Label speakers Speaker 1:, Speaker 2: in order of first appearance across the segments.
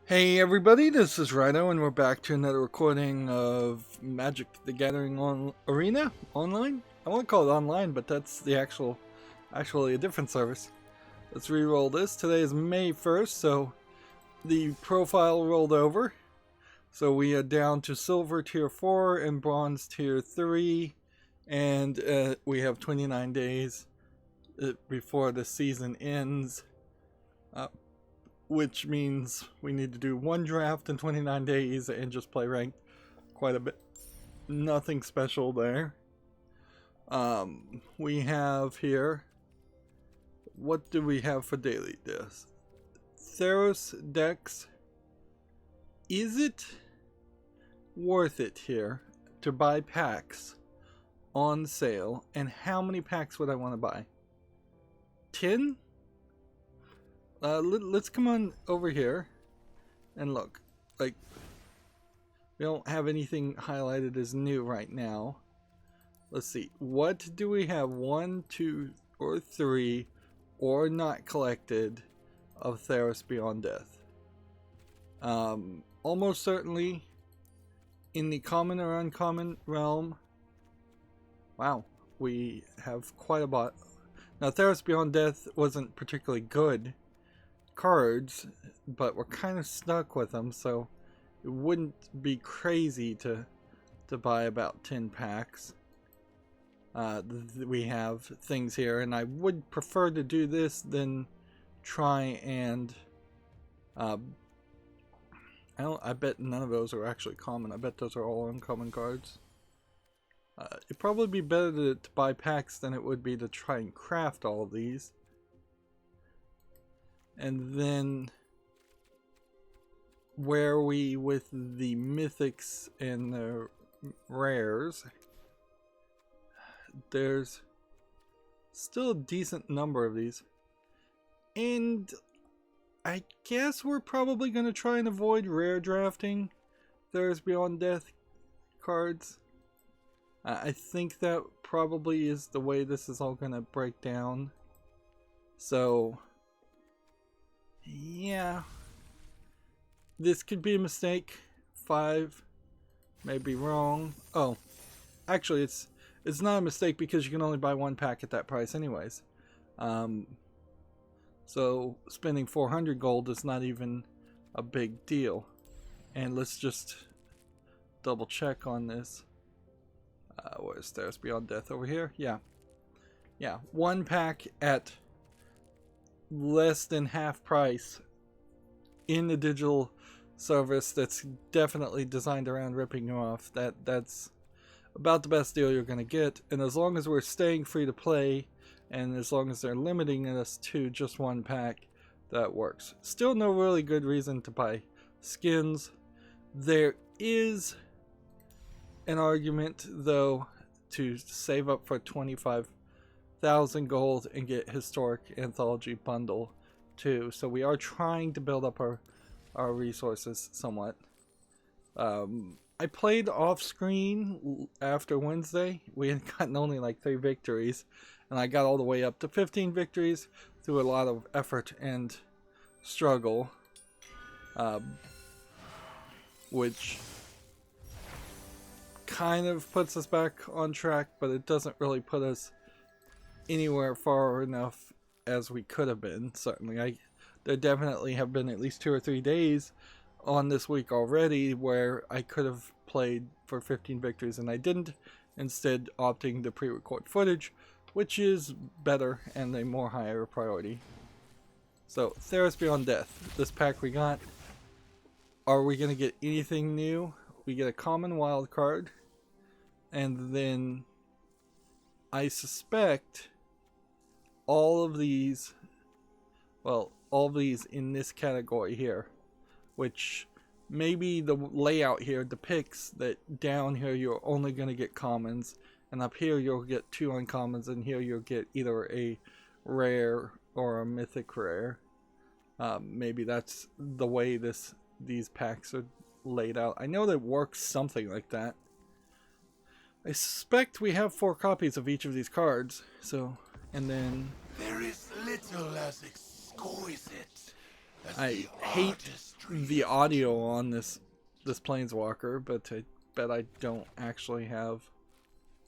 Speaker 1: Hey everybody, this is Rydo, and we're back to another recording of Magic the Gathering on Arena online. I want to call it online, but that's the actually a different service. Let's re-roll this. Today is May 1st, so the profile rolled over. So we are down to Silver Tier 4 and Bronze Tier 3, and we have 29 days before the season ends. Which means we need to do one draft in 29 days and just play ranked quite a bit. Nothing special there. We have here, what do we have for daily discs? Theros decks. Is it worth it here to buy packs on sale? And how many packs would I want to buy? 10? Let's come on over here and look. Like, we don't have anything highlighted as new right now. Let's see. What do we have? 1, 2, or 3, or not collected of Theros Beyond Death? Almost certainly in the common or uncommon realm. Wow, we have quite a lot. Now, Theros Beyond Death wasn't particularly good cards, but we're kind of stuck with them, so it wouldn't be crazy to buy about 10 packs. We have things here, and I would prefer to do this than try and I bet none of those are actually common. I bet those are all uncommon cards. It'd probably be better to buy packs than it would be to try and craft all of these. And then, where are we with the mythics and the rares? There's still a decent number of these. And I guess we're probably going to try and avoid rare drafting There's Beyond Death cards. I think that probably is the way this is all going to break down. So, yeah, this could be a mistake. 5 may be wrong. Oh, actually, it's not a mistake because you can only buy one pack at that price, anyways. So spending 400 gold is not even a big deal. And let's just double check on this. Where's There's Beyond Death over here? Yeah, one pack at less than half price in the digital service that's definitely designed around ripping you off. That's about the best deal you're going to get, and as long as we're staying free to play and as long as they're limiting us to just one pack, that works. Still no really good reason to buy skins. There is an argument though to save up for 25,000 gold and get historic anthology bundle too. So we are trying to build up our resources somewhat. I played off screen after Wednesday. We had gotten only like 3 victories, and I got all the way up to 15 victories through a lot of effort and struggle, which kind of puts us back on track, but it doesn't really put us anywhere far enough as we could have been. Certainly, there definitely have been at least 2 or 3 days on this week already where I could have played for 15 victories and I didn't, instead opting to pre-record footage, which is better and a more higher priority. So, Theros Beyond Death, this pack we got. Are we going to get anything new? We get a common wild card, and then I suspect all of these in this category here, which maybe the layout here depicts that down here you're only going to get commons, and up here you'll get 2 uncommons, and here you'll get either a rare or a mythic rare. Maybe that's the way these packs are laid out. I know that works something like that. I suspect we have 4 copies of each of these cards, so, and then
Speaker 2: there is little as exquisite
Speaker 1: I hate the audio on this Planeswalker, but I bet I don't actually have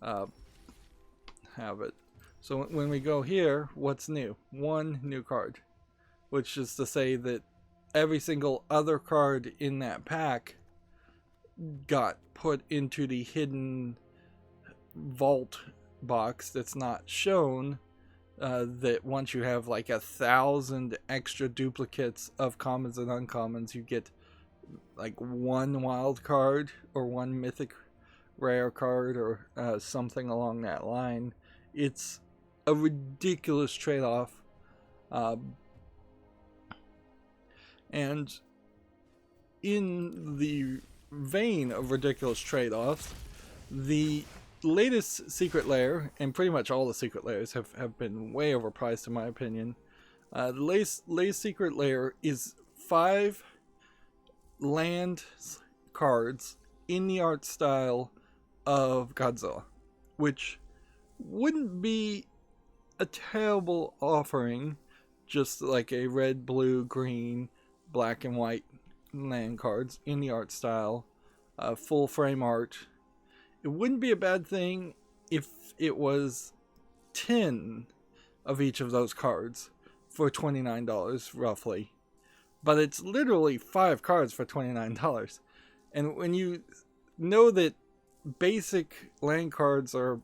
Speaker 1: it. So when we go here, what's new? One new card, which is to say that every single other card in that pack got put into the hidden vault box that's not shown. That once you have like 1,000 extra duplicates of commons and uncommons, you get like one wild card or one mythic rare card or something along that line. It's a ridiculous trade-off. And in the vein of ridiculous trade-offs, the latest secret lair, and pretty much all the secret lairs have been way overpriced in my opinion. The latest secret lair is 5 land cards in the art style of Godzilla, which wouldn't be a terrible offering, just like a red, blue, green, black and white land cards in the art style, full frame art. It wouldn't be a bad thing if it was 10 of each of those cards for $29 roughly. But it's literally 5 cards for $29. And when you know that basic land cards are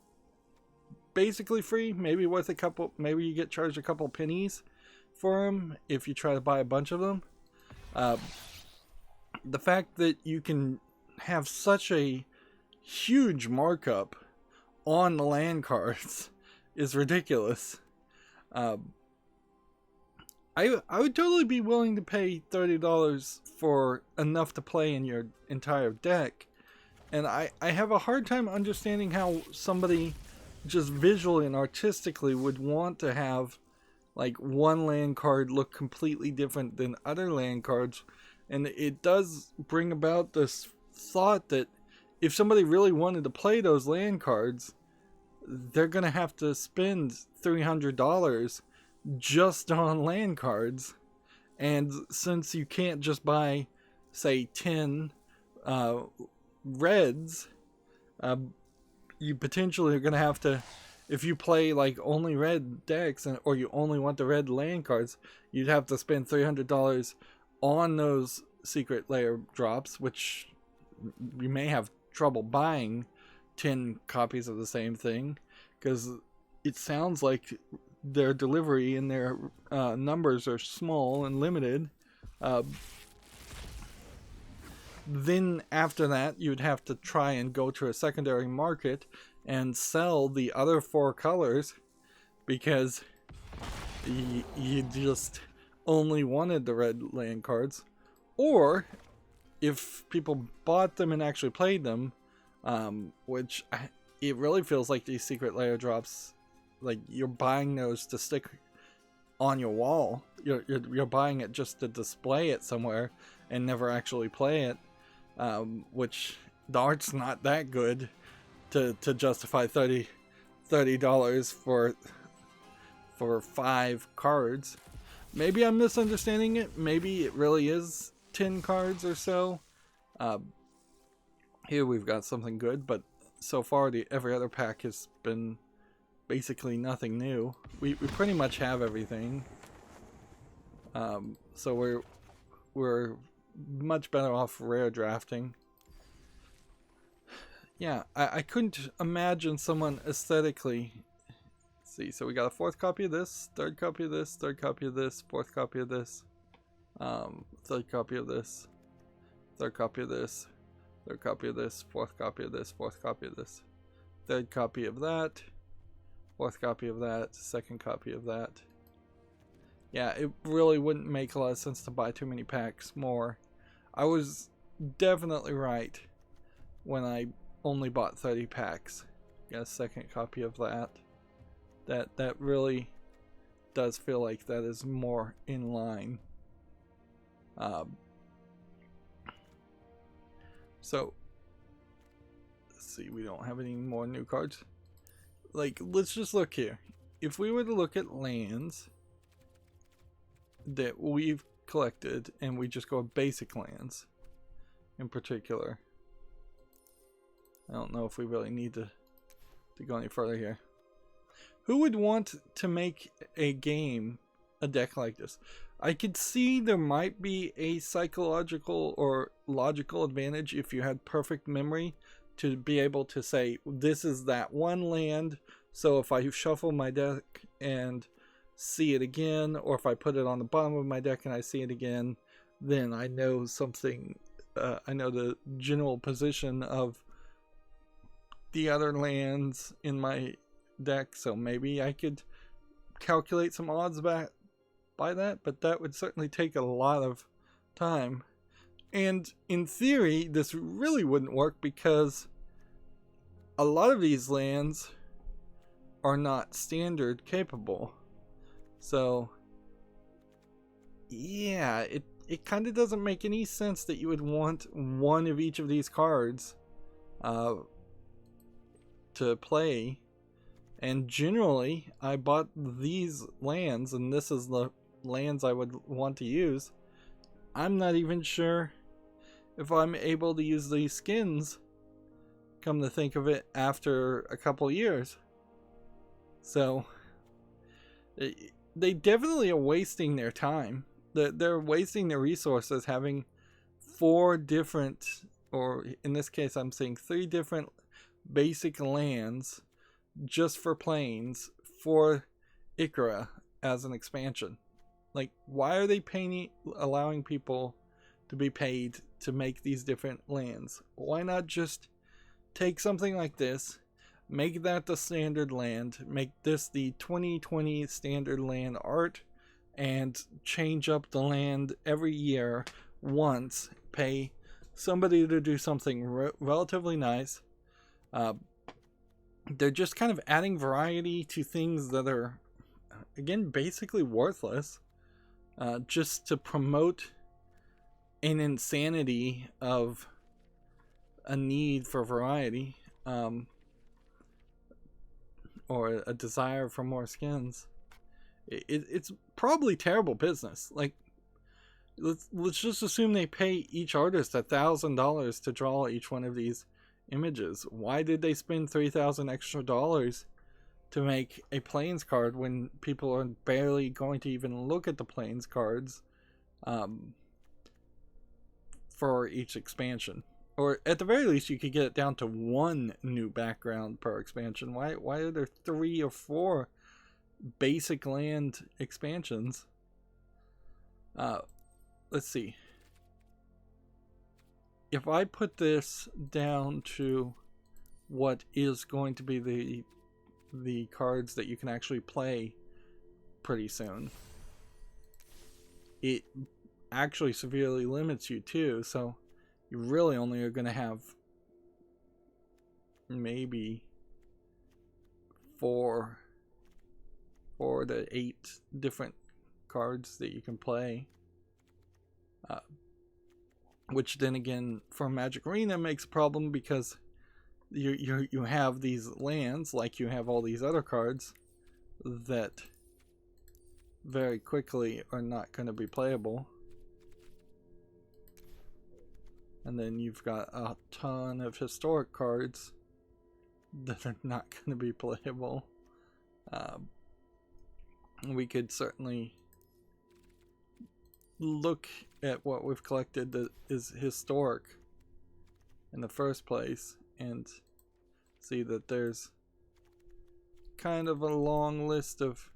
Speaker 1: basically free, maybe worth a couple, maybe you get charged a couple pennies for them if you try to buy a bunch of them. The fact that you can have such a huge markup on the land cards is ridiculous. I would totally be willing to pay $30 for enough to play in your entire deck, and I have a hard time understanding how somebody just visually and artistically would want to have like one land card look completely different than other land cards. And it does bring about this thought that if somebody really wanted to play those land cards, they're going to have to spend $300 just on land cards. And since you can't just buy, say, 10 reds, you potentially are going to have to, if you play like only red decks or you only want the red land cards, you'd have to spend $300 on those secret layer drops, which you may have trouble buying 10 copies of the same thing, because it sounds like their delivery and their numbers are small and limited. Then after that, you'd have to try and go to a secondary market and sell the other 4 colors because you just only wanted the red land cards. Or if people bought them and actually played them, which it really feels like these secret layer drops, like you're buying those to stick on your wall. You're buying it just to display it somewhere and never actually play it, which the art's not that good to justify $30 for 5 cards. Maybe I'm misunderstanding it. Maybe it really is 10 cards or so. Here we've got something good, but so far every other pack has been basically nothing new. We pretty much have everything. So we're much better off rare drafting. Yeah, I couldn't imagine someone aesthetically. Let's see, so we got a 4th copy of this, 3rd copy of this, 3rd copy of this, 4th copy of this, 3rd copy of this, 3rd copy of this, 3rd copy of this, 4th copy of this, 4th copy of this, 3rd copy of that, 4th copy of that, 2nd copy of that. Yeah, it really wouldn't make a lot of sense to buy too many packs more. I was definitely right when I only bought 30 packs. Got a 2nd copy of that. That really does feel like that is more in line. So let's see, we don't have any more new cards. Like, let's just look here. If we were to look at lands that we've collected, and we just go with basic lands in particular. I don't know if we really need to go any further here. Who would want to make a deck like this? I could see there might be a psychological or logical advantage if you had perfect memory to be able to say, this is that one land, so if I shuffle my deck and see it again, or if I put it on the bottom of my deck and I see it again, then I know something, I know the general position of the other lands in my deck, so maybe I could calculate some odds by that, but that would certainly take a lot of time. And in theory, this really wouldn't work because a lot of these lands are not standard capable. So yeah, it kind of doesn't make any sense that you would want one of each of these cards to play. And generally, I bought these lands, and this is the lands I would want to use. I'm not even sure if I'm able to use these skins, come to think of it, after a couple years. So they definitely are wasting their time. They're wasting their resources having 4 different, or in this case I'm saying 3 different basic lands just for planes for Ikra as an expansion. Like, why are they allowing people to be paid to make these different lands? Why not just take something like this, make that the standard land, make this the 2020 standard land art, and change up the land every year once, pay somebody to do something relatively nice. They're just kind of adding variety to things that are, again, basically worthless, just to promote an insanity of a need for variety, or a desire for more skins. It's probably terrible business. Like, let's just assume they pay each artist $1,000 to draw each one of these images. Why did they spend $3,000 extra to make a planes card when people are barely going to even look at the planes cards for each expansion? Or at the very least, you could get it down to 1 new background per expansion. Why are there 3 or 4 basic land expansions? Let's see. If I put this down to what is going to be the cards that you can actually play pretty soon, it actually severely limits you too. So you really only are going to have maybe 4 to 8 different cards that you can play. Which then again, for Magic Arena, makes a problem because you have these lands, like you have all these other cards, that very quickly are not going to be playable. And then you've got a ton of historic cards that are not going to be playable. We could certainly look at what we've collected that is historic in the first place and see that there's kind of a long list of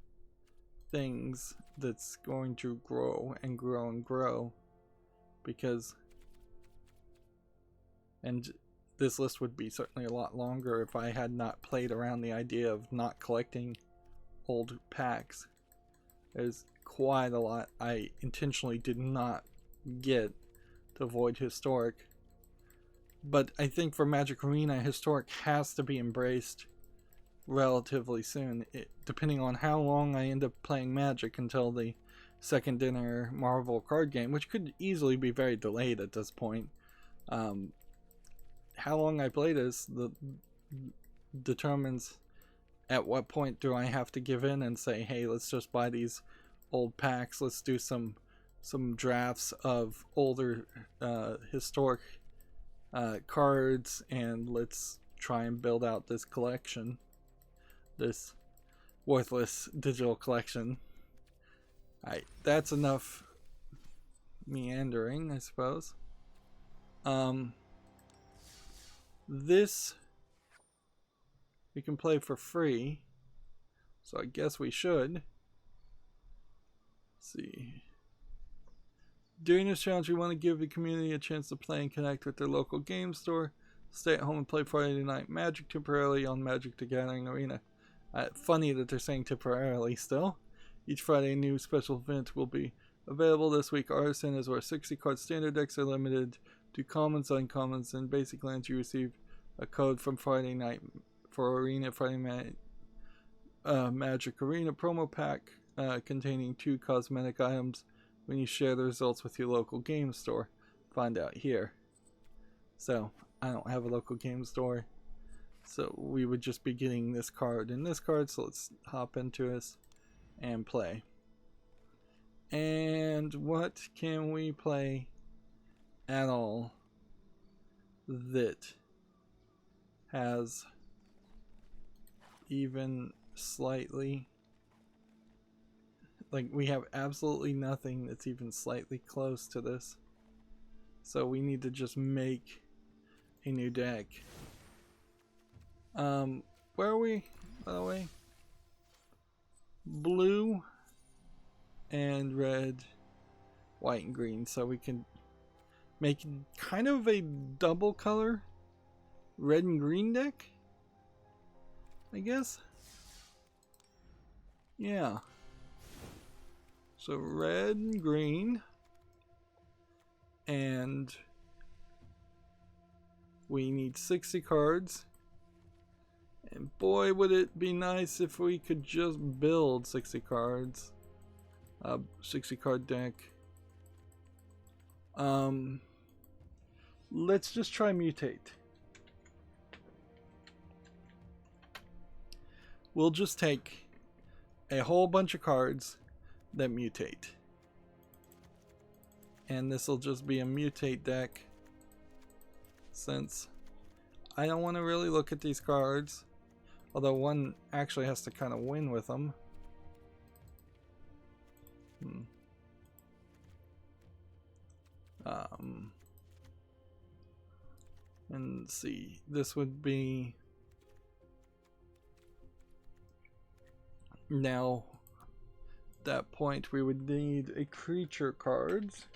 Speaker 1: things that's going to grow and grow and grow, because, and this list would be certainly a lot longer if I had not played around the idea of not collecting old packs. There's quite a lot I intentionally did not get to avoid historic. But I think for Magic Arena, historic has to be embraced relatively soon, depending on how long I end up playing Magic until the second dinner Marvel card game, which could easily be very delayed at this point. How long I play this determines at what point do I have to give in and say, hey, let's just buy these old packs, let's do some some drafts of older historic cards, and let's try and build out this collection, this worthless digital collection. Alright, that's enough meandering, I suppose. This we can play for free, so I guess we should. Let's see. During this challenge, we want to give the community a chance to play and connect with their local game store. Stay at home and play Friday Night Magic temporarily on Magic the Gathering Arena. Funny that they're saying temporarily still. Each Friday, a new special event will be available. This week, Artisan is where 60 card standard decks are limited to commons, uncommons, and basic lands. You receive a code from Friday Night for Arena Friday Night Magic Arena promo pack containing 2 cosmetic items when you share the results with your local game store. Find out here. So, I don't have a local game store, so we would just be getting this card and this card, so let's hop into this and play. And what can we play at all that has even slightly, like, we have absolutely nothing that's even slightly close to this, so we need to just make a new deck. Where are we, by the way? Blue and red, white and green, so we can make kind of a double color red and green deck, I guess. Yeah, so red and green, and we need 60 cards, and boy would it be nice if we could just build 60 cards, 60 card deck. Let's just try mutate. We'll just take a whole bunch of cards that mutate, and this will just be a mutate deck, since I don't want to really look at these cards, although one actually has to kind of win with them. And let's see, this would be now that point we would need a creature cards,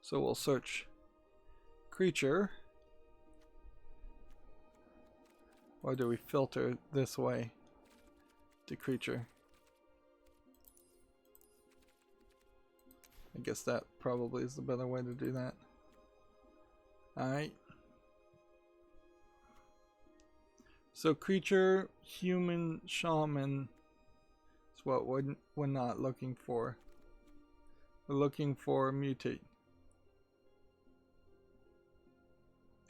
Speaker 1: so we'll search creature, or do we filter this way to creature? I guess that probably is the better way to do that. Alright. So creature, human, shaman is what we're not looking for. We're looking for mutate.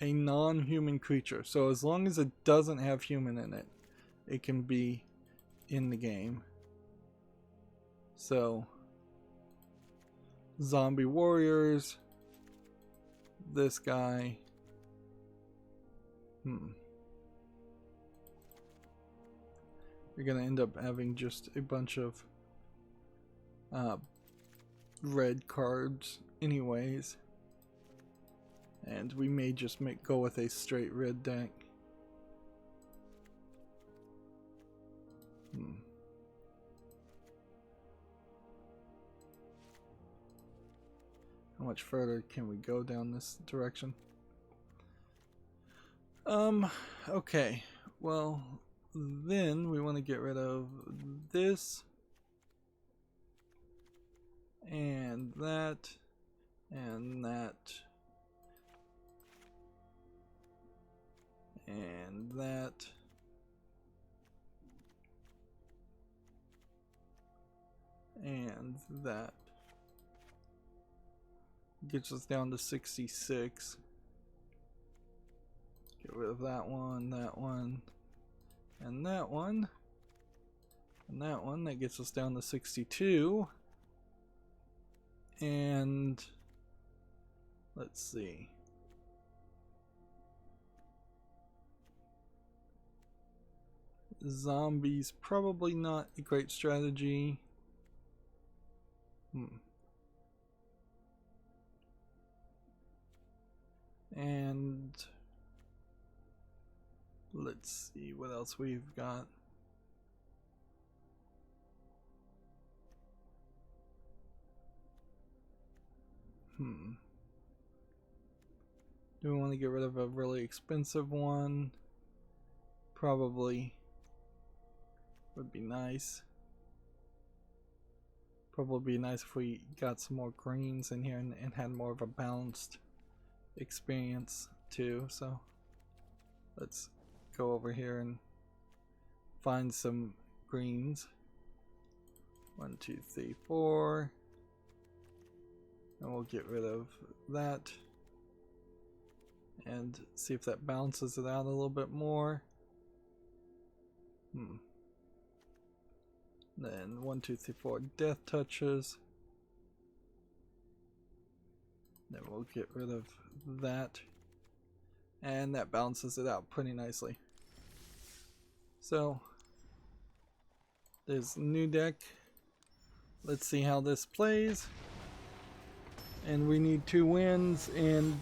Speaker 1: A non-human creature. So as long as it doesn't have human in it, it can be in the game. So zombie warriors, this guy. You're gonna end up having just a bunch of red cards anyways, and we may just go with a straight red deck. How much further can we go down this direction? Okay, well, then we want to get rid of this and that and that and that and that. Gets us down to 66. Get rid of that one, and that one. And that one, that gets us down to 62. And let's see. Zombies, probably not a great strategy. And let's see what else we've got. Do we want to get rid of a really expensive one? Probably would be nice. Probably be nice if we got some more greens in here and had more of a balanced experience too. So let's go over here and find some greens. 1, 2, 3, 4. And we'll get rid of that and see if that balances it out a little bit more. Then 1, 2, 3, 4 death touches. Then we'll get rid of that. And that balances it out pretty nicely. So there's a new deck. Let's see how this plays. And we need 2 wins, and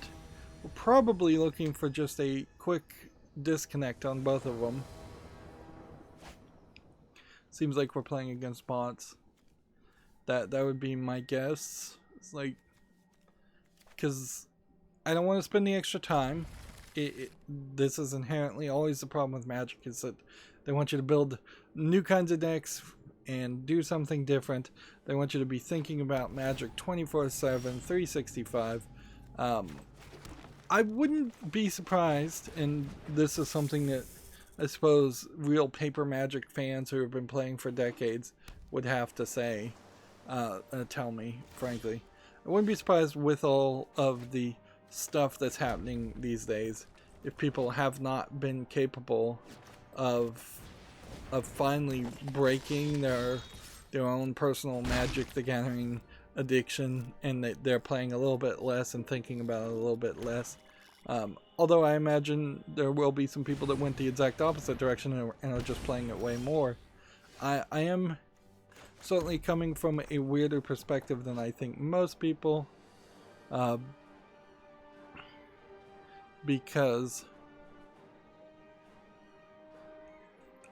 Speaker 1: we're probably looking for just a quick disconnect on both of them. Seems like we're playing against bots. That would be my guess. It's like, because I don't want to spend the extra time. This is inherently always the problem with Magic, is that they want you to build new kinds of decks and do something different. They want you to be thinking about Magic 24/7, 365. I wouldn't be surprised, and this is something that I suppose real paper Magic fans who have been playing for decades would have to say, tell me, frankly. I wouldn't be surprised with all of the stuff that's happening these days if people have not been capable of finally breaking their own personal Magic the Gathering addiction, and that they're playing a little bit less and thinking about it a little bit less. Although I imagine there will be some people that went the exact opposite direction and are just playing it way more. I am certainly coming from a weirder perspective than I think most people, because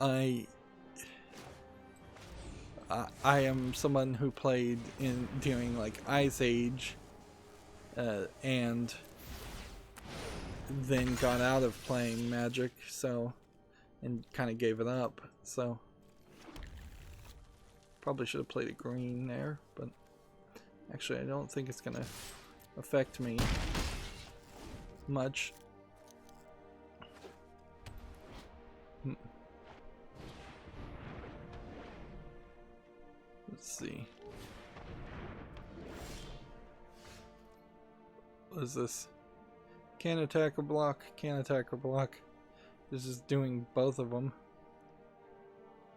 Speaker 1: I am someone who played during like Ice Age, and then got out of playing Magic, and kind of gave it up. So probably should have played a green there, but actually I don't think it's gonna affect me much. Let's see. What is this? Can't attack or block, can't attack or block. This is doing both of them.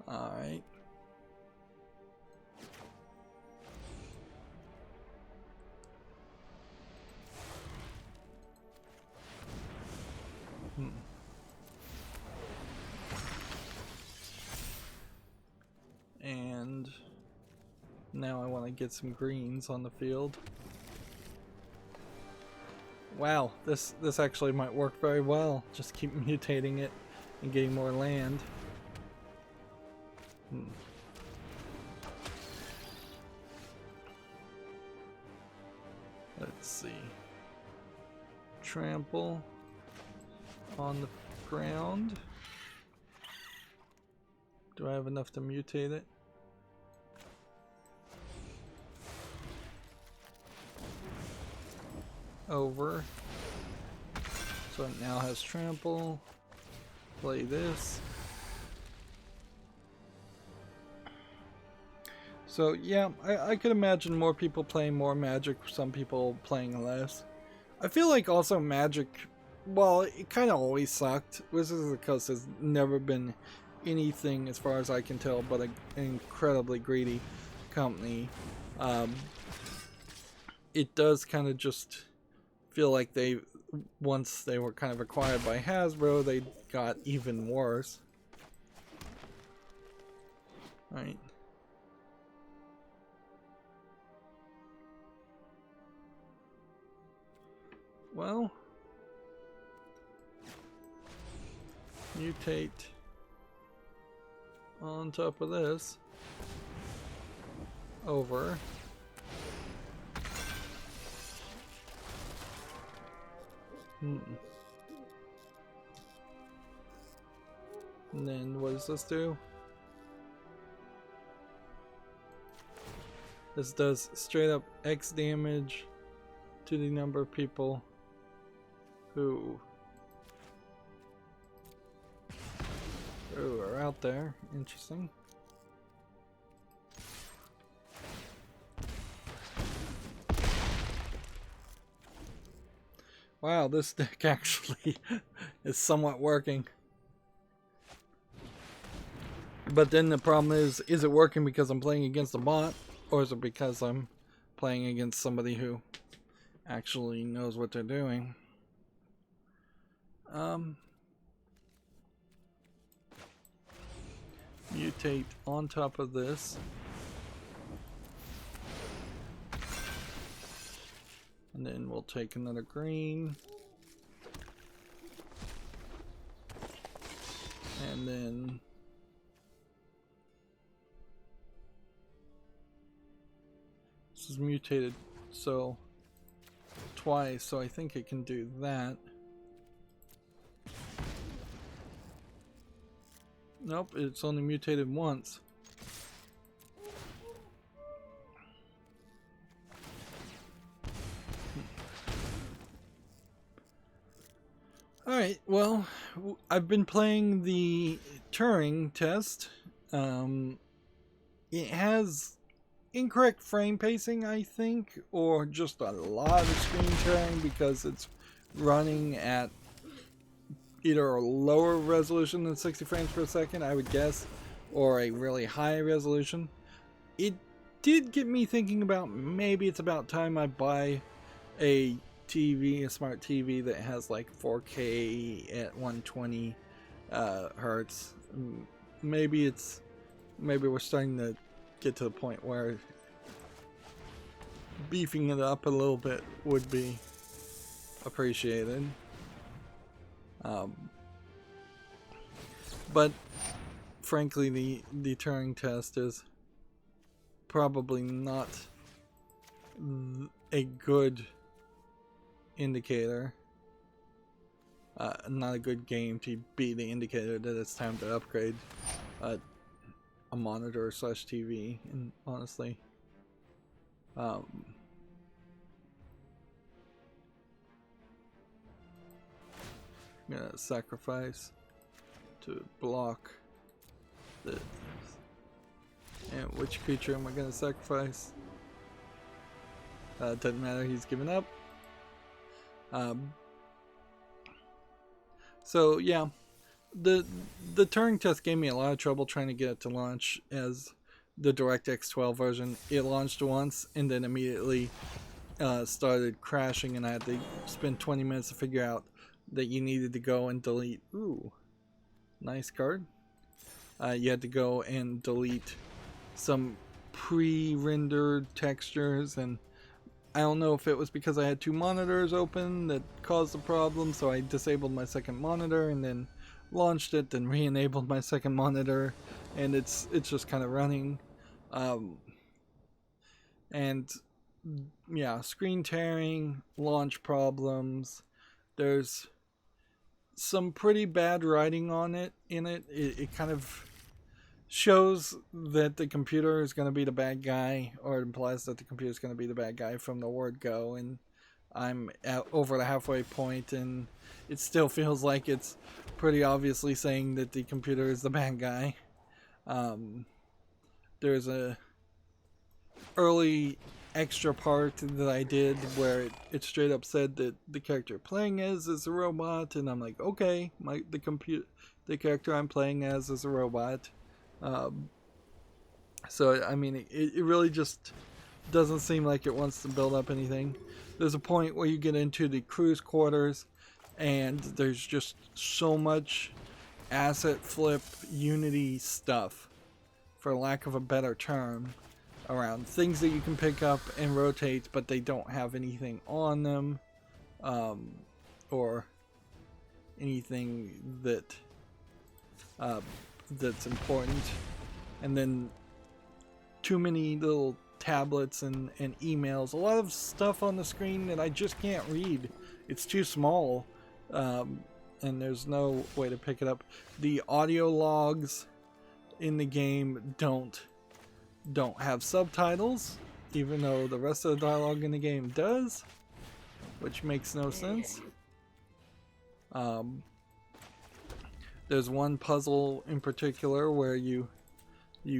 Speaker 1: Alright. And now I want to get some greens on the field. Wow, this actually might work very well. Just keep mutating it and getting more land. Let's see. Trample on the ground. Do I have enough to mutate it? Over. So it now has trample. Play this. So yeah, I could imagine more people playing more Magic, some people playing less. I feel like also Magic, well, it kind of always sucked. Wizards of the Coast has never been anything as far as I can tell but an incredibly greedy company. It does kind of just feel like once they were kind of acquired by Hasbro, they got even worse. Right. Well, mutate on top of this over and then what does this do? This does straight up X damage to the number of people who are out there. Interesting. Wow, this deck actually is somewhat working. But then the problem is it working because I'm playing against a bot, or is it because I'm playing against somebody who actually knows what they're doing? Mutate on top of this. And then we'll take another green. And then this is mutated so twice, so I think it can do that. Nope, it's only mutated once. Alright, well, I've been playing the Turing test. It has incorrect frame pacing, I think, or just a lot of screen tearing because it's running at either a lower resolution than 60 frames per second, I would guess, or a really high resolution. It did get me thinking about maybe it's about time I buy a smart TV that has like 4K at 120 hertz. Maybe we're starting to get to the point where beefing it up a little bit would be appreciated. But frankly, the Turing test is probably not a good indicator, not a good game to be the indicator that it's time to upgrade a monitor / TV. And honestly, I'm gonna sacrifice to block this. And which creature am I gonna sacrifice? Doesn't matter, he's given up. So yeah, the Turing test gave me a lot of trouble trying to get it to launch as the DirectX 12 version. It launched once and then immediately started crashing, and I had to spend 20 minutes to figure out that you needed to go and delete. Ooh, nice card. You had to go and delete some pre-rendered textures, and I don't know if it was because I had two monitors open that caused the problem, so I disabled my second monitor and then launched it, then re-enabled my second monitor, and it's just kind of running. And yeah, screen tearing, launch problems. There's some pretty bad writing on it. It kind of shows that the computer is going to be the bad guy, or it implies that the computer is going to be the bad guy from the word go, and I'm over the halfway point and it still feels like it's pretty obviously saying that the computer is the bad guy. There's a early extra part that I did where it straight up said that the character playing as is a robot, and I'm like, okay, the The character I'm playing as is a robot. So, I mean, it really just doesn't seem like it wants to build up anything. There's a point where you get into the crew's quarters, and there's just so much asset flip Unity stuff, for lack of a better term, around things that you can pick up and rotate, but they don't have anything on them, or anything that that's important. And then too many little tablets and emails, a lot of stuff on the screen that I just can't read. It's too small, and there's no way to pick it up. The audio logs in the game don't have subtitles, even though the rest of the dialogue in the game does, which makes no sense. There's one puzzle in particular where you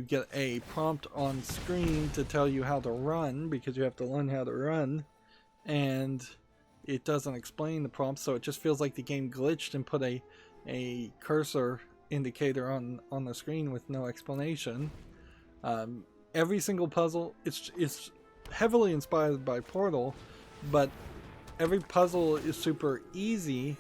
Speaker 1: get a prompt on screen to tell you how to run, because you have to learn how to run, and it doesn't explain the prompt, so it just feels like the game glitched and put a cursor indicator on the screen with no explanation. Every single puzzle, it's heavily inspired by Portal, but every puzzle is super easy,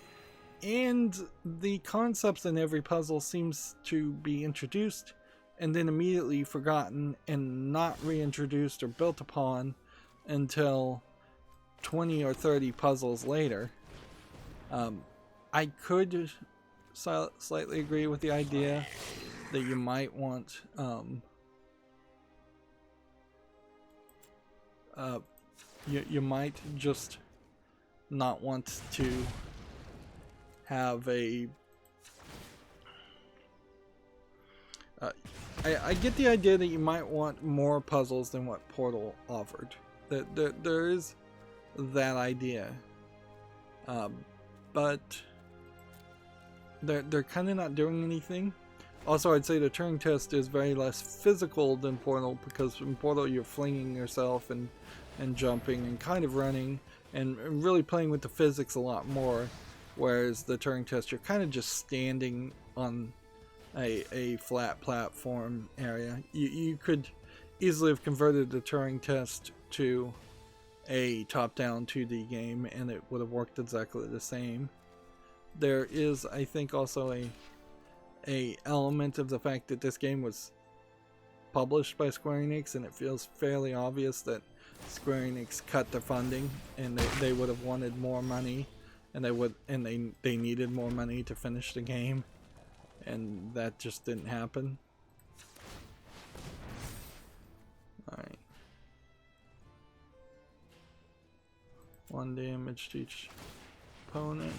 Speaker 1: and the concepts in every puzzle seems to be introduced and then immediately forgotten and not reintroduced or built upon until 20 or 30 puzzles later. I could slightly agree with the idea that you might want you might just not want to have a I get the idea that you might want more puzzles than what Portal offered. There is that idea, but they're kind of not doing anything. Also, I'd say the Turing test is very less physical than Portal, because in Portal you're flinging yourself and jumping and kind of running and really playing with the physics a lot more, whereas the Turing test you're kind of just standing on a flat platform area. You could easily have converted the Turing test to a top-down 2D game and it would have worked exactly the same. There is, I think, also a element of the fact that this game was published by Square Enix, and it feels fairly obvious that Square Enix cut the funding, and they would have wanted more money, and they needed more money to finish the game, and that just didn't happen. Alright. 1 damage to each opponent.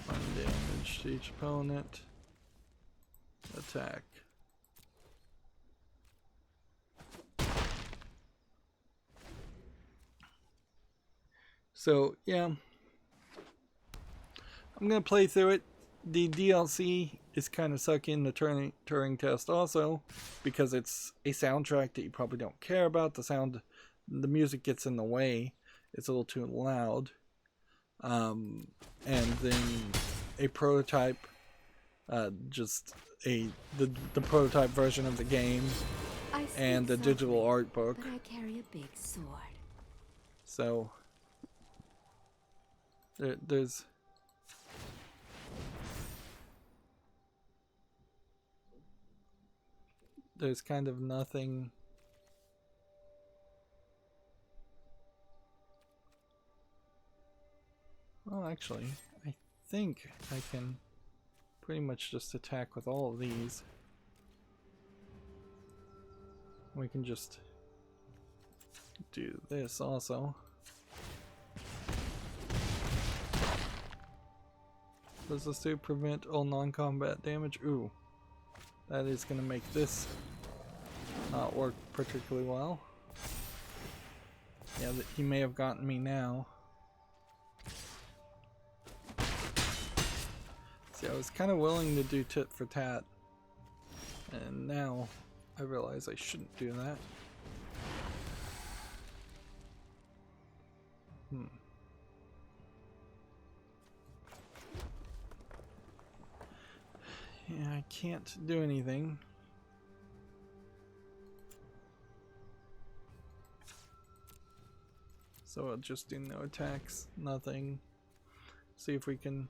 Speaker 1: 1 damage to each opponent. Attack. So, yeah. I'm going to play through it. The DLC is kind of sucking the Turing test also, because it's a soundtrack that you probably don't care about. The music gets in the way. It's a little too loud. And then a prototype, the prototype version of the game, and the digital art book.
Speaker 2: But I carry a big sword.
Speaker 1: So there's kind of nothing. Well, actually, I think I can pretty much just attack with all of these. We can just do this also. Does this do prevent all non-combat damage? Ooh, that is going to make this not work particularly well. Yeah, he may have gotten me now. See, I was kind of willing to do tit for tat, and now I realize I shouldn't do that. I can't do anything. So I'll just do no attacks, nothing. See if we can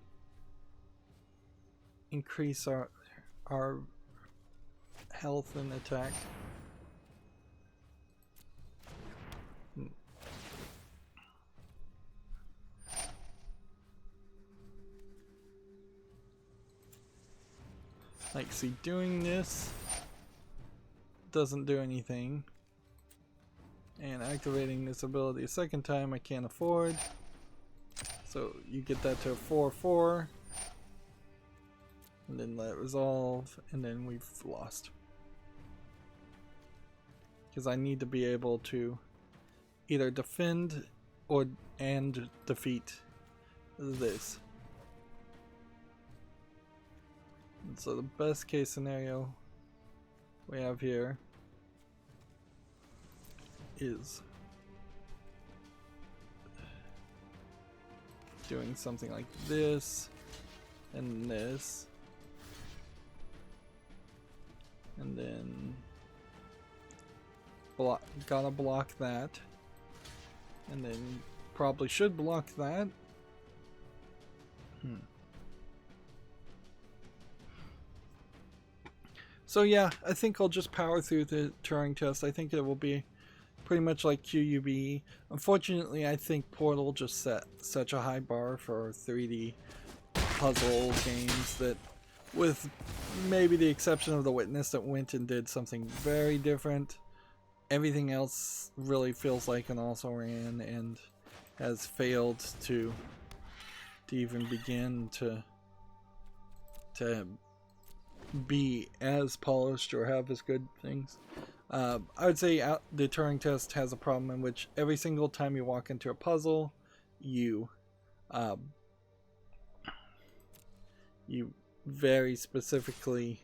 Speaker 1: increase our health and attack. Like, see, doing this doesn't do anything. And activating this ability a second time I can't afford. So you get that to a 4/4. And then let it resolve, and then we've lost. Because I need to be able to either defend and defeat this. And so the best case scenario we have here is doing something like this and this, and then gotta block that, and then probably should block that. So yeah, I think I'll just power through the Turing test. I think it will be pretty much like QUB. Unfortunately, I think Portal just set such a high bar for 3D puzzle games that, with maybe the exception of The Witness that went and did something very different, everything else really feels like an also ran and has failed to even begin to be as polished or have as good things. I would say the Turing test has a problem in which every single time you walk into a puzzle, you very specifically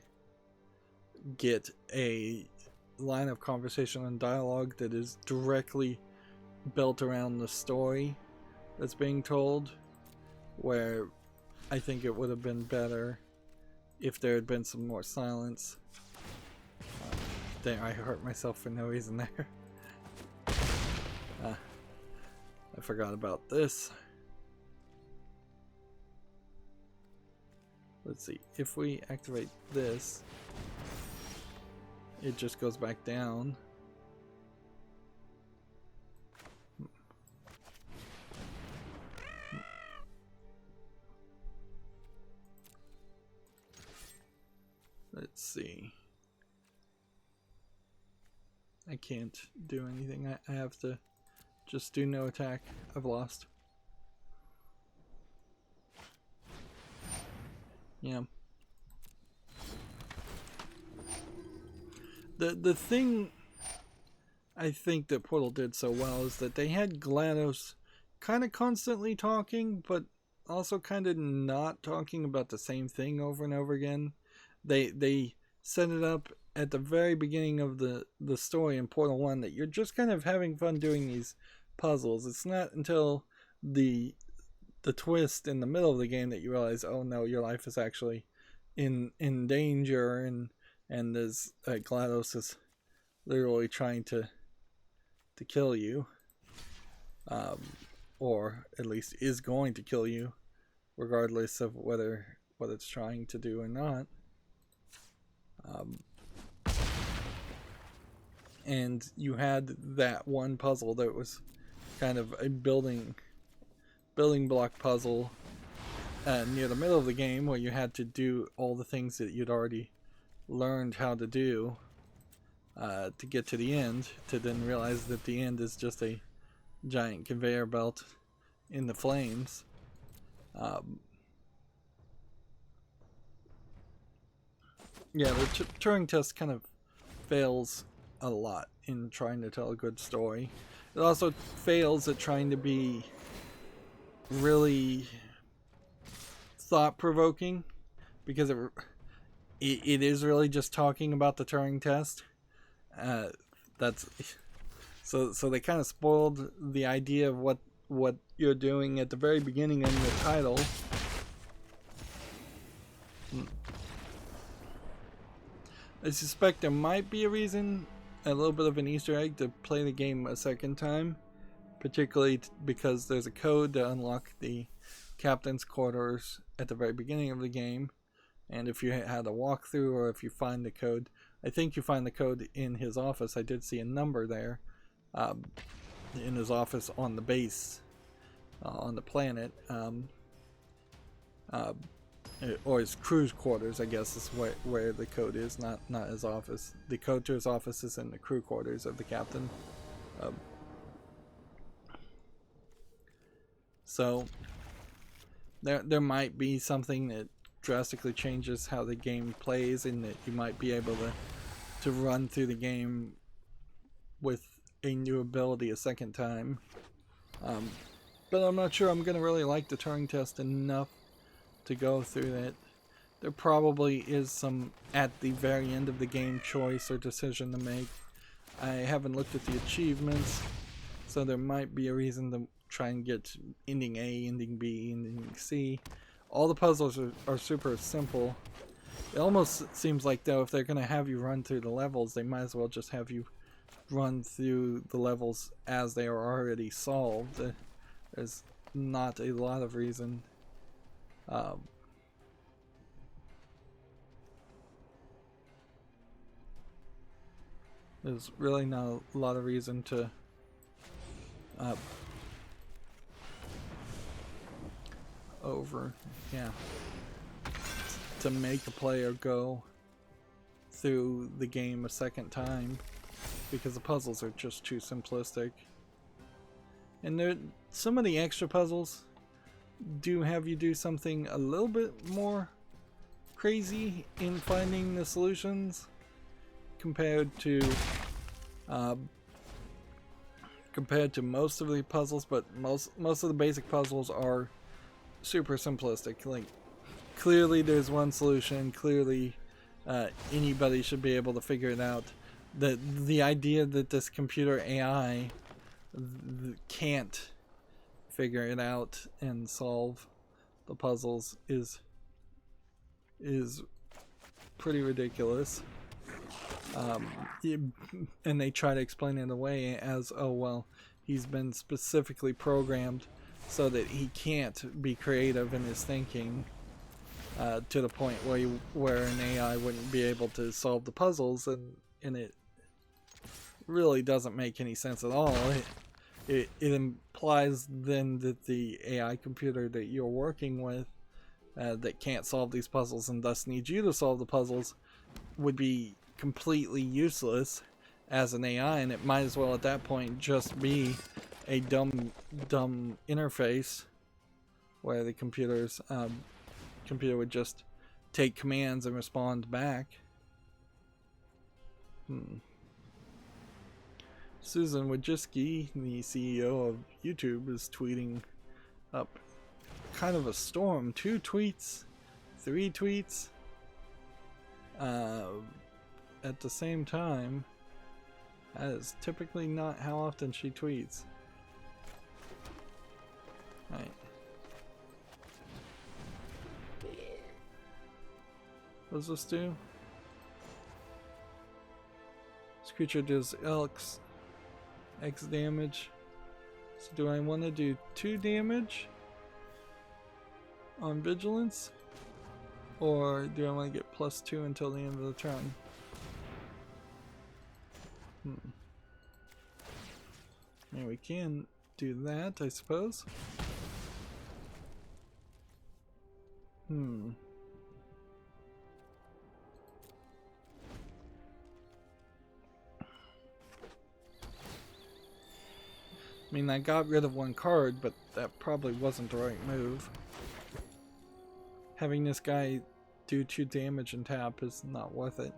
Speaker 1: get a line of conversation and dialogue that is directly built around the story that's being told, where I think it would have been better if there had been some more silence. There, I hurt myself for no reason there. I forgot about this. Let's see, if we activate this, it just goes back down. Let's see. I can't do anything. I have to just do no attack. I've lost. Yeah. The thing I think that Portal did so well is that they had GLaDOS kind of constantly talking, but also kind of not talking about the same thing over and over again. They set it up at the very beginning of the story in Portal 1 that you're just kind of having fun doing these puzzles. It's not until the twist in the middle of the game that you realize, oh no, your life is actually in danger, and there's GLaDOS is literally trying to kill you, or at least is going to kill you, regardless of what it's trying to do or not. And you had that one puzzle that was kind of a building block puzzle near the middle of the game, where you had to do all the things that you'd already learned how to do to get to the end, to then realize that the end is just a giant conveyor belt in the flames. Yeah, the Turing test kind of fails a lot in trying to tell a good story. It also fails at trying to be really thought-provoking, because it is really just talking about the Turing test. So they kind of spoiled the idea of what you're doing at the very beginning in the title. I suspect there might be a reason, a little bit of an Easter egg, to play the game a second time, particularly because there's a code to unlock the captain's quarters at the very beginning of the game, and if you had a walkthrough or if you find the code, I think you find the code in his office. I did see a number there in his office on the base, on the planet, or his crew's quarters, I guess is where the code is, not his office. The code to his office is in the crew quarters of the captain. So there might be something that drastically changes how the game plays, and that you might be able to run through the game with a new ability a second time. But I'm not sure I'm going to really like the Turing test enough to go through that. There probably is some at the very end of the game choice or decision to make. I haven't looked at the achievements, so there might be a reason to try and get ending A, ending B, ending C. All the puzzles are super simple. It almost seems like, though, if they're going to have you run through the levels, they might as well just have you run through the levels as they are already solved. There's not a lot of reason. There's really not a lot of reason to to make a player go through the game a second time, because the puzzles are just too simplistic. And some of the extra puzzles do have you do something a little bit more crazy in finding the solutions compared to most of the puzzles, but most of the basic puzzles are super simplistic. Like, clearly there's one solution, clearly anybody should be able to figure it out. The idea that this computer AI can't figure it out and solve the puzzles is pretty ridiculous. And they try to explain it away as, oh well, he's been specifically programmed so that he can't be creative in his thinking, to the point where an AI wouldn't be able to solve the puzzles, and it really doesn't make any sense at all. It implies then that the AI computer that you're working with that can't solve these puzzles and thus needs you to solve the puzzles would be completely useless as an AI, and it might as well at that point just be a dumb interface where the computer would just take commands and respond back. Susan Wojcicki, the CEO of YouTube, is tweeting up kind of a storm. 2 tweets, 3 tweets at the same time. That is typically not how often she tweets. Right. What does this do? This creature does X damage. So do I want to do 2 damage on vigilance? Or do I want to get +2 until the end of the turn? Yeah, we can do that, I suppose. I mean, I got rid of 1 card, but that probably wasn't the right move. Having this guy do 2 damage and tap is not worth it.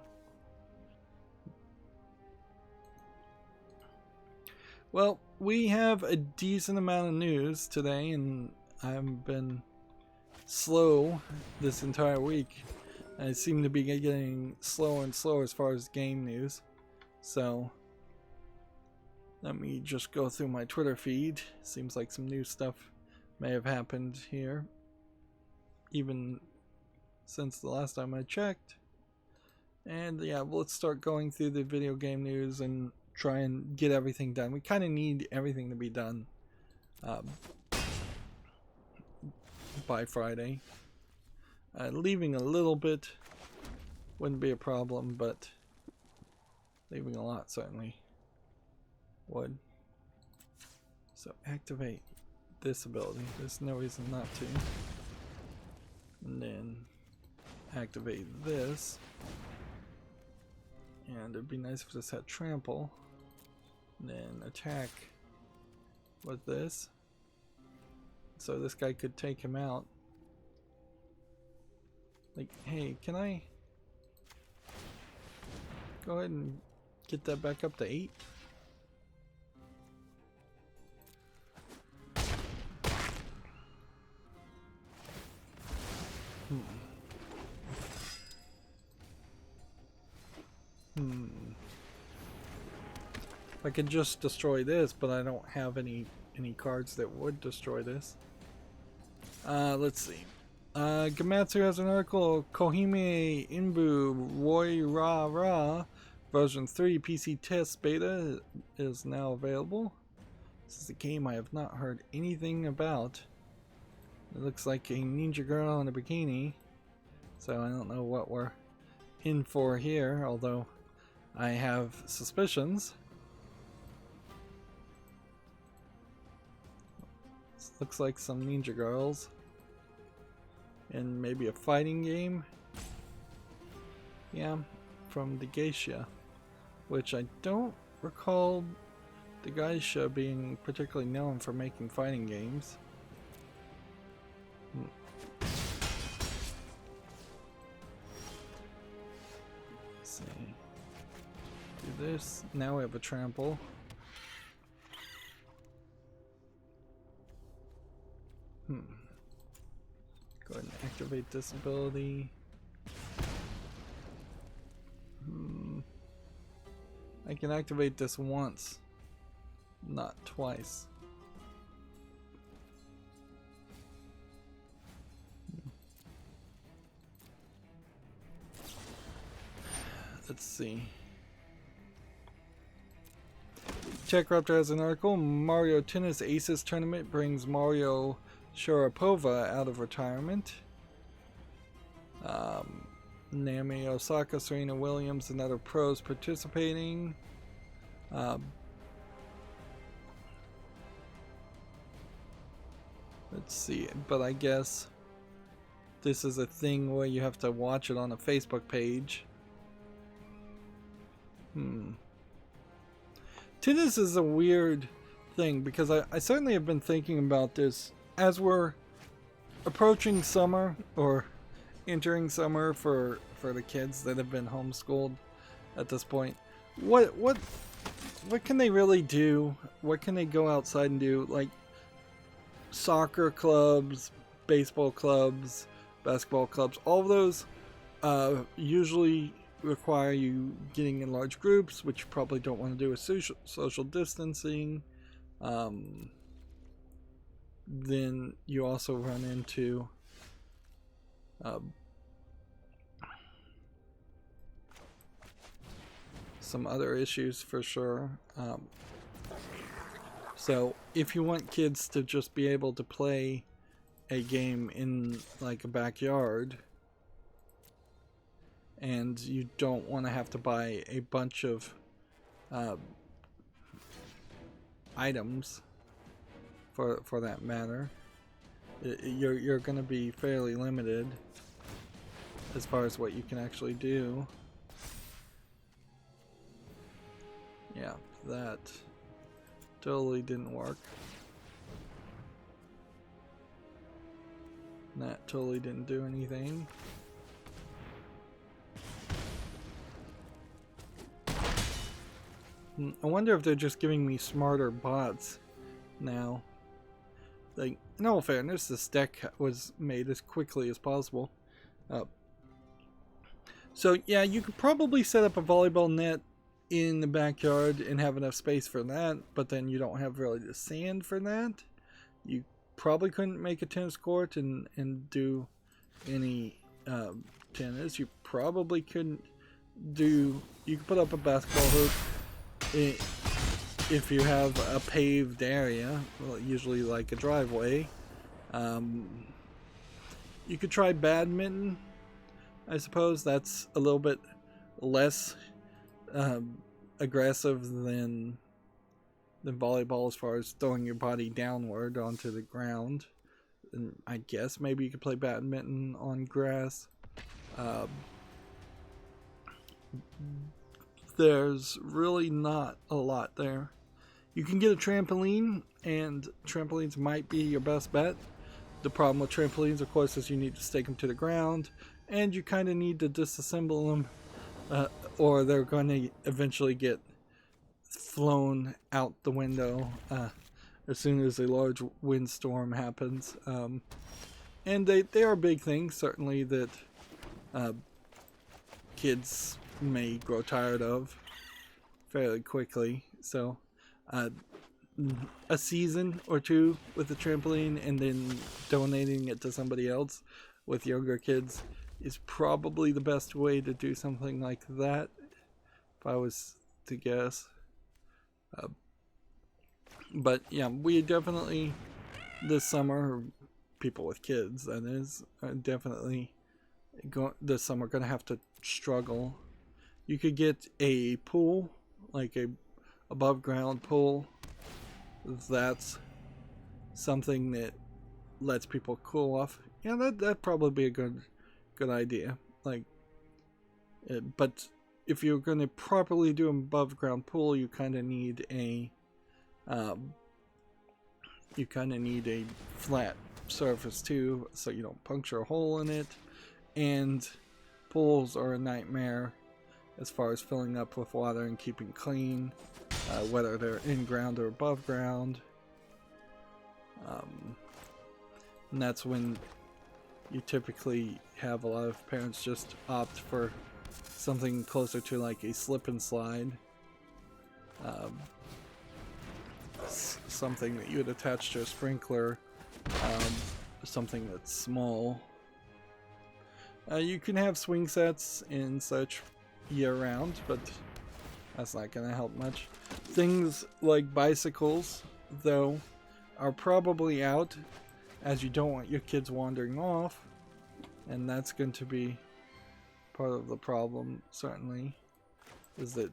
Speaker 1: Well, we have a decent amount of news today, and I've been slow this entire week. I seem to be getting slower and slower as far as game news. So let me just go through my Twitter feed. Seems like some new stuff may have happened here, even since the last time I checked. And yeah, let's start going through the video game news and try and get everything done. We kind of need everything to be done by Friday. Leaving a little bit wouldn't be a problem, but leaving a lot certainly would. So activate this ability. There's no reason not to. And then activate this. And it'd be nice if this had trample. And then attack with this. So this guy could take him out. Like, hey, can I go ahead and get that back up to 8? I could just destroy this, but I don't have any cards that would destroy this. Let's see. Gamatsu has an article, Kohime Inbu Roi Ra Ra version 3 PC test beta is now available. This is a game I have not heard anything about. It looks like a ninja girl in a bikini, so I don't know what we're in for here, although I have suspicions. This looks like some ninja girls. And maybe a fighting game. Yeah, from the Geisha, which I don't recall the Geisha being particularly known for making fighting games. Let's see. Do this. Now we have a trample. Go ahead and activate this ability. I can activate this once, not twice. Let's see. TechRaptor has an article. Mario Tennis Aces Tournament brings Mario Sharapova out of retirement. Naomi Osaka, Serena Williams, and other pros participating. Let's see, but I guess this is a thing where you have to watch it on a Facebook page. Tennis is a weird thing because I certainly have been thinking about this as we're approaching summer or entering summer for the kids that have been homeschooled at this point. What can they really do? What can they go outside and do? Like soccer clubs, baseball clubs, basketball clubs, all of those usually require you getting in large groups, which you probably don't want to do with social distancing. Then you also run into some other issues for sure. So if you want kids to just be able to play a game in like a backyard, and you don't want to have to buy a bunch of items for that matter, you're going to be fairly limited as far as what you can actually do. Yeah, that totally didn't work. That totally didn't do anything. I wonder if they're just giving me smarter bots now. Like, in all fairness, this deck was made as quickly as possible. So yeah, you could probably set up a volleyball net in the backyard and have enough space for that, but then you don't have really the sand for that. You probably couldn't make a tennis court and do any tennis. You probably couldn't you can put up a basketball hoop if you have a paved area, well, usually like a driveway. You could try badminton. I suppose that's a little bit less aggressive than volleyball as far as throwing your body downward onto the ground. And I guess maybe you could play badminton on grass. There's really not a lot there. You can get a trampoline, and trampolines might be your best bet. The problem with trampolines, of course, is you need to stake them to the ground, and you kind of need to disassemble them, or they're going to eventually get flown out the window as soon as a large windstorm happens. And they are big things, certainly, that kids may grow tired of fairly quickly. So a season or two with the trampoline and then donating it to somebody else with younger kids is probably the best way to do something like that, if I was to guess. But yeah, we definitely this summer, people with kids that is, are definitely this summer going to have to struggle. You could get a pool, like a above ground pool. That's something that lets people cool off. Yeah, that'd probably be a good idea. Like, but if you're going to properly do an above ground pool, you kind of need a flat surface too, so you don't puncture a hole in it. And pools are a nightmare as far as filling up with water and keeping clean, whether they're in ground or above ground. And that's when you typically have a lot of parents just opt for something closer to like a slip and slide. Something that you would attach to a sprinkler, something that's small. You can have swing sets and such year round, but that's not going to help much. Things like bicycles, though, are probably out, as you don't want your kids wandering off, and that's going to be part of the problem, certainly, is that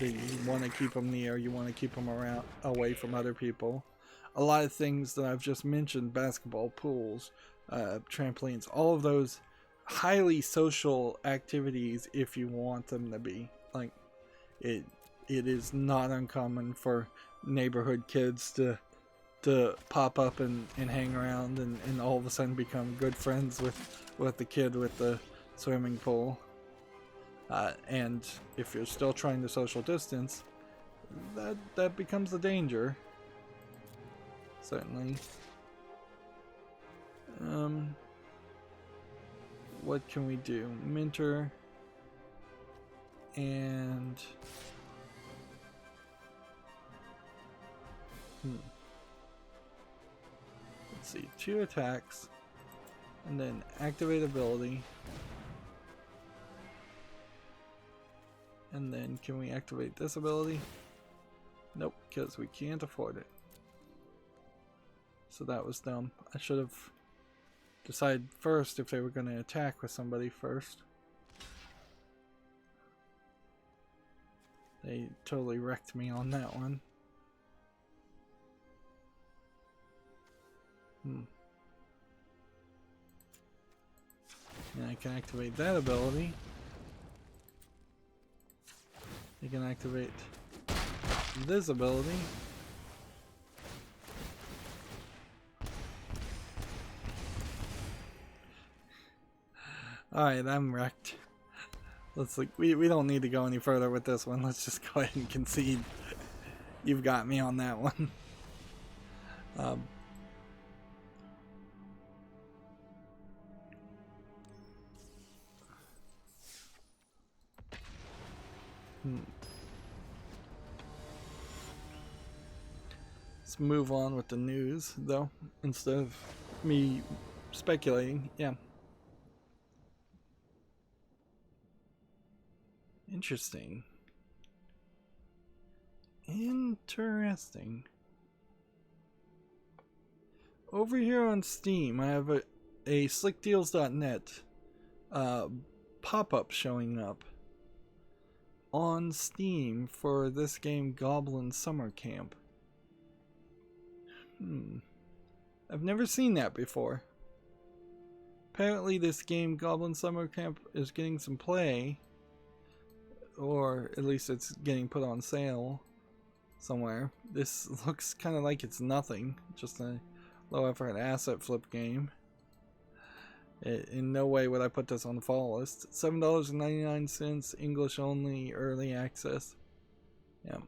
Speaker 1: you want to keep them near, you want to keep them around, away from other people. A lot of things that I've just mentioned, basketball, pools, trampolines, all of those highly social activities, if you want them to be. Like, it is not uncommon for neighborhood kids to pop up and hang around and all of a sudden become good friends with the kid with the swimming pool. And if you're still trying to social distance, that becomes a danger. Certainly. What can we do? Mentor and let's see, 2 attacks and then activate ability. And then can we activate this ability? Nope, because we can't afford it. So that was dumb. I should have decided first if they were going to attack with somebody first. They totally wrecked me on that one. And I can activate that ability. You can activate this ability. Alright, I'm wrecked. Let's like we don't need to go any further with this one. Let's just go ahead and concede. You've got me on that one. Let's move on with the news, though, instead of me speculating. Yeah. Interesting. Interesting. Over here on Steam, I have a slickdeals.net pop-up showing up on Steam for this game, Goblin Summer Camp. I've never seen that before. Apparently this game, Goblin Summer Camp, is getting some play, or at least it's getting put on sale somewhere. This looks kind of like it's nothing, just a low effort asset flip game. In no way would I put this on the fall list. $7.99, English only, early access. Yeah.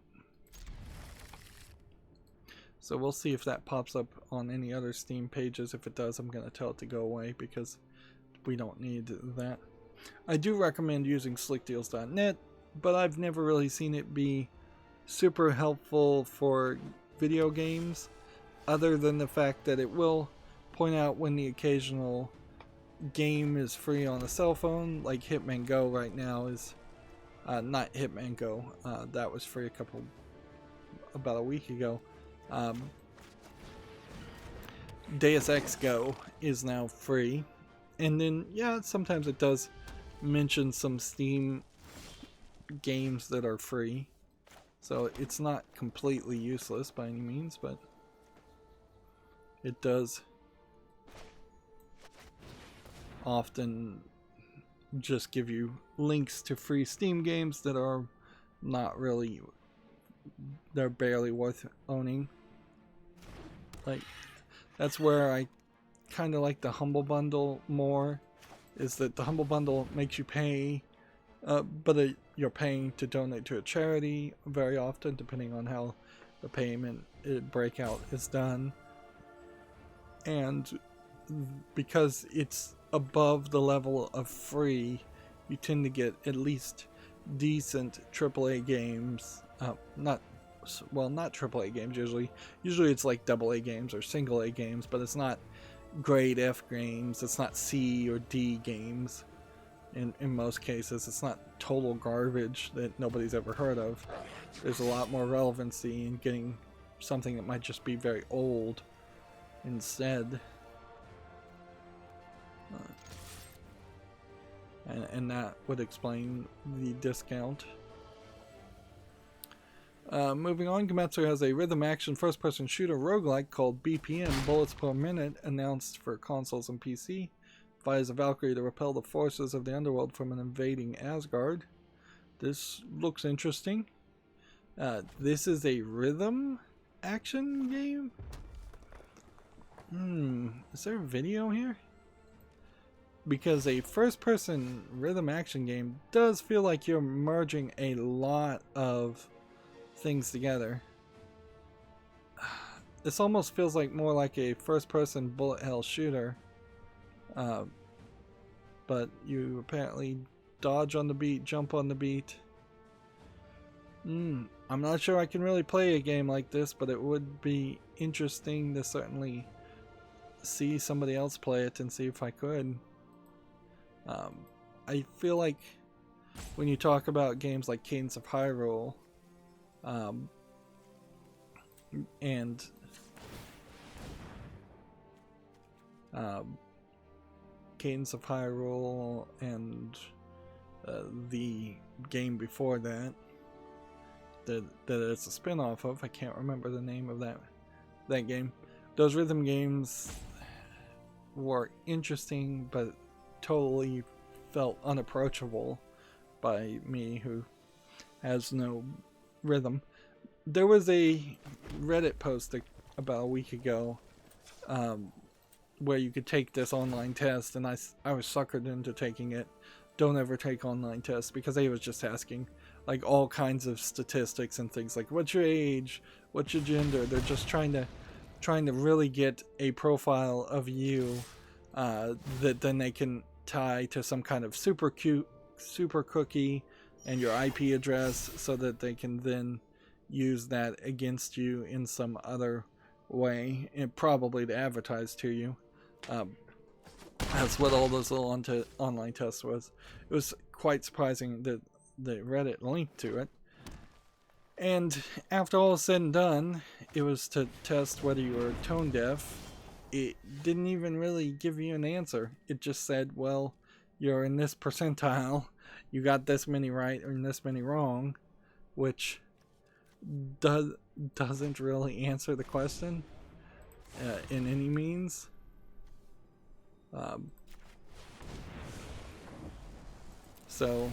Speaker 1: So we'll see if that pops up on any other Steam pages. If it does, I'm going to tell it to go away because we don't need that. I do recommend using slickdeals.net, but I've never really seen it be super helpful for video games, other than the fact that it will point out when the occasional game is free on a cell phone, like Hitman Go right now is not Hitman Go, that was free about a week ago. Deus Ex Go is now free, and then yeah, sometimes it does mention some Steam games that are free, so it's not completely useless by any means, but it does often just give you links to free Steam games that are not really, they're barely worth owning. Like, that's where I kind of like the Humble Bundle more, is that the Humble Bundle makes you pay, but you're paying to donate to a charity very often, depending on how the payment breakout is done. And because it's above the level of free, you tend to get at least decent AAA games. Not AAA games usually. Usually it's like AA games or single A games, but it's not grade F games. It's not C or D games. In most cases, it's not total garbage that nobody's ever heard of. There's a lot more relevancy in getting something that might just be very old instead. And that would explain the discount. Moving on, Gematsu has a rhythm action first-person shooter roguelike called BPM, Bullets Per Minute, announced for consoles and PC. Fires a Valkyrie to repel the forces of the underworld from an invading Asgard. This looks interesting. This is a rhythm action game? Is there a video here? Because a first-person rhythm action game does feel like you're merging a lot of things together. This almost feels like more like a first-person bullet hell shooter, but you apparently dodge on the beat, jump on the beat. I'm not sure I can really play a game like this, but it would be interesting to certainly see somebody else play it and see if I could. I feel like when you talk about games like Cadence of Hyrule, and Cadence of Hyrule and the game before that it's a spin-off of, I can't remember the name of that game. Those rhythm games were interesting, but totally felt unapproachable by me, who has no rhythm. There was a Reddit post about a week ago where you could take this online test, and I was suckered into taking it. Don't ever take online tests, because they was just asking like all kinds of statistics and things like what's your age, what's your gender. They're just trying to really get a profile of you that then they can tie to some kind of super cookie and your IP address, so that they can then use that against you in some other way, and probably to advertise to you. That's what all those little online tests was. It was quite surprising that the Reddit link to it. And after all is said and done, it was to test whether you were tone deaf. It didn't even really give you an answer. It just said, well, you're in this percentile, you got this many right and this many wrong, which doesn't really answer the question in any means. So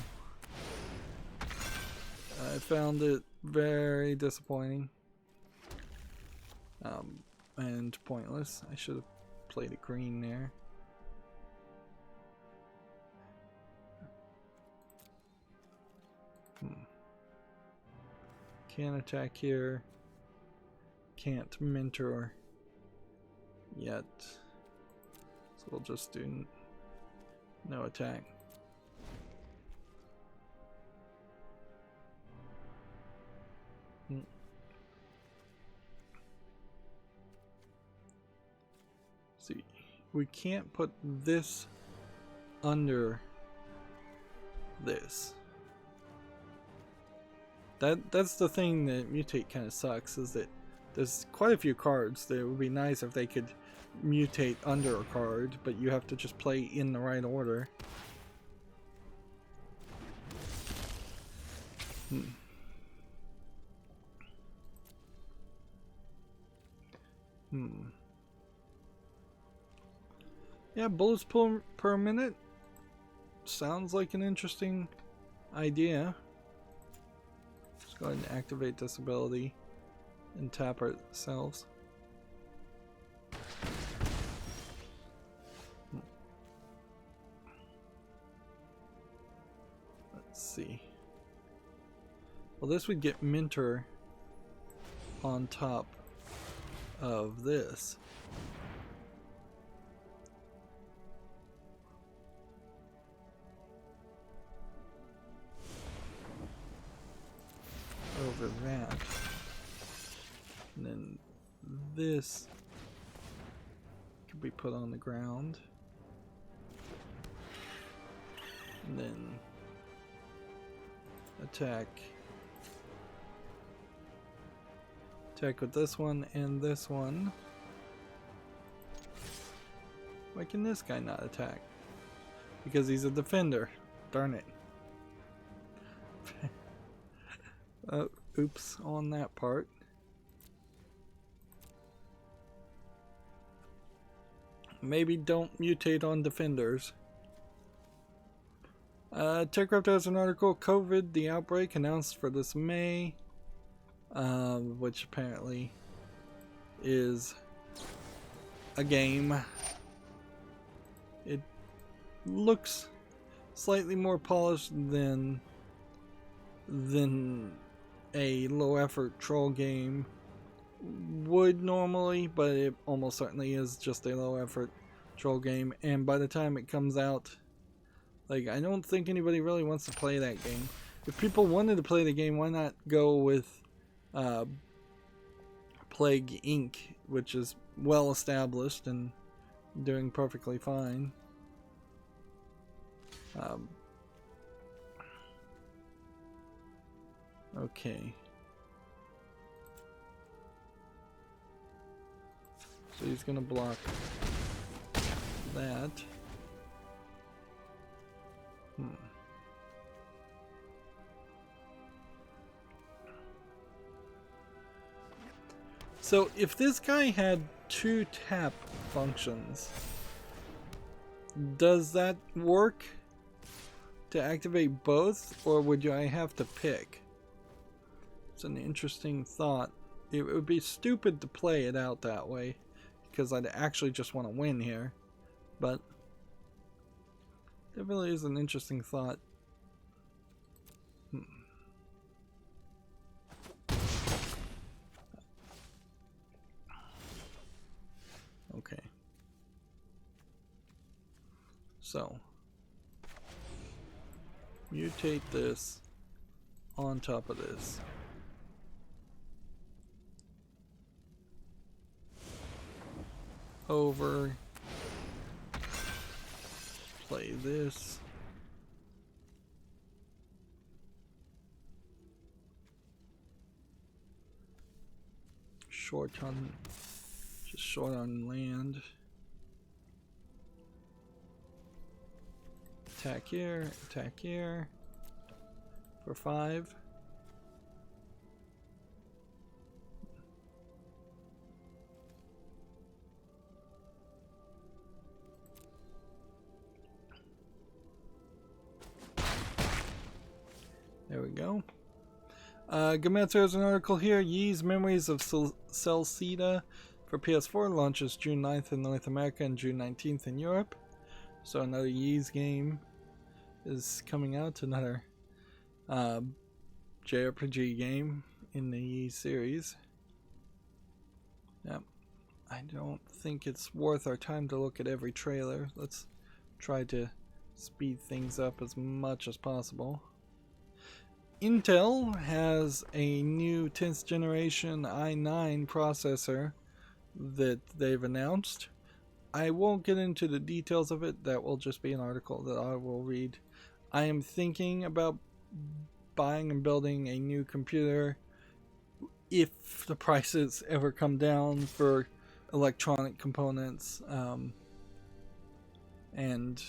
Speaker 1: I found it very disappointing and pointless. I should have played it green there. Can't attack here. Can't mentor yet. So we'll just do no attack. See, we can't put this under this. That's the thing that mutate kind of sucks, is that there's quite a few cards that it would be nice if they could mutate under a card, but you have to just play in the right order. Yeah, bullets per minute sounds like an interesting idea. Let's go ahead and activate this ability and tap ourselves. Let's see. Well, this would get Minter on top of this. Over that. And then this could be put on the ground. And then attack. Attack with this one and this one. Why can this guy not attack? Because he's a defender. Darn it. Oops on that part. Maybe don't mutate on defenders. TechCraft has an article, COVID, the outbreak announced for this May, which apparently is a game. It looks slightly more polished than a low effort troll game would normally, but it almost certainly is just a low effort troll game, and by the time it comes out, like, I don't think anybody really wants to play that game. If people wanted to play the game, why not go with Plague Inc., which is well established and doing perfectly fine. Okay. So he's gonna block that. So if this guy had 2 tap functions, does that work to activate both, or would I have to pick? It's an interesting thought. It would be stupid to play it out that way, because I'd actually just want to win here, but that really is an interesting thought. Okay. So, mutate this on top of this. Over. Play this. short on land. Attack here for 5. There we go. Gametsu has an article here. Ys Memories of Celceta for PS4 launches June 9th in North America and June 19th in Europe. So another Ys game is coming out. Another JRPG game in the Ys series. Yep. I don't think it's worth our time to look at every trailer. Let's try to speed things up as much as possible. Intel has a new 10th generation i9 processor that they've announced. I won't get into the details of it. That will just be an article that I will read. I am thinking about buying and building a new computer if the prices ever come down for electronic components, and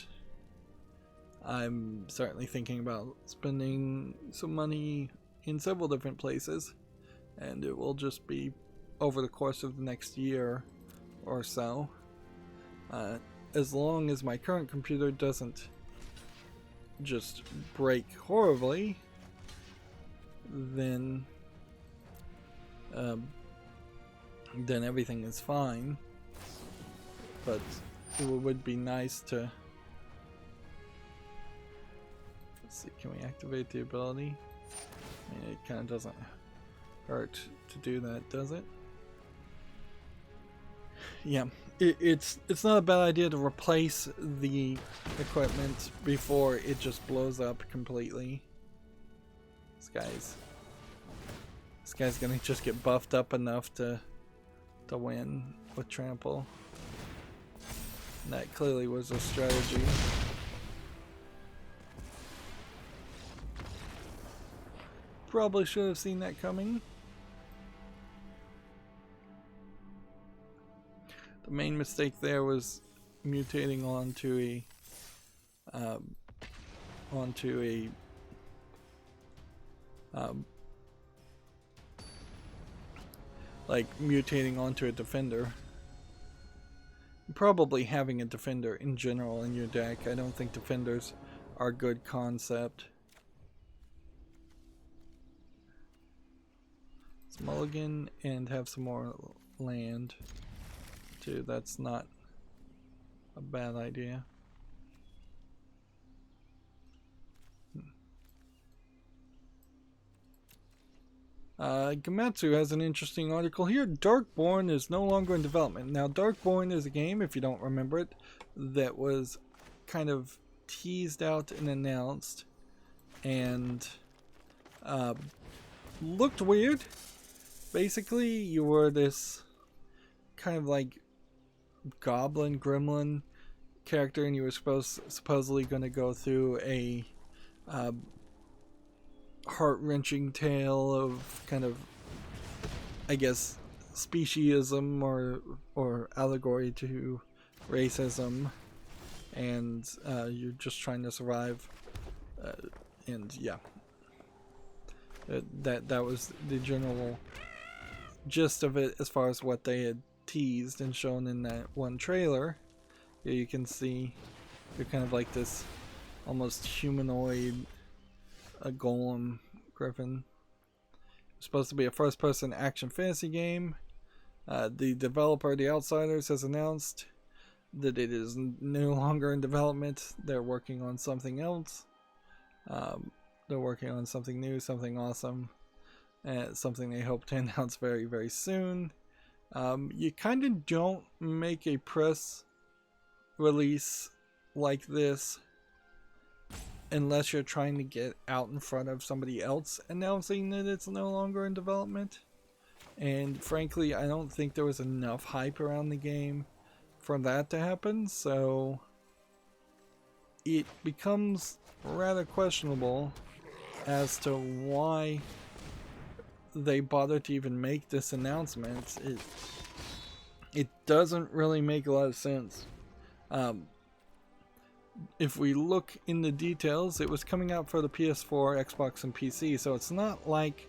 Speaker 1: I'm certainly thinking about spending some money in several different places, and it will just be over the course of the next year or so. As long as my current computer doesn't just break horribly, then everything is fine. But it would be nice to... Let's see, can we activate the ability? I mean, it kind of doesn't hurt to do that, does it? Yeah, it's not a bad idea to replace the equipment before it just blows up completely. This guy's gonna just get buffed up enough to win with trample. And that clearly was a strategy. Probably should have seen that coming. The main mistake there was mutating onto a like mutating onto a defender. Probably having a defender in general in your deck. I don't think defenders are a good concept. Let's mulligan and have some more land too. That's not a bad idea. Gametsu has an interesting article here. Darkborn is no longer in development. Now, Darkborn is a game, if you don't remember it, that was kind of teased out and announced and looked weird. Basically, you were this kind of like goblin, gremlin character, and you were supposedly going to go through a heart-wrenching tale of kind of, I guess, speciesism or allegory to racism, and you're just trying to survive, and yeah, that was the general gist of it as far as what they had teased and shown in that one trailer. Here you can see you're kind of like this almost humanoid, a golem griffin. It's supposed to be a first-person action fantasy game. The developer, The Outsiders, has announced that it is no longer in development. They're working on something else. They're working on something new, something awesome, something they hope to announce very, very soon. You kind of don't make a press release like this unless you're trying to get out in front of somebody else announcing that it's no longer in development. And frankly, I don't think there was enough hype around the game for that to happen, so it becomes rather questionable as to why they bothered to even make this announcement. It doesn't really make a lot of sense. If we look in the details, it was coming out for the PS4, Xbox, and PC, so it's not like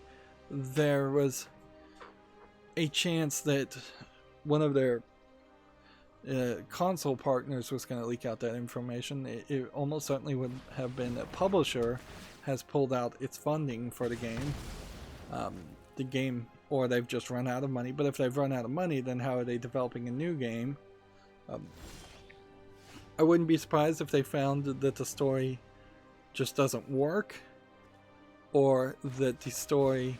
Speaker 1: there was a chance that one of their console partners was going to leak out that information. It almost certainly would have been a publisher has pulled out its funding for the game. Or they've just run out of money. But if they've run out of money, then how are they developing a new game? I wouldn't be surprised if they found that the story just doesn't work, or that the story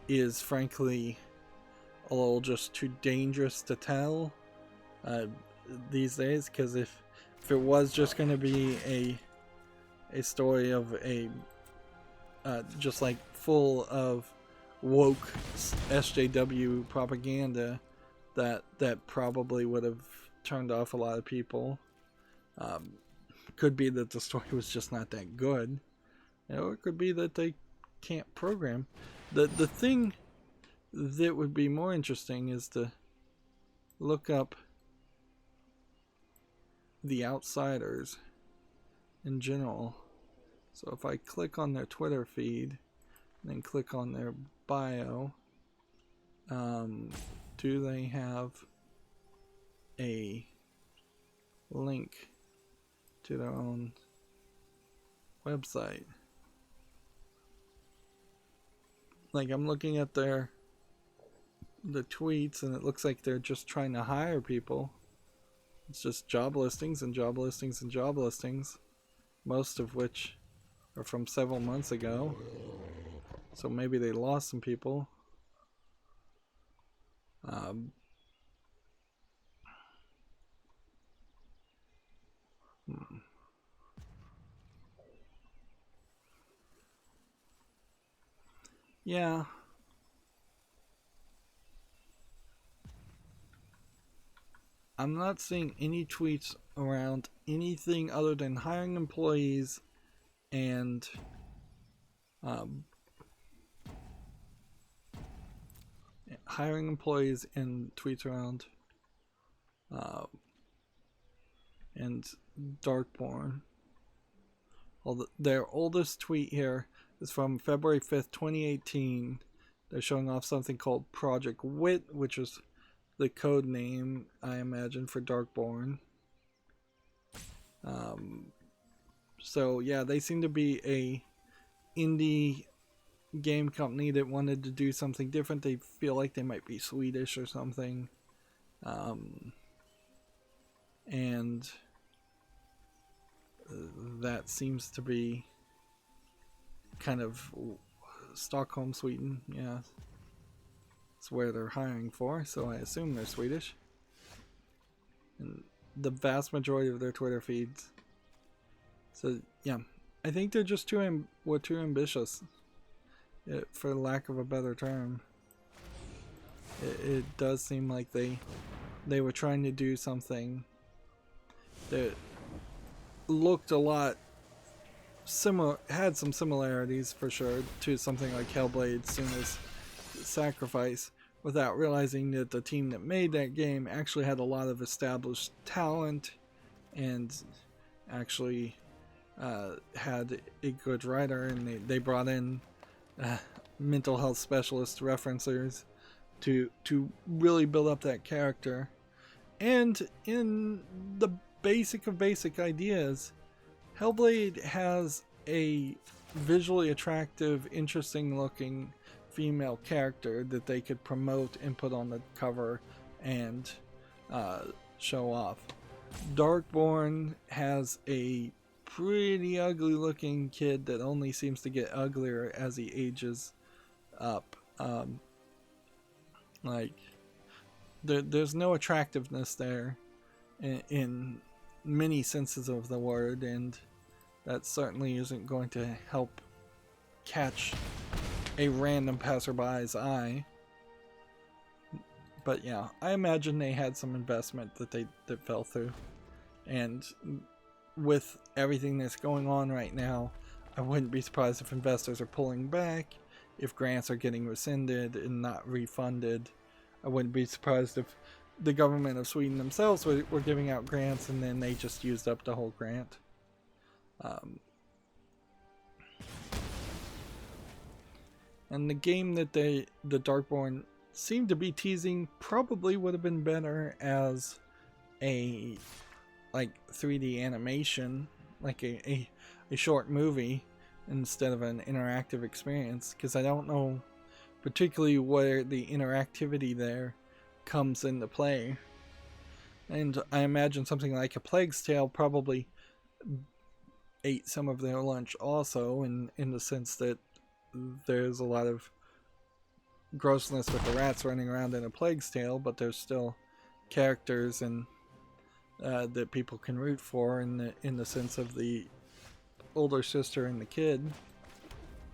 Speaker 1: is frankly a little just too dangerous to tell these days. Because if it was just going to be a story of a just like full of woke SJW propaganda, that probably would have turned off a lot of people. Could be that the story was just not that good, or it could be that they can't program. The thing that would be more interesting is to look up the Outsiders in general. So if I click on their Twitter feed, then click on their bio, do they have a link to their own website? Like, I'm looking at the tweets, and it looks like they're just trying to hire people. It's just job listings and job listings and job listings, most of which are from several months ago. So maybe they lost some people. Yeah. I'm not seeing any tweets around anything other than hiring employees and hiring employees and tweets around and Darkborn. Their oldest tweet here is from February 5th, 2018. They're showing off something called Project Wit, which is the code name, I imagine, for Darkborn. So yeah, they seem to be a indie game company that wanted to do something different. They feel like they might be Swedish or something. And that seems to be kind of Stockholm, Sweden. Yeah, it's where they're hiring for, so I assume they're Swedish. And the vast majority of their Twitter feeds. So yeah, I think they're just too ambitious, for lack of a better term. It does seem like they were trying to do something that looked a lot similar, had some similarities for sure to something like Hellblade: Senua's Sacrifice, without realizing that the team that made that game actually had a lot of established talent and actually had a good writer, and they brought in mental health specialist referencers to really build up that character. And in the basic of basic ideas, Hellblade has a visually attractive, interesting looking female character that they could promote and put on the cover and show off. Darkborn has a pretty ugly looking kid that only seems to get uglier as he ages up. There's no attractiveness there in many senses of the word, and that certainly isn't going to help catch a random passerby's eye. But yeah, I imagine they had some investment that fell through, and with everything that's going on right now, I wouldn't be surprised if investors are pulling back if grants are getting rescinded and not refunded. I wouldn't be surprised if the government of Sweden themselves were giving out grants and then they just used up the whole grant. And the game that the Darkborn seemed to be teasing probably would have been better as a like 3D animation, like a short movie instead of an interactive experience, because I don't know particularly where the interactivity there comes into play. And I imagine something like A Plague's Tale probably ate some of their lunch also, in the sense that there's a lot of grossness with the rats running around in A Plague's Tale, but there's still characters and that people can root for in the sense of the older sister and the kid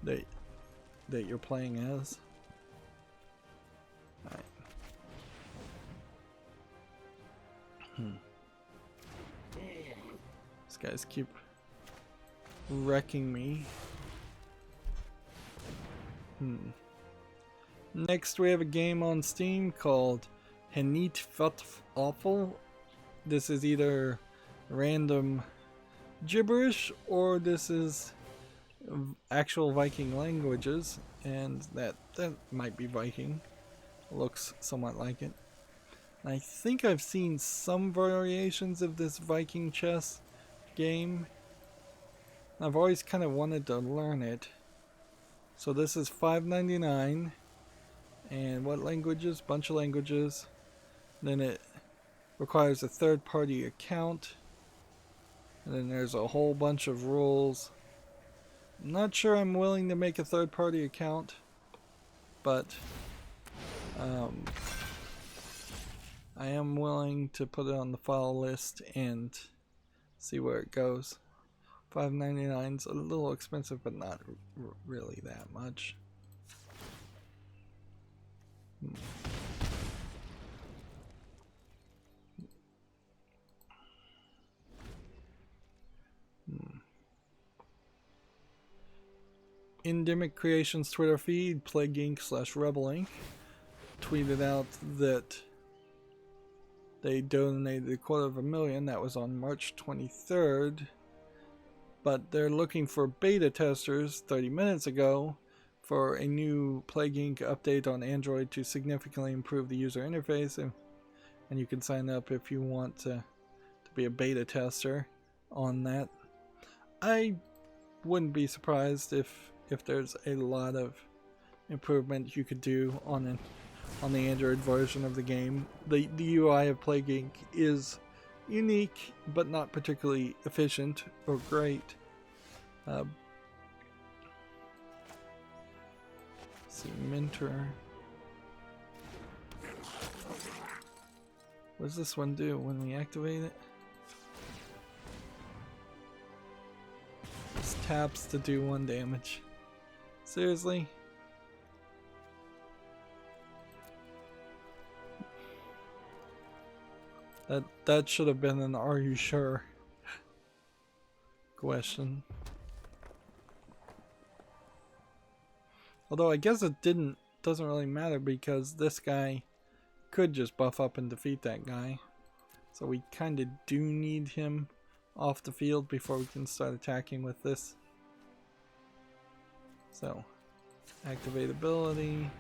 Speaker 1: that you're playing as. All right. These guys keep wrecking me. Next we have a game on Steam called Henit Awful. This is either random gibberish or this is actual Viking languages, and that might be Viking. Looks somewhat like it. I think I've seen some variations of this Viking chess game. I've always kind of wanted to learn it. So this is $5.99, and what languages? Bunch of languages. Then it requires a third-party account, and then there's a whole bunch of rules. I'm not sure I'm willing to make a third-party account, but I am willing to put it on the file list and see where it goes. $5.99 is a little expensive, but not really that much. Endemic Creations Twitter feed, Plague Inc. /Rebel Inc. tweeted out that they donated $250,000. That was on March 23rd. But they're looking for beta testers 30 minutes ago for a new Plague Inc. update on Android to significantly improve the user interface. And you can sign up if you want to be a beta tester on that. I wouldn't be surprised if there's a lot of improvement you could do on the Android version of the game. The UI of Plague Inc. is unique, but not particularly efficient or great. See, Mentor. What does this one do when we activate it? This taps to do 1 damage. Seriously? That should have been an "Are you sure?" question. Although I guess it doesn't really matter, because this guy could just buff up and defeat that guy. So we kind of do need him off the field before we can start attacking with this. So, activate ability.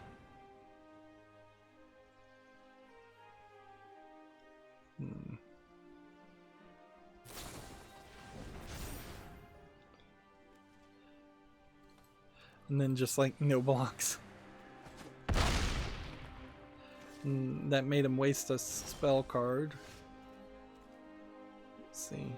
Speaker 1: And then just like no blocks. And that made him waste a spell card. Let's see.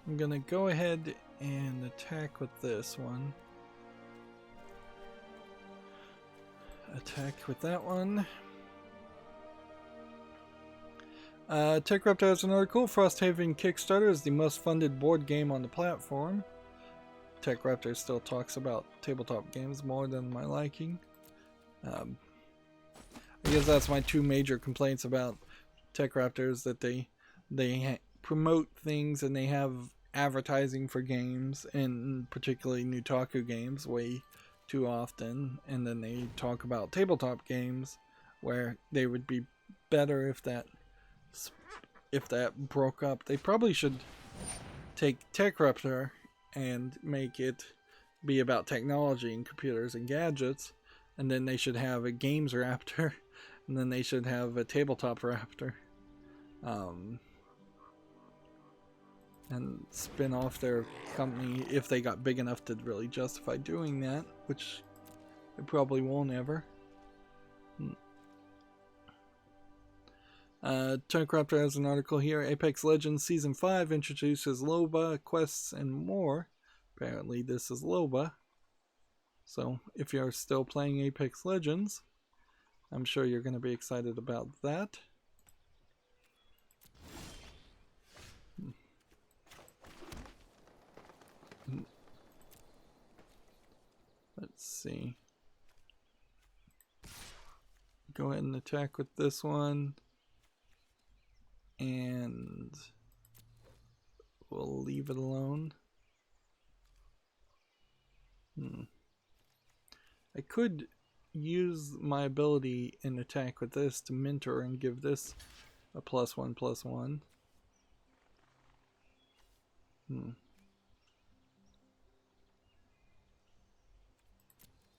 Speaker 1: I'm gonna go ahead and attack with this one. Attack with that one. TechRaptor has an article. Frosthaven Kickstarter is the most funded board game on the platform. TechRaptor still talks about tabletop games more than my liking. I guess that's my two major complaints about Tech Raptors that they promote things and they have advertising for games, and particularly Nutaku games, way too often, and then they talk about tabletop games where they would be better if that broke up. They probably should take Tech Raptor and make it be about technology and computers and gadgets, and then they should have a games Raptor, and then they should have a tabletop Raptor, and spin off their company if they got big enough to really justify doing that, which they probably won't ever. Tunkraptor has an article here. Apex Legends Season 5 introduces Loba, quests, and more. Apparently this is Loba. So if you're still playing Apex Legends, I'm sure you're going to be excited about that. Let's see. Go ahead and attack with this one. And we'll leave it alone. I could use my ability in attack with this to mentor and give this a +1/+1.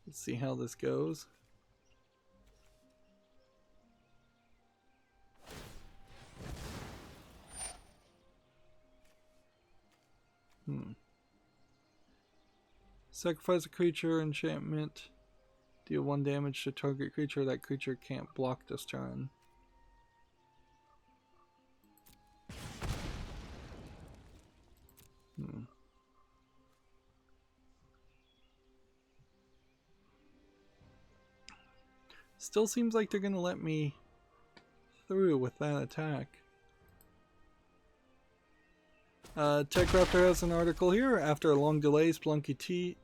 Speaker 1: Let's see how this goes. Sacrifice a creature, enchantment. Deal 1 damage to target creature. That creature can't block this turn. Still seems like they're going to let me through with that attack. Tech Raptor has an article here. After a long delay, Spelunky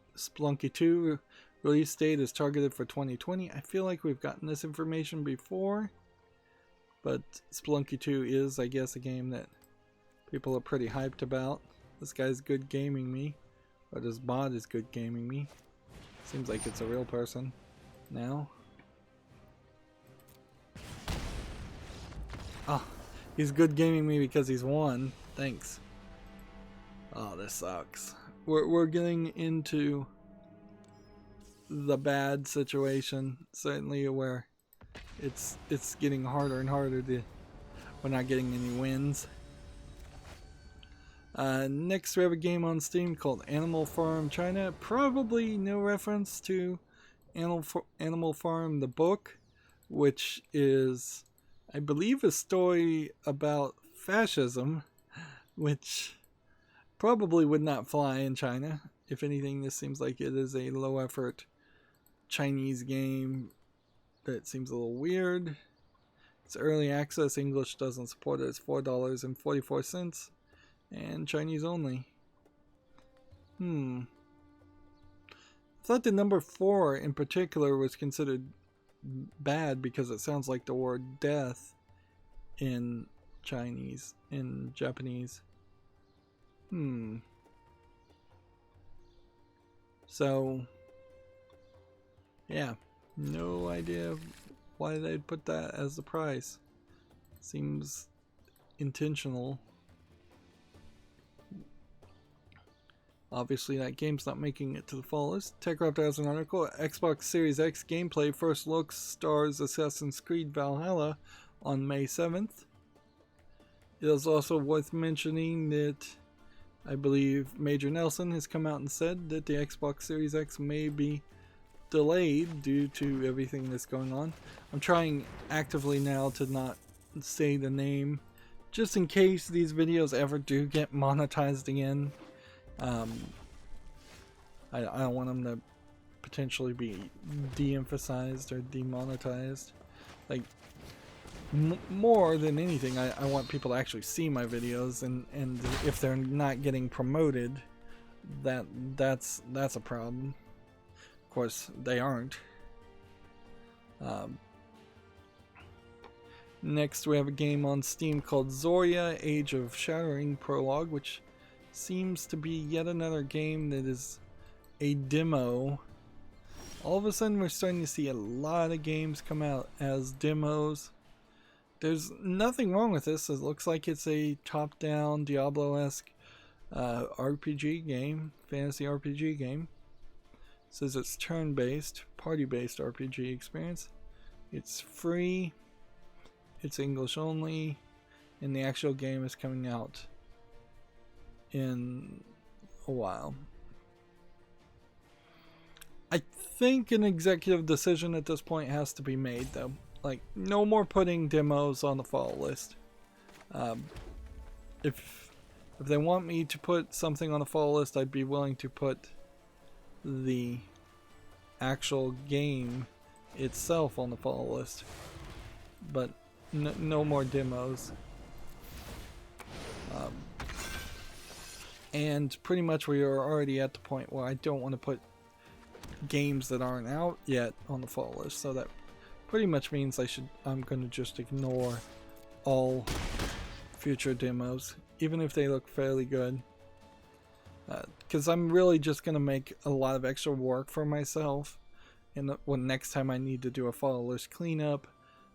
Speaker 1: 2 release date is targeted for 2020. I feel like we've gotten this information before, but Spelunky 2 is, I guess, a game that people are pretty hyped about. This guy's good gaming me, or this bot is good gaming me. Seems like it's a real person now. Oh, he's good gaming me because he's won. Thanks. Oh, this sucks. We're getting into the bad situation, certainly, where it's getting harder and harder to. We're not getting any wins. Next, we have a game on Steam called Animal Farm China. Probably no reference to Animal Farm the book, which is, I believe, a story about fascism, which probably would not fly in China. If anything, this seems like it is a low-effort Chinese game that seems a little weird. It's early access. English doesn't support it. It's $4.44 and Chinese only. I thought the number 4 in particular was considered bad because it sounds like the word death in Japanese. So, yeah, no idea why they'd put that as the price. Seems intentional. Obviously, that game's not making it to the fall list. TechRaptor has an article. Xbox Series X gameplay first looks stars Assassin's Creed Valhalla on May 7th. It is also worth mentioning that I believe Major Nelson has come out and said that the Xbox Series X may be delayed due to everything that's going on. I'm trying actively now to not say the name, just in case these videos ever do get monetized again. I don't want them to potentially be de-emphasized or demonetized. Like, more than anything, I want people to actually see my videos, and if they're not getting promoted, that's a problem. Of course, they aren't. Next, we have a game on Steam called Zoria Age of Shattering Prologue, which seems to be yet another game that is a demo. All of a sudden, we're starting to see a lot of games come out as demos. There's nothing wrong with this. It looks like it's a top-down Diablo-esque RPG game, fantasy RPG game. It says it's turn-based, party-based RPG experience. It's free. It's English only, and the actual game is coming out in a while. I think an executive decision at this point has to be made, though. Like, no more putting demos on the follow list. If they want me to put something on the follow list, I'd be willing to put the actual game itself on the follow list. But no more demos. And pretty much we are already at the point where I don't want to put games that aren't out yet on the follow list, so that pretty much means I'm going to just ignore all future demos, even if they look fairly good, because I'm really just going to make a lot of extra work for myself and when next time I need to do a follow list cleanup,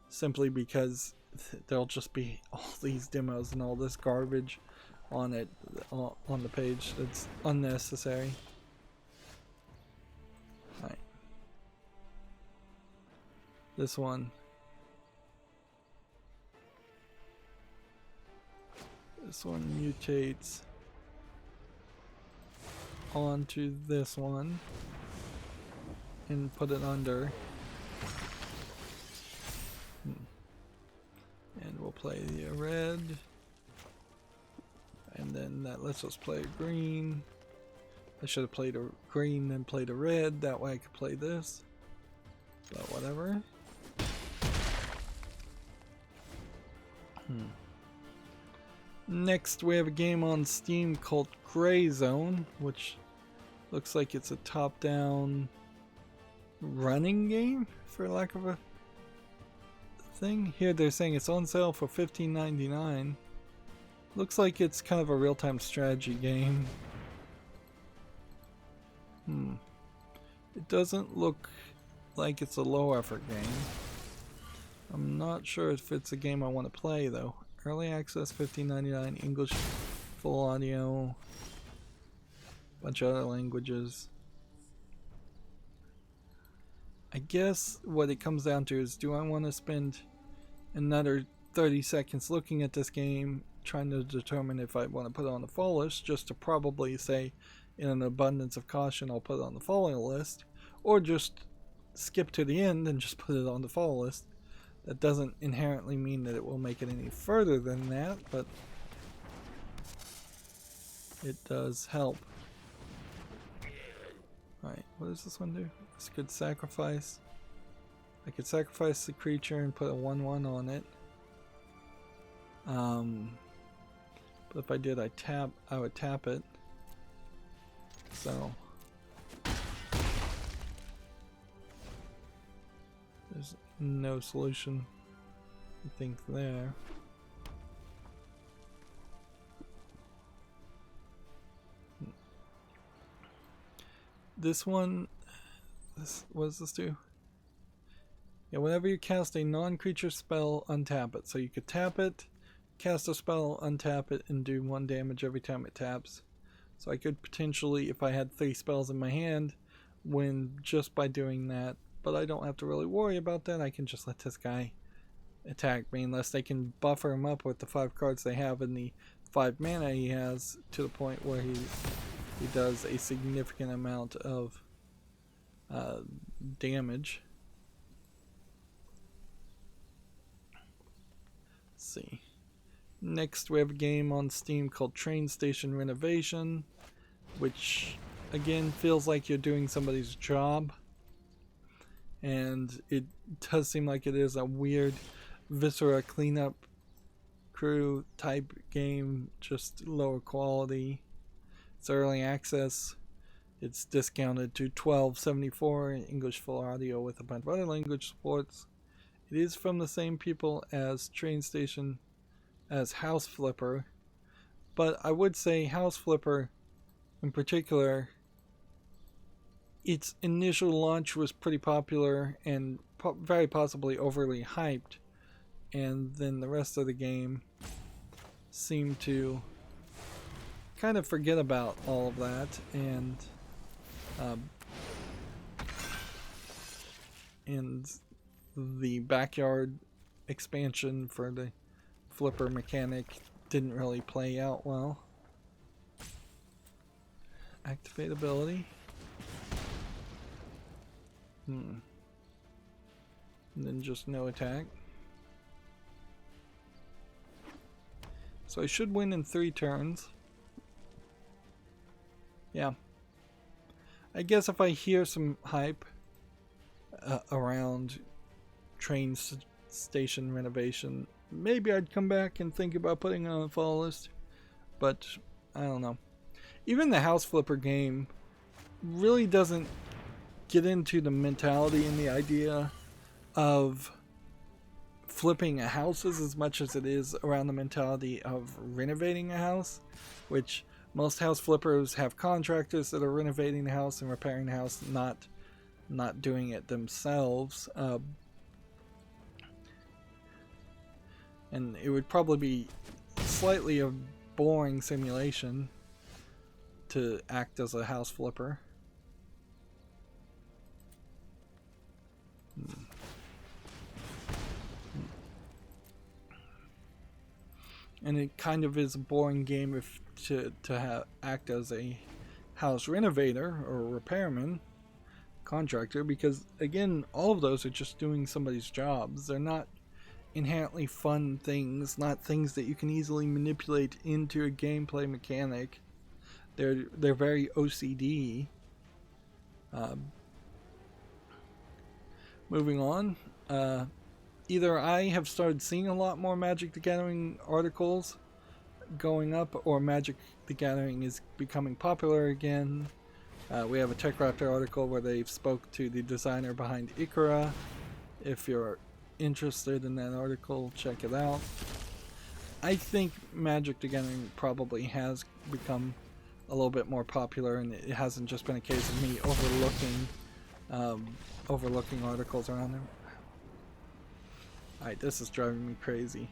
Speaker 1: simply because there'll just be all these demos and all this garbage on it on the page that's unnecessary. Right. This one. This one mutates onto this one and put it under. And we'll play the red. And then that lets us play a green. I should have played a green then played a red. That way I could play this. But whatever. Next we have a game on Steam called Gray Zone, which looks like it's a top-down running game, for lack of a thing. Here they're saying it's on sale for $15.99. Looks like it's kind of a real-time strategy game. It doesn't look like it's a low-effort game. I'm not sure if it's a game I want to play, though. Early access, $15.99, English, full audio, bunch of other languages. I guess what it comes down to is, do I want to spend another 30 seconds looking at this game, trying to determine if I want to put it on the follow list, just to probably say, in an abundance of caution, I'll put it on the follow list, or just skip to the end and just put it on the follow list. That doesn't inherently mean that it will make it any further than that, but it does help. Alright, what does this one do? This could sacrifice. I could sacrifice the creature and put a 1/1 on it. But if I did, I would tap it. So there's no solution, I think, there. This one, what does this do? Yeah, whenever you cast a non-creature spell, untap it. So you could tap it, cast a spell, untap it, and do 1 damage every time it taps. So I could potentially, if I had 3 spells in my hand, win just by doing that. But I don't have to really worry about that. I can just let this guy attack me, unless they can buffer him up with the 5 cards they have and the 5 mana he has, to the point where he does a significant amount of damage. Let's see. Next we have a game on Steam called Train Station Renovation, which again feels like you're doing somebody's job. And it does seem like it is a weird Viscera cleanup crew type game, just lower quality. It's early access. It's discounted to $12.74 English full audio with a bunch of other language supports. It is from the same people as Train Station, as House Flipper, but I would say House Flipper in particular, its initial launch was pretty popular and very possibly overly hyped, and then the rest of the game seemed to kind of forget about all of that, and the backyard expansion for the flipper mechanic didn't really play out well. Activate ability. And then just no attack. So I should win in 3 turns. Yeah. I guess if I hear some hype around train station renovation, maybe I'd come back and think about putting it on the follow list. But I don't know. Even the House Flipper game really doesn't get into the mentality and the idea of flipping a houses as much as it is around the mentality of renovating a house, which most house flippers have contractors that are renovating the house and repairing the house, not doing it themselves. And it would probably be slightly a boring simulation to act as a house flipper. And it kind of is a boring game if to act as a house renovator or repairman, contractor, because again, all of those are just doing somebody's jobs. They're not inherently fun things, not things that you can easily manipulate into a gameplay mechanic. They're very OCD. Moving on, either I have started seeing a lot more Magic the Gathering articles going up, or Magic the Gathering is becoming popular again. We have a TechRaptor article where they've spoke to the designer behind Ikora. If you're interested in that article, check it out. I think Magic the Gathering probably has become a little bit more popular, and it hasn't just been a case of me overlooking articles around them. Alright, this is driving me crazy.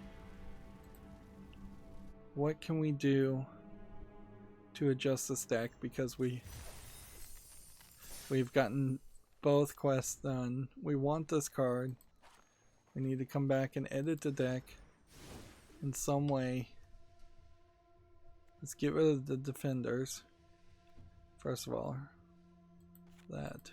Speaker 1: What can we do to adjust this deck? Because we've gotten both quests done. We want this card. We need to come back and edit the deck in some way. Let's get rid of the defenders. First of all, that.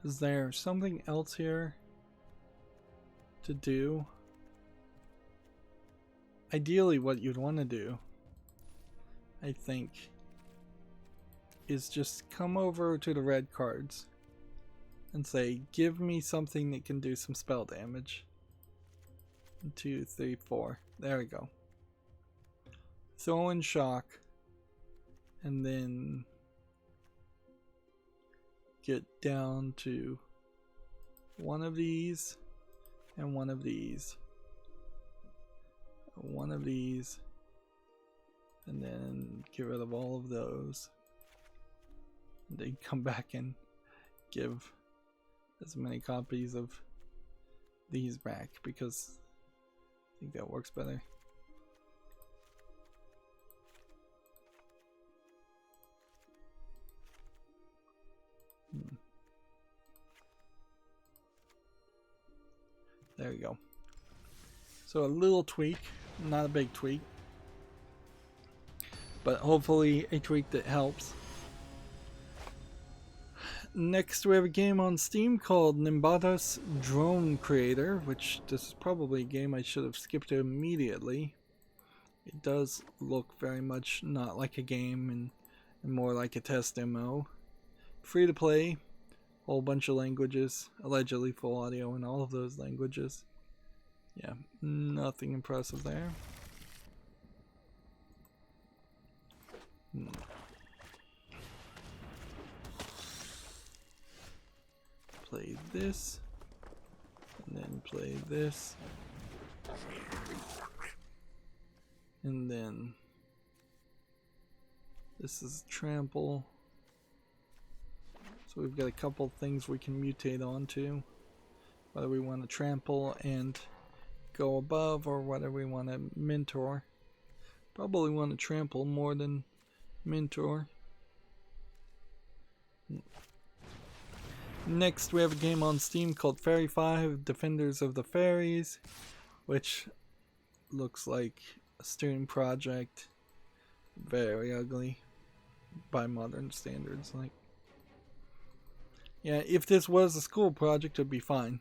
Speaker 1: Is there something else here to do? Ideally, what you'd want to do, I think, is just come over to the red cards and say, give me something that can do some spell damage. 1, 2, 3, 4. There we go. Throw in shock, and then get down to one of these and one of these. One of these, and then get rid of all of those. And then come back and give as many copies of these back, because I think that works better. There we go. So a little tweak, not a big tweak, but hopefully a tweak that helps. Next we have a game on Steam called Nimbata's Drone Creator, which this is probably a game I should have skipped immediately. It does look very much not like a game, and and more like a test demo. Free to play, whole bunch of languages, allegedly full audio in all of those languages. Yeah, nothing impressive there. Play this, and then play this, and then this is trample. So we've got a couple things we can mutate onto, whether we want to trample and go above or whether we want to mentor. Probably want to trample more than mentor. Next we have a game on Steam called Fairy 5 Defenders of the Fairies, which looks like a student project. Very ugly by modern standards. Like, yeah, if this was a school project it'd be fine,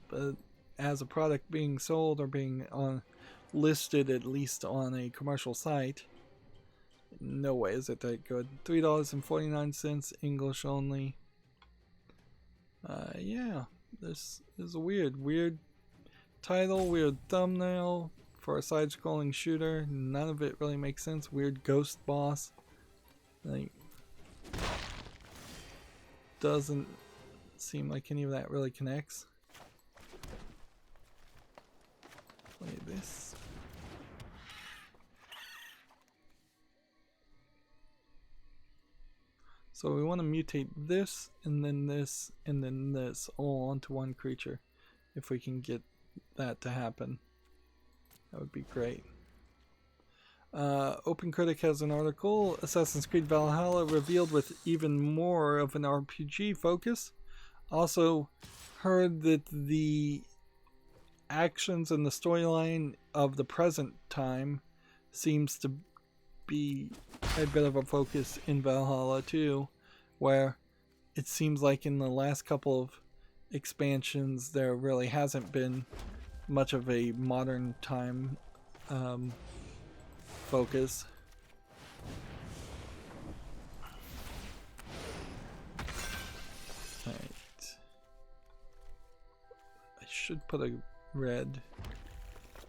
Speaker 1: but as a product being sold or being listed at least on a commercial site, no way is it that good. $3.49, English only. Yeah, this is a weird title, weird thumbnail for a side-scrolling shooter. None of it really makes sense. Weird ghost boss. Like, doesn't seem like any of that really connects. Play this. So we want to mutate this, and then this, and then this, all onto one creature. If we can get that to happen, that would be great. OpenCritic has an article, Assassin's Creed Valhalla revealed with even more of an RPG focus. Also heard that the actions and the storyline of the present time seems to be a bit of a focus in Valhalla too, where it seems like in the last couple of expansions there really hasn't been much of a modern time focus. Right. I should put a red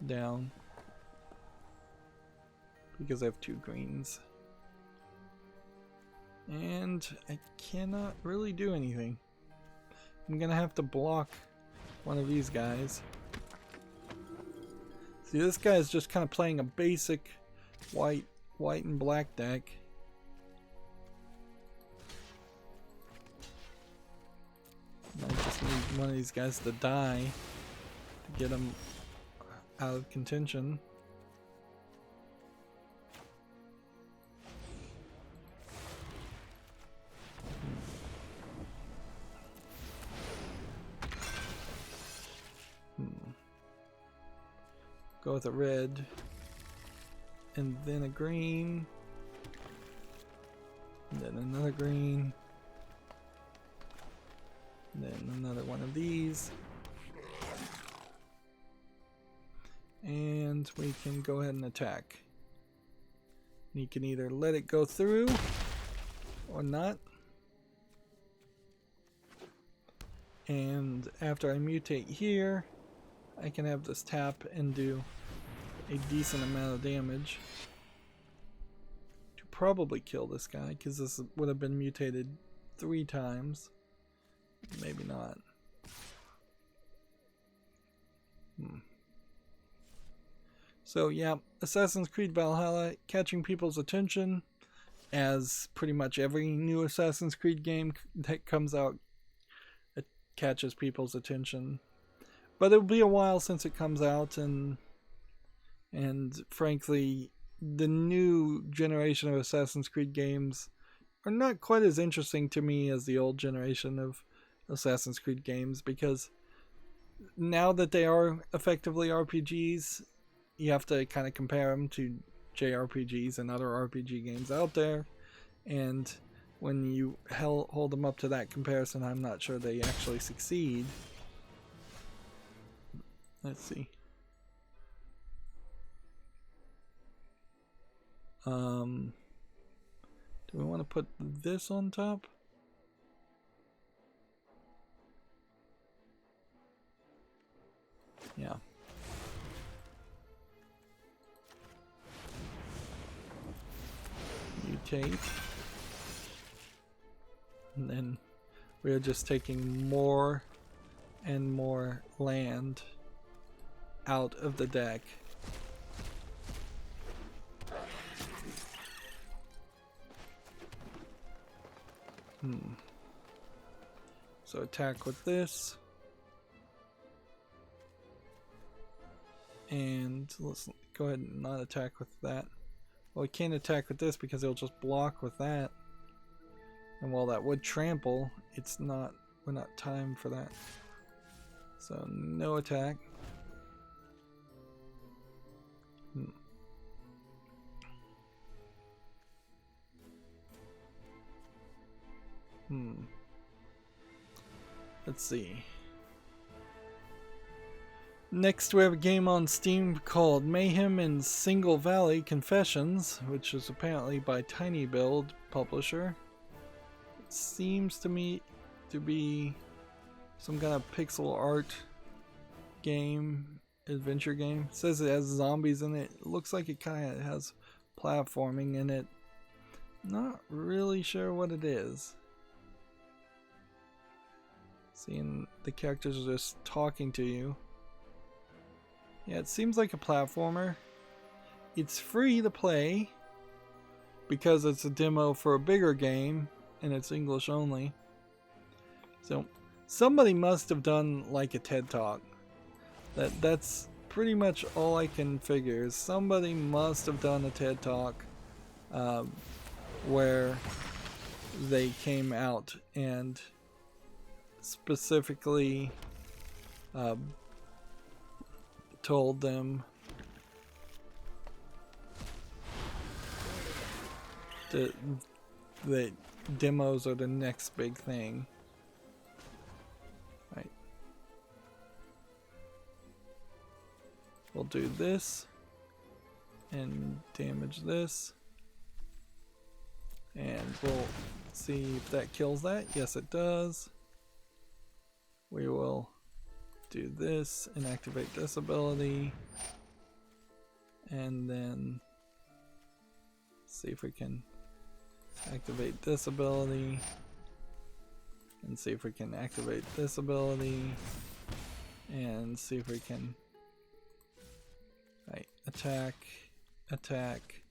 Speaker 1: down because I have 2 greens. And I cannot really do anything. I'm gonna have to block one of these guys. See, this guy is just kind of playing a basic white and black deck. And I just need one of these guys to die to get him out of contention. Go with a red, and then a green, and then another green, and then another one of these, and we can go ahead and attack. You can either let it go through or not. And after I mutate here, I can have this tap and do a decent amount of damage to probably kill this guy, because this would have been mutated 3 times. Maybe not. So yeah, Assassin's Creed Valhalla catching people's attention, as pretty much every new Assassin's Creed game that comes out, it catches people's attention. But it'll be a while since it comes out, and frankly, the new generation of Assassin's Creed games are not quite as interesting to me as the old generation of Assassin's Creed games, because now that they are effectively RPGs, you have to kind of compare them to JRPGs and other RPG games out there, and when you hold them up to that comparison, I'm not sure they actually succeed. Let's see. Do we want to put this on top? Yeah. Mutate. And then we are just taking more and more land out of the deck. So attack with this. And let's go ahead and not attack with that. Well, we can't attack with this because it'll just block with that. And while that would trample, we're not timed for that. So no attack. Let's see. Next we have a game on Steam called Mayhem in Single Valley Confessions, which is apparently by Tiny Build publisher. It seems to me to be some kind of pixel art game, adventure game. It says it has zombies in it. It looks like it kind of has platforming in it. Not really sure what it is. Seeing the characters are just talking to you. Yeah, it seems like a platformer. It's free to play because it's a demo for a bigger game and it's English only. So somebody must have done like a TED Talk. That's pretty much all I can figure. Is somebody must have done a TED Talk where they came out and specifically told them that demos are the next big thing. Right. We'll do this and damage this. And we'll see if that kills that. Yes, it does. We will do this and activate this ability, and then see if we can activate this ability, and see if we can activate this ability, and see if we can attack, attack,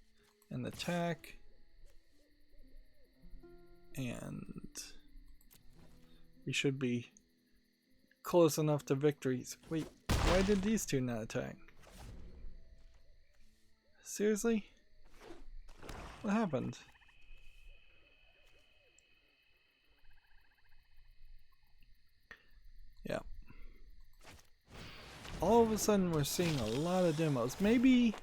Speaker 1: and attack, and we should be close enough to victories. Wait, why did these two not attack? Seriously? What happened? Yeah. All of a sudden we're seeing a lot of demos. Maybe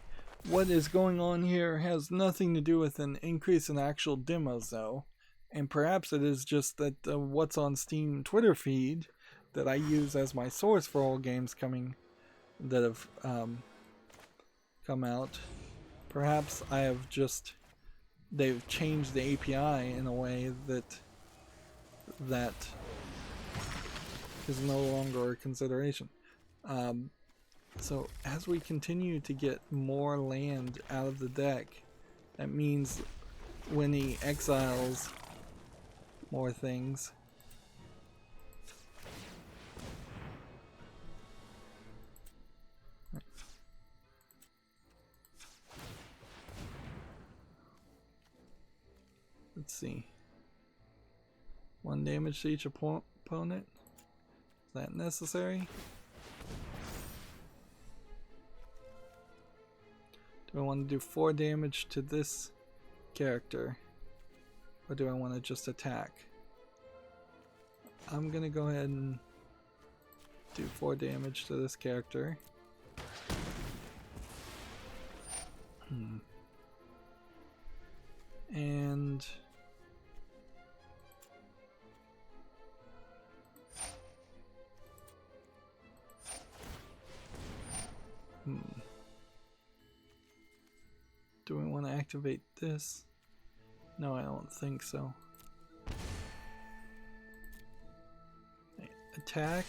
Speaker 1: what is going on here has nothing to do with an increase in actual demos though. And perhaps it is just that what's on Steam Twitter feed that I use as my source for all games that have come out. Perhaps they've changed the API in a way that is no longer a consideration. So as we continue to get more land out of the deck, that means when he exiles more things, let's see. 1 damage to each opponent. Is that necessary? Do I want to do 4 damage to this character? Or do I want to just attack? I'm gonna go ahead and do 4 damage to this character. And do we want to activate this? No, I don't think so. Attack,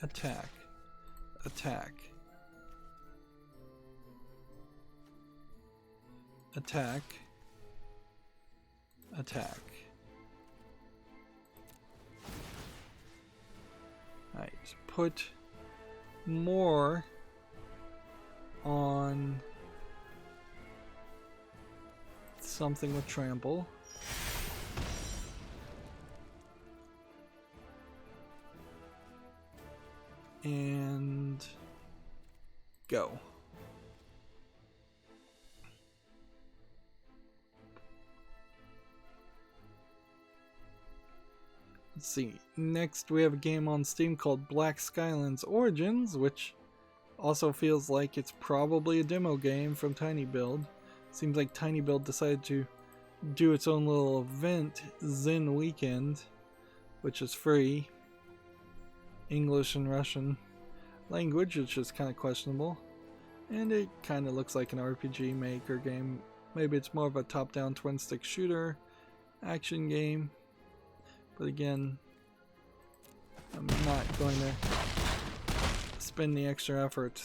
Speaker 1: attack, attack, attack, attack. Alright, put more on something with trample. And go. Let's see. Next we have a game on Steam called Black Skylands Origins, which also feels like it's probably a demo game from TinyBuild. Seems like TinyBuild decided to do its own little event, Zen Weekend, which is free. English and Russian language, which is kind of questionable. And it kind of looks like an RPG Maker game. Maybe it's more of a top-down twin-stick shooter action game. But again, I'm not going to spend the extra effort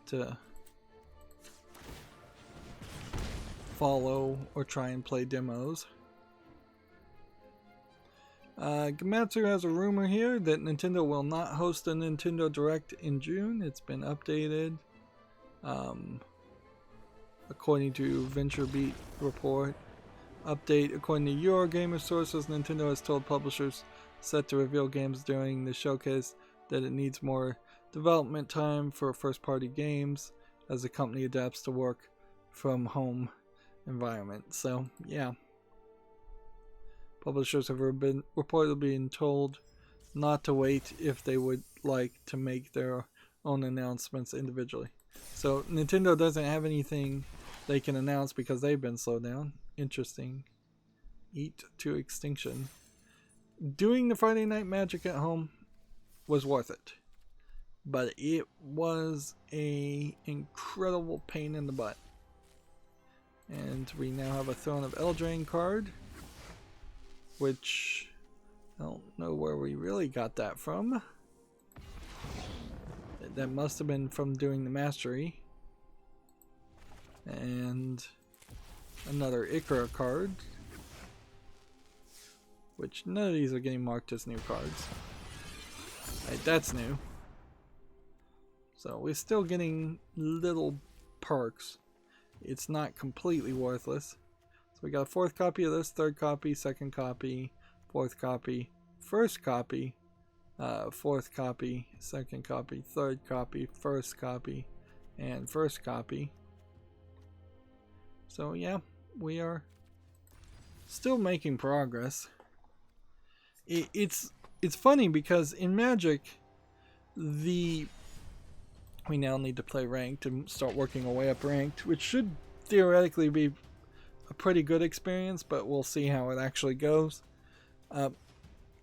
Speaker 1: to follow or try and play demos. Gamatsu has a rumor here that Nintendo will not host a Nintendo Direct in June. It's been updated. According to VentureBeat report. Update, according to Eurogamer sources, Nintendo has told publishers set to reveal games during the showcase that it needs more development time for first-party games as the company adapts to work from home environment. So, yeah. Publishers have been reportedly been told not to wait if they would like to make their own announcements individually. So Nintendo doesn't have anything they can announce because they've been slowed down. Interesting. Eat to extinction. Doing the Friday Night Magic at home was worth it. But it was an incredible pain in the butt. And we now have a Throne of Eldraine card, which I don't know where we really got that from. That must have been from doing the mastery. And another Ikra card, which none of these are getting marked as new cards. Right, that's new. So we're still getting little perks. It's not completely worthless. So we got a fourth copy of this, third copy, second copy, fourth copy, first copy, fourth copy, second copy, third copy, first copy, and first copy. So yeah, we are still making progress. It's funny because in Magic, we now need to play ranked and start working our way up ranked, which should theoretically be a pretty good experience, but we'll see how it actually goes.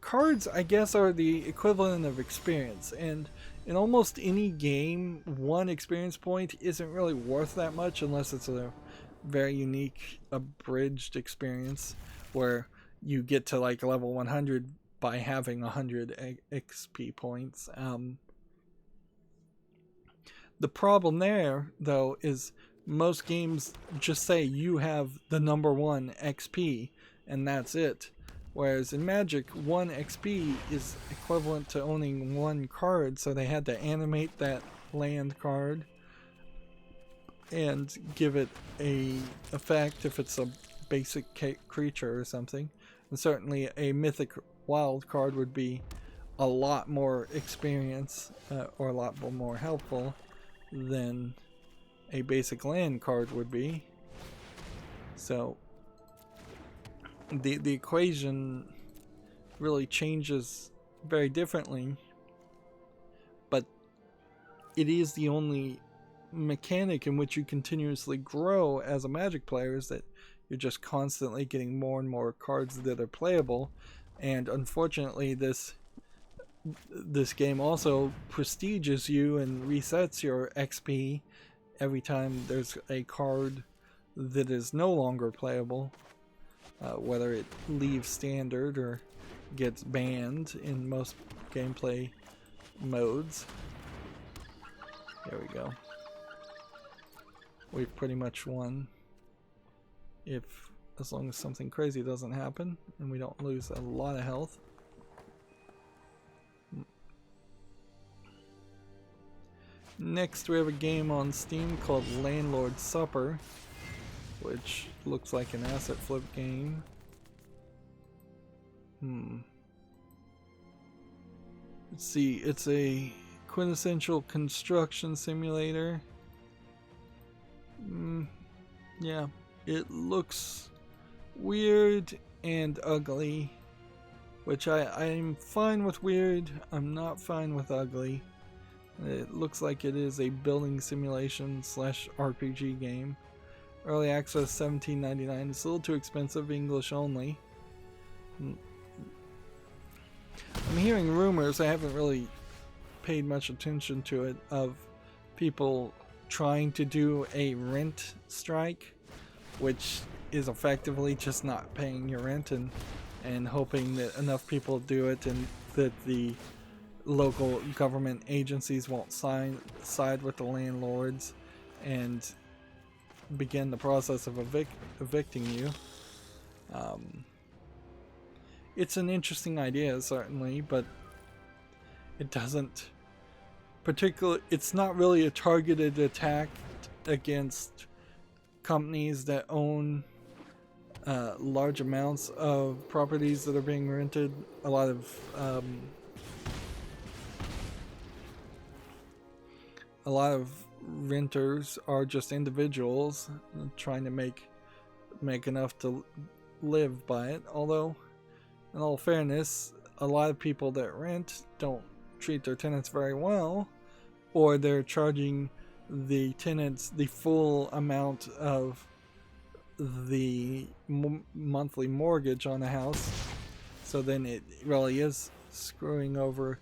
Speaker 1: Cards, I guess, are the equivalent of experience, and in almost any game, one experience point isn't really worth that much unless it's a very unique, abridged experience where you get to like level 100 by having 100 XP points. The problem there, though, is most games just say you have the number 1 XP and that's it. Whereas in Magic, 1 XP is equivalent to owning 1 card, so they had to animate that land card and give it a effect if it's a basic creature or something. And certainly a mythic wild card would be a lot more experience or a lot more helpful than a basic land card would be. So the equation really changes very differently, but it is the only mechanic in which you continuously grow as a Magic player, is that you're just constantly getting more and more cards that are playable. And unfortunately this game also prestiges you and resets your XP every time there's a card that is no longer playable. whether it leaves standard or gets banned in most gameplay modes. There we go. We've pretty much won. As long as something crazy doesn't happen and we don't lose a lot of health. Next we have a game on Steam called Landlord Supper, which looks like an asset flip game. Let's see, it's a quintessential construction simulator. Yeah, it looks weird and ugly, which I'm fine with weird, I'm not fine with ugly. It looks like it is a building simulation / RPG game. Early access $17.99. It's a little too expensive, English only. I'm hearing rumors, I haven't really paid much attention to it, of people trying to do a rent strike, which is effectively just not paying your rent and hoping that enough people do it and that the local government agencies won't side with the landlords and begin the process of evicting you. It's an interesting idea, certainly, but it doesn't it's not really a targeted attack against companies that own large amounts of properties that are being rented. A lot of renters are just individuals trying to make enough to live by it. Although, in all fairness, a lot of people that rent don't treat their tenants very well, or they're charging the tenants the full amount of the monthly mortgage on the house. So then it really is screwing over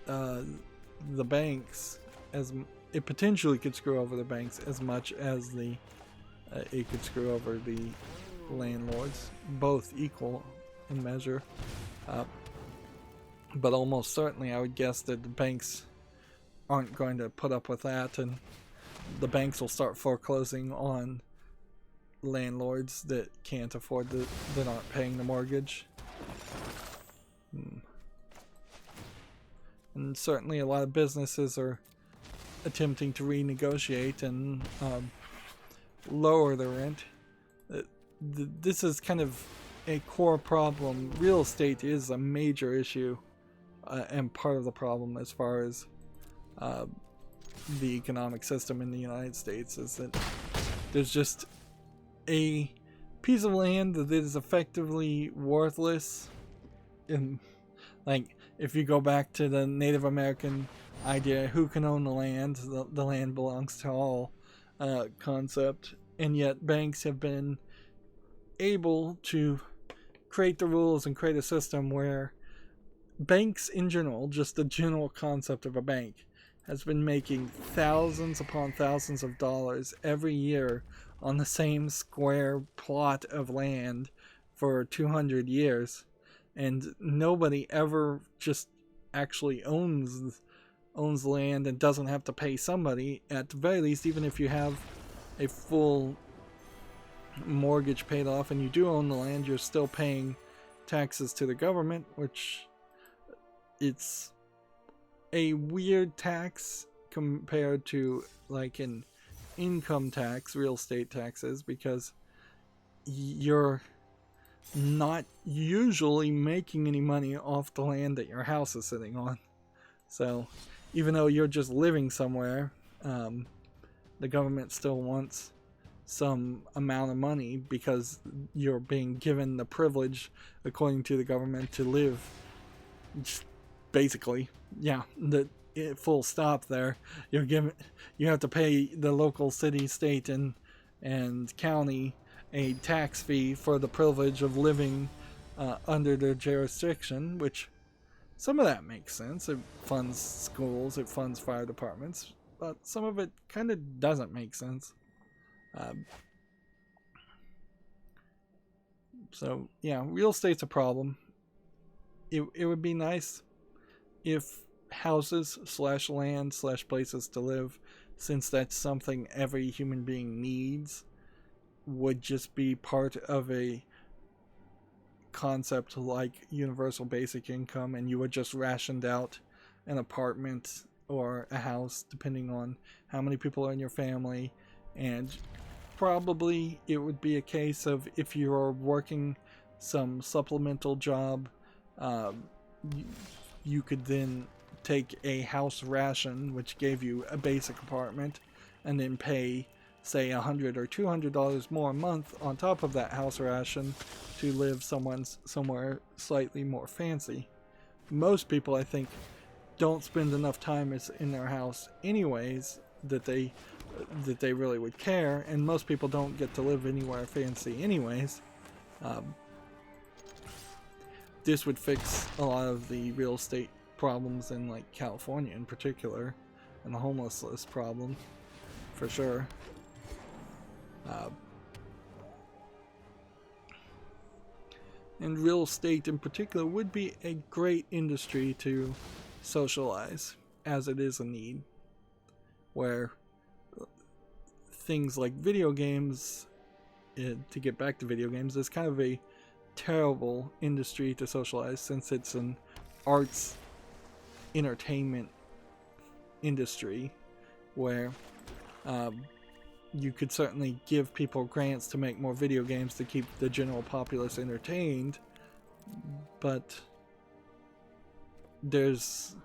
Speaker 1: the banks, as it potentially could screw over the banks as much as it could screw over the landlords, both equal in measure. But almost certainly I would guess that the banks aren't going to put up with that, and the banks will start foreclosing on landlords that can't afford that aren't paying the mortgage. And certainly a lot of businesses are attempting to renegotiate and lower the rent. This is kind of a core problem. Real estate is a major issue and part of the problem as far as the economic system in the United States, is that there's just a piece of land that is effectively worthless. And like, if you go back to the Native American idea, who can own the land, the land belongs to all concept, and yet banks have been able to create the rules and create a system where banks in general, just the general concept of a bank, has been making thousands upon thousands of dollars every year on the same square plot of land for 200 years. And nobody ever just actually owns land and doesn't have to pay somebody. At the very least, even if you have a full mortgage paid off and you do own the land, you're still paying taxes to the government, which it's a weird tax compared to like an income tax, real estate taxes, because you're not usually making any money off the land that your house is sitting on. So even though you're just living somewhere, the government still wants some amount of money because you're being given the privilege, according to the government, to live. Basically, yeah, full stop there. You have to pay the local city, state, and county a tax fee for the privilege of living under their jurisdiction, which some of that makes sense. It funds schools, it funds fire departments, but some of it kind of doesn't make sense. So yeah, real estate's a problem. It would be nice if houses slash land slash places to live, since that's something every human being needs, would just be part of a concept like universal basic income, and you would just rationed out an apartment or a house depending on how many people are in your family. And probably it would be a case of, if you're working some supplemental job, you could then take a house ration which gave you a basic apartment and then pay, say, $100 or $200 more a month on top of that house ration to live somewhere slightly more fancy. Most people, I think, don't spend enough time in their house anyways that they really would care, and most people don't get to live anywhere fancy anyways. This would fix a lot of the real estate problems in like California in particular, and the homelessness problem for sure. And real estate in particular would be a great industry to socialize, as it is a need, where things like video games, to get back to video games, is kind of a terrible industry to socialize, since it's an arts entertainment industry where you could certainly give people grants to make more video games to keep the general populace entertained, but there's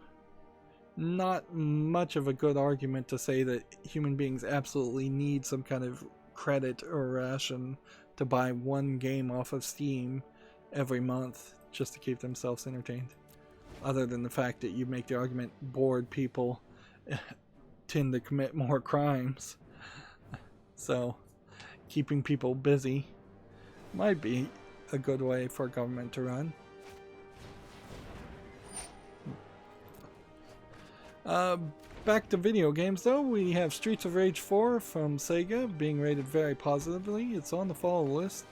Speaker 1: not much of a good argument to say that human beings absolutely need some kind of credit or ration to buy one game off of Steam every month just to keep themselves entertained. Other than the fact that you make the argument bored people tend to commit more crimes. So keeping people busy might be a good way for government to run. Back to video games though, we have Streets of Rage 4 from Sega being rated very positively. It's on the follow list.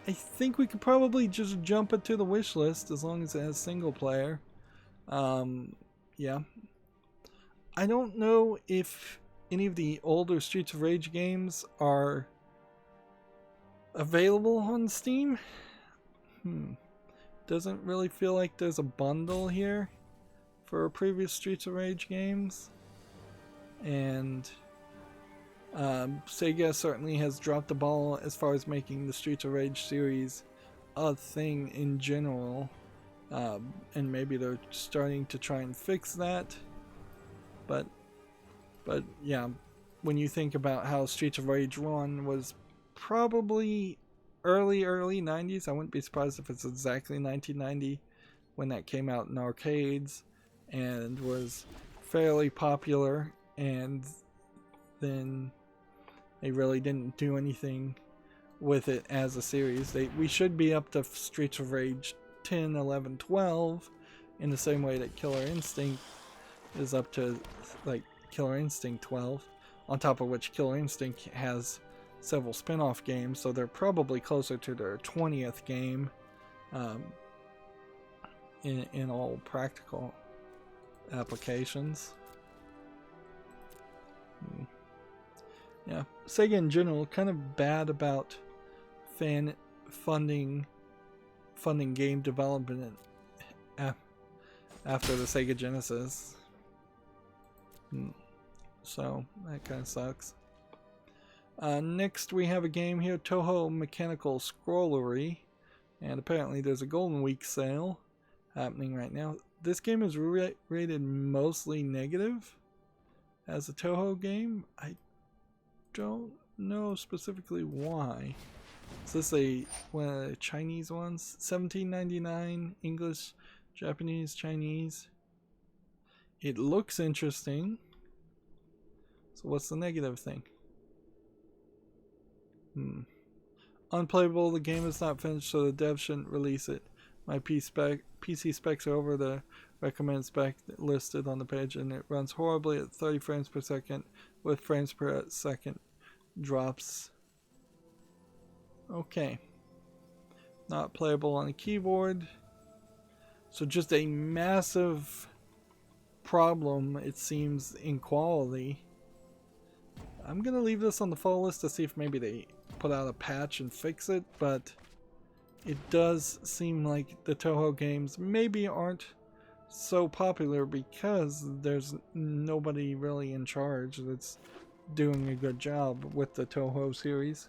Speaker 1: I think we could probably just jump it to the wish list as long as it has single player. Yeah. I don't know if any of the older Streets of Rage games are available on Steam. Doesn't really feel like there's a bundle here for previous Streets of Rage games. And Sega certainly has dropped the ball as far as making the Streets of Rage series a thing in general. And maybe they're starting to try and fix that. But yeah, when you think about how Streets of Rage 1 was probably early 90s, I wouldn't be surprised if it's exactly 1990 when that came out in arcades and was fairly popular, and then they really didn't do anything with it as a series. We should be up to Streets of Rage 10, 11, 12 in the same way that Killer Instinct is up to like Killer Instinct 12, on top of which Killer Instinct has several spin-off games, so they're probably closer to their 20th game in all practical applications. Yeah, Sega in general kind of bad about funding game development after the Sega Genesis. So that kind of sucks. Next we have a game here, Toho Mechanical Scrollery, and apparently there's a Golden Week sale happening right now. This game is rated mostly negative as a Toho game. I don't know specifically why. Is this one of the Chinese ones? $17.99, English, Japanese, Chinese. It looks interesting. So what's the negative thing? Unplayable, the game is not finished, so the dev shouldn't release it. My PC specs are over the recommended spec listed on the page, and it runs horribly at 30 frames per second with frames per second drops. Okay. Not playable on a keyboard. So just a massive problem, it seems, in quality. I'm gonna leave this on the fall list to see if maybe they put out a patch and fix it, but it does seem like the Toho games maybe aren't so popular because there's nobody really in charge that's doing a good job with the Toho series.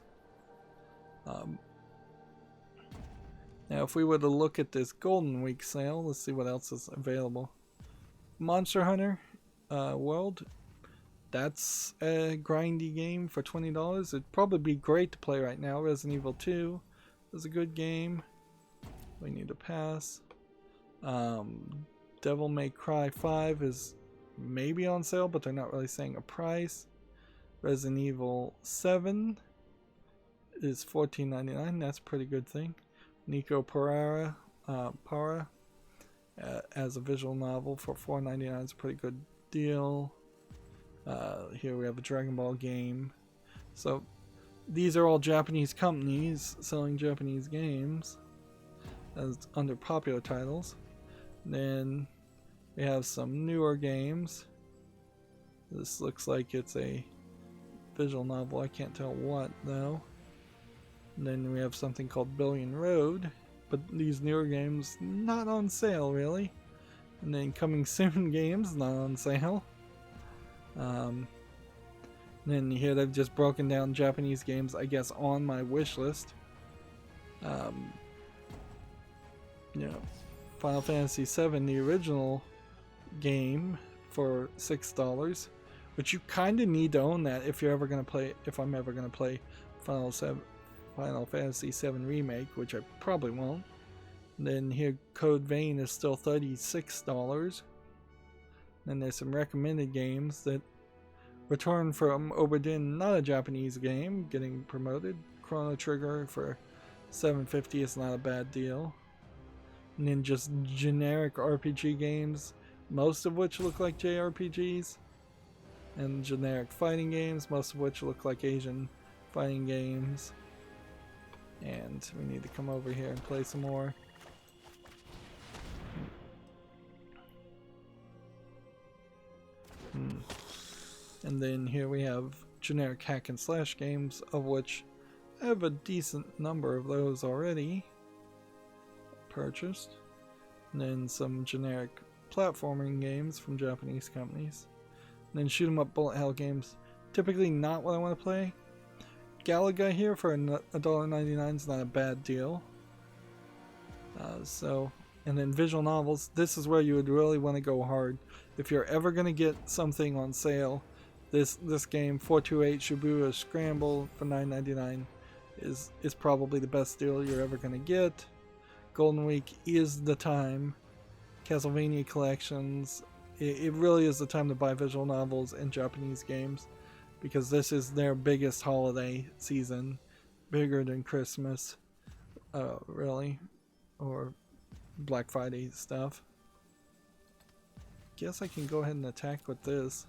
Speaker 1: Now if we were to look at this Golden Week sale, let's see what else is available. Monster Hunter World, that's a grindy game for $20. It'd probably be great to play right now. Resident Evil 2 is a good game. We need to pass. Devil May Cry 5 is maybe on sale, but they're not really saying a price. Resident Evil 7 is $14.99. That's a pretty good thing. Nico Para as a visual novel for $4.99 is a pretty good deal. Here we have a Dragon Ball game. So these are all Japanese companies selling Japanese games as under popular titles. Then we have some newer games. This looks like it's a visual novel. I can't tell what though. And then we have something called Billion Road, but these newer games not on sale really. And then coming soon games not on sale. Then here they've just broken down Japanese games, I guess, on my wish list. You know, Final Fantasy VII, the original game, for $6, which you kind of need to own that if you're ever gonna play. If I'm ever gonna play Final Fantasy VII Remake, which I probably won't. And then here, Code Vein is still $36. Then there's some recommended games that Return from Oberdin, not a Japanese game, getting promoted. Chrono Trigger for $7.50 is not a bad deal. And then just generic RPG games, most of which look like JRPGs. And generic fighting games, most of which look like Asian fighting games. And we need to come over here and play some more. And then here we have generic hack and slash games, of which I have a decent number of those already purchased. And then some generic platforming games from Japanese companies. And then shoot 'em up bullet hell games, typically not what I want to play. Galaga here for $1.99 is not a bad deal. And then visual novels, this is where you would really want to go hard. If you're ever going to get something on sale, this game, 428 Shibuya Scramble for $9.99 is probably the best deal you're ever going to get. Golden Week is the time. Castlevania collections, it really is the time to buy visual novels and Japanese games, because this is their biggest holiday season, bigger than Christmas, really, or Black Friday stuff. Guess I can go ahead and attack with this.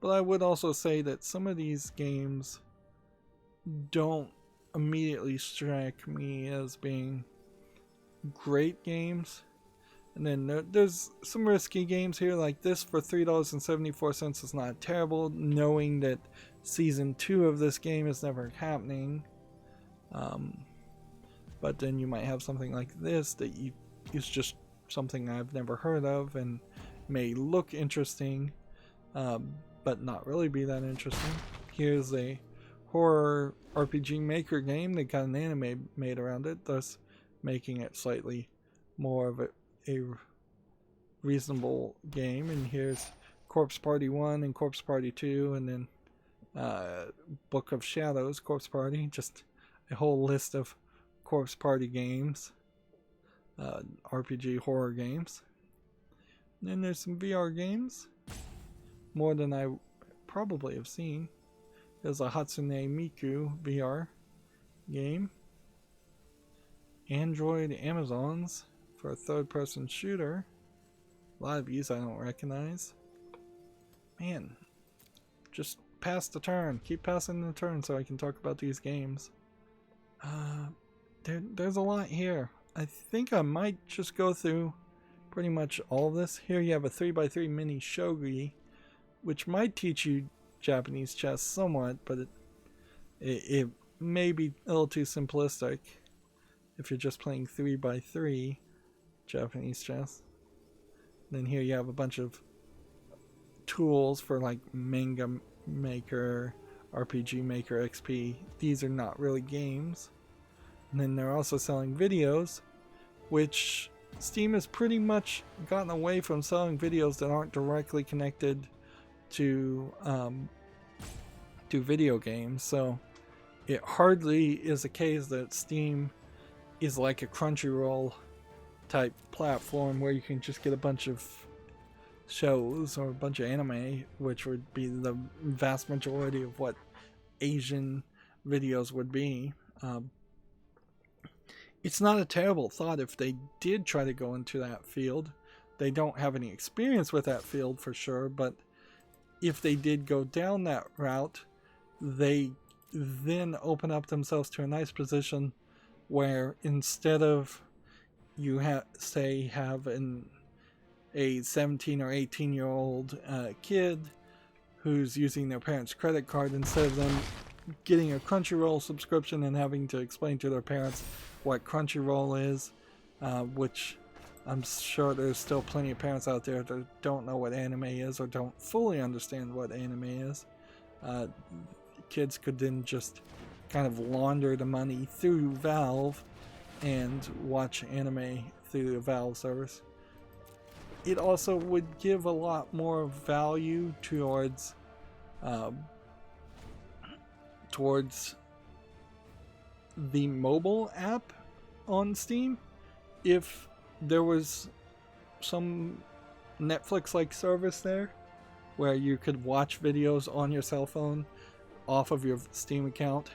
Speaker 1: But I would also say that some of these games don't immediately strike me as being great games. And then there's some risky games here, like this for $3.74 is not terrible, knowing that Season 2 of this game is never happening. But then you might have something like this that is just something I've never heard of and may look interesting, but not really be that interesting. Here's a horror RPG maker game that got an anime made around it, thus making it slightly more of a reasonable game. And here's Corpse Party 1 and Corpse Party 2, and then Book of Shadows, Corpse Party, just a whole list of Corpse Party games, RPG horror games. And then there's some VR games, more than I probably have seen. There's a Hatsune Miku VR game. Android Amazons for a third-person shooter. A lot of these I don't recognize. Man, just pass the turn. Keep passing the turn so I can talk about these games. There's a lot here. I think I might just go through pretty much all of this. Here you have a 3x3 mini shogi, which might teach you Japanese chess somewhat, but it may be a little too simplistic if you're just playing 3x3 Japanese chess. Then here you have a bunch of tools for like manga maker, RPG maker, XP. These are not really games. And then they're also selling videos, which Steam has pretty much gotten away from selling videos that aren't directly connected to video games. So it hardly is a case that Steam is like a Crunchyroll type platform where you can just get a bunch of shows or a bunch of anime, which would be the vast majority of what Asian videos would be. It's not a terrible thought if they did try to go into that field. They don't have any experience with that field for sure, but if they did go down that route, they then open up themselves to a nice position where instead of you have a 17 or 18-year-old kid who's using their parents' credit card, instead of them getting a Crunchyroll subscription and having to explain to their parents what Crunchyroll is, which I'm sure there's still plenty of parents out there that don't know what anime is or don't fully understand what anime is. Kids could then just kind of launder the money through Valve and watch anime through the Valve service. It also would give a lot more value towards the mobile app on Steam. If there was some Netflix-like service there where you could watch videos on your cell phone off of your Steam account,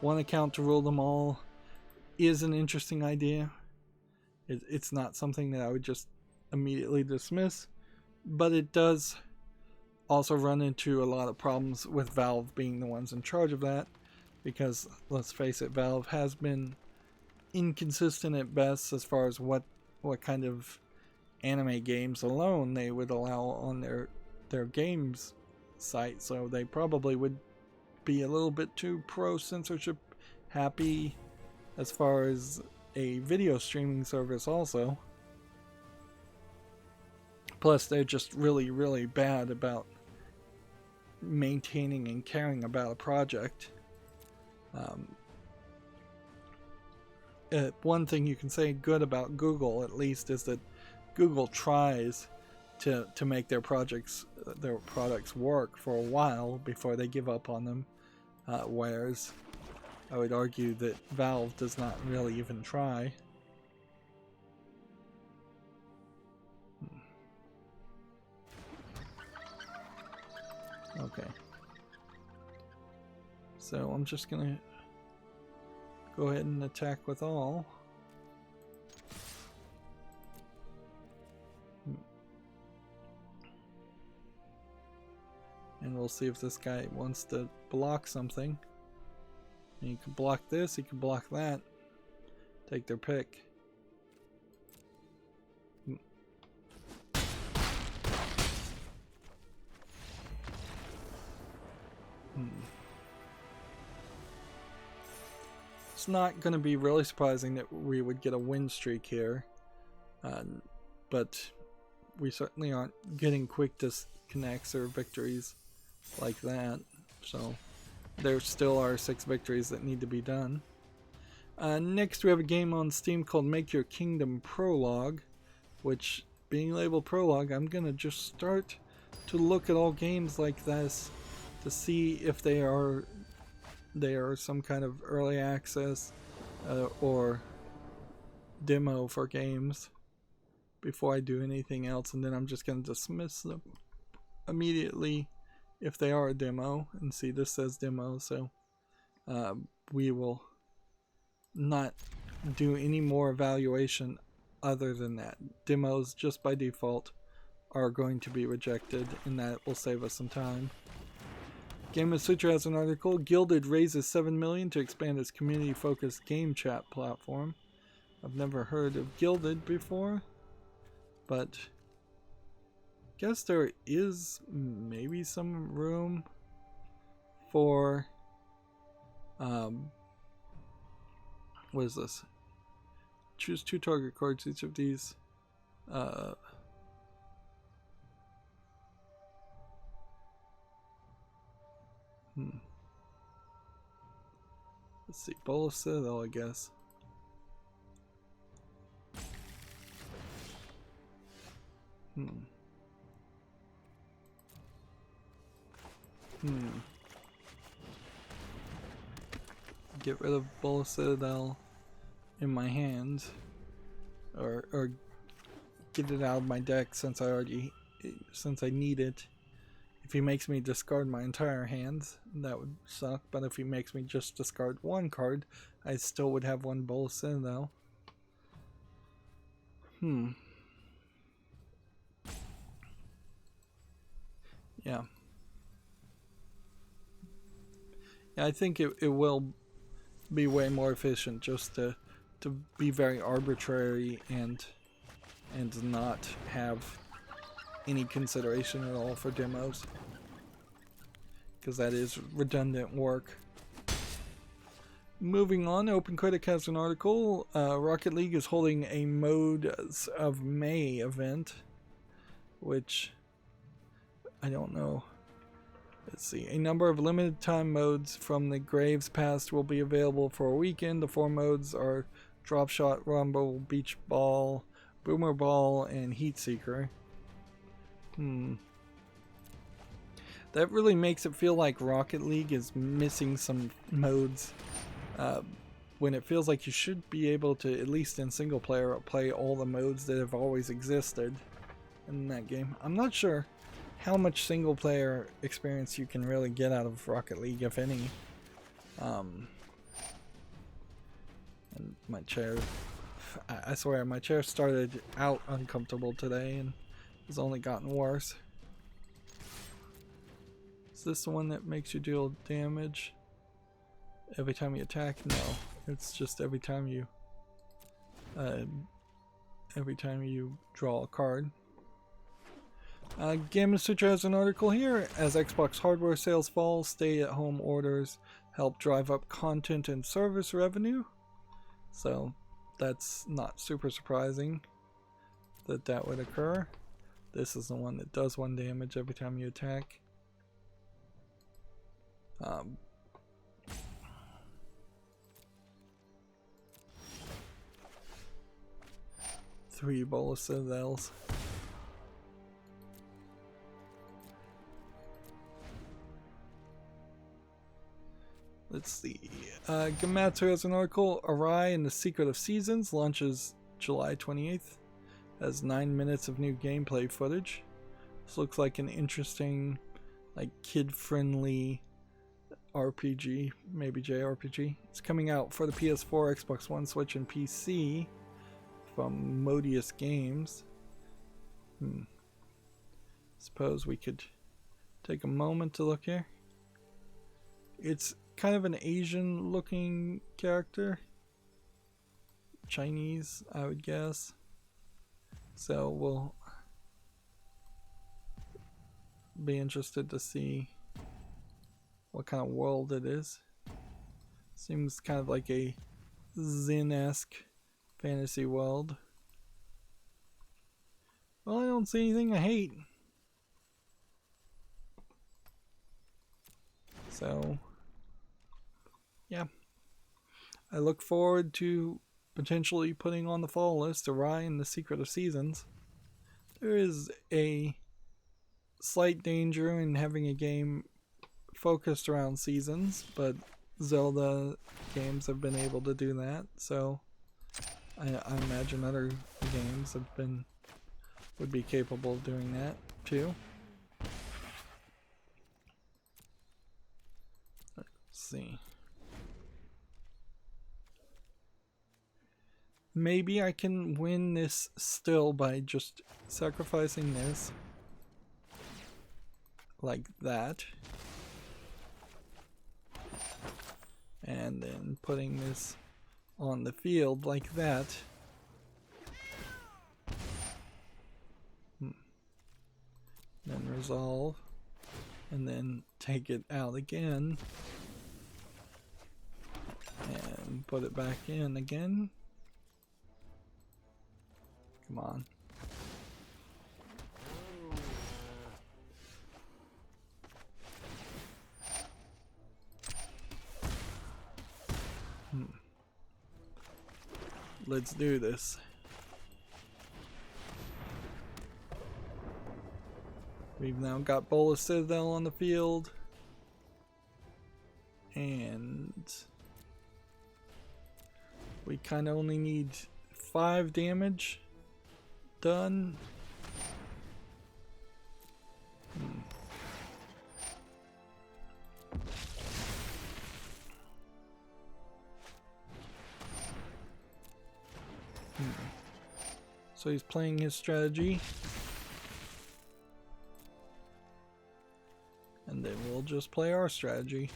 Speaker 1: one account to rule them all is an interesting idea. It's not something that I would just immediately dismiss, but it does also run into a lot of problems with Valve being the ones in charge of that, because let's face it, Valve has been inconsistent at best as far as what kind of anime games alone they would allow on their games site. So they probably would be a little bit too pro censorship happy as far as a video streaming service also. Plus they're just really, really bad about maintaining and caring about a project. One thing you can say good about Google, at least, is that Google tries to make their products work for a while before they give up on them, whereas I would argue that Valve does not really even try. Okay, so I'm just gonna go ahead and attack with all. And we'll see if this guy wants to block something. And he can block this, he can block that. Take their pick. It's not going to be really surprising that we would get a win streak here, but we certainly aren't getting quick disconnects or victories like that, so there still are 6 victories that need to be done. Next we have a game on Steam called Make Your Kingdom Prologue, which, being labeled Prologue, I'm going to just start to look at all games like this to see if they are some kind of early access or demo for games before I do anything else, and then I'm just going to dismiss them immediately if they are a demo. And see, this says demo, so we will not do any more evaluation other than that. Demos, just by default, are going to be rejected, and that will save us some time. Game of Sutra has an article. Gilded raises $7 million to expand its community-focused game chat platform. I've never heard of Gilded before, but I guess there is maybe some room for what is this? Choose 2 target cards. Each of these let's see, Bowl of Citadel, I guess. Get rid of Bowl of Citadel in my hand, or get it out of my deck since I need it. If he makes me discard my entire hand, that would suck, but if he makes me just discard 1 card, I still would have 1 Bowl of Citadel. Yeah, I think it will be way more efficient just to be very arbitrary and not have any consideration at all for demos, because that is redundant work. Moving on, OpenCritic has an article. Rocket League is holding a Modes of May event, which I don't know. Let's see. A number of limited time modes from the Graves past will be available for a weekend. The 4 modes are Drop Shot, Rumble, Beach Ball, Boomer Ball, and Heat Seeker. That really makes it feel like Rocket League is missing some modes, when it feels like you should be able to, at least in single player, play all the modes that have always existed in that game. I'm not sure how much single player experience you can really get out of Rocket League, if any. And my chair, I swear, my chair started out uncomfortable today and has only gotten worse. Is this the one that makes you deal damage every time you attack? No, it's just every time you draw a card. Game of Sutra has an article here. As Xbox hardware sales fall, stay-at-home orders help drive up content and service revenue. So that's not super surprising that would occur. This is the one that does 1 damage every time you attack. 3 Bowl of Citadels. Let's see. Gamatsu has an article. Arai and the Secret of Seasons launches July 28th. Has 9 minutes of new gameplay footage. This looks like an interesting, like, kid-friendly RPG, maybe JRPG. It's coming out for the PS4, Xbox One, Switch, and PC from Modius Games. Suppose we could take a moment to look here. It's kind of an Asian looking character. Chinese, I would guess. So we'll be interested to see what kind of world it is. Seems kind of like a Zen-esque fantasy world. Well, I don't see anything I hate. So, yeah. I look forward to potentially putting on the fall list Arai and the Secret of Seasons. There is a slight danger in having a game focused around seasons, but Zelda games have been able to do that, so I imagine other games would be capable of doing that too. Let's see. Maybe I can win this still by just sacrificing this like that. and then putting this on the field like that. Then resolve, and then take it out again, and put it back in again. Come on. Let's do this. We've now got Bola Citadel on the field. And we kind of only need 5 damage done. So he's playing his strategy. And then we'll just play our strategy.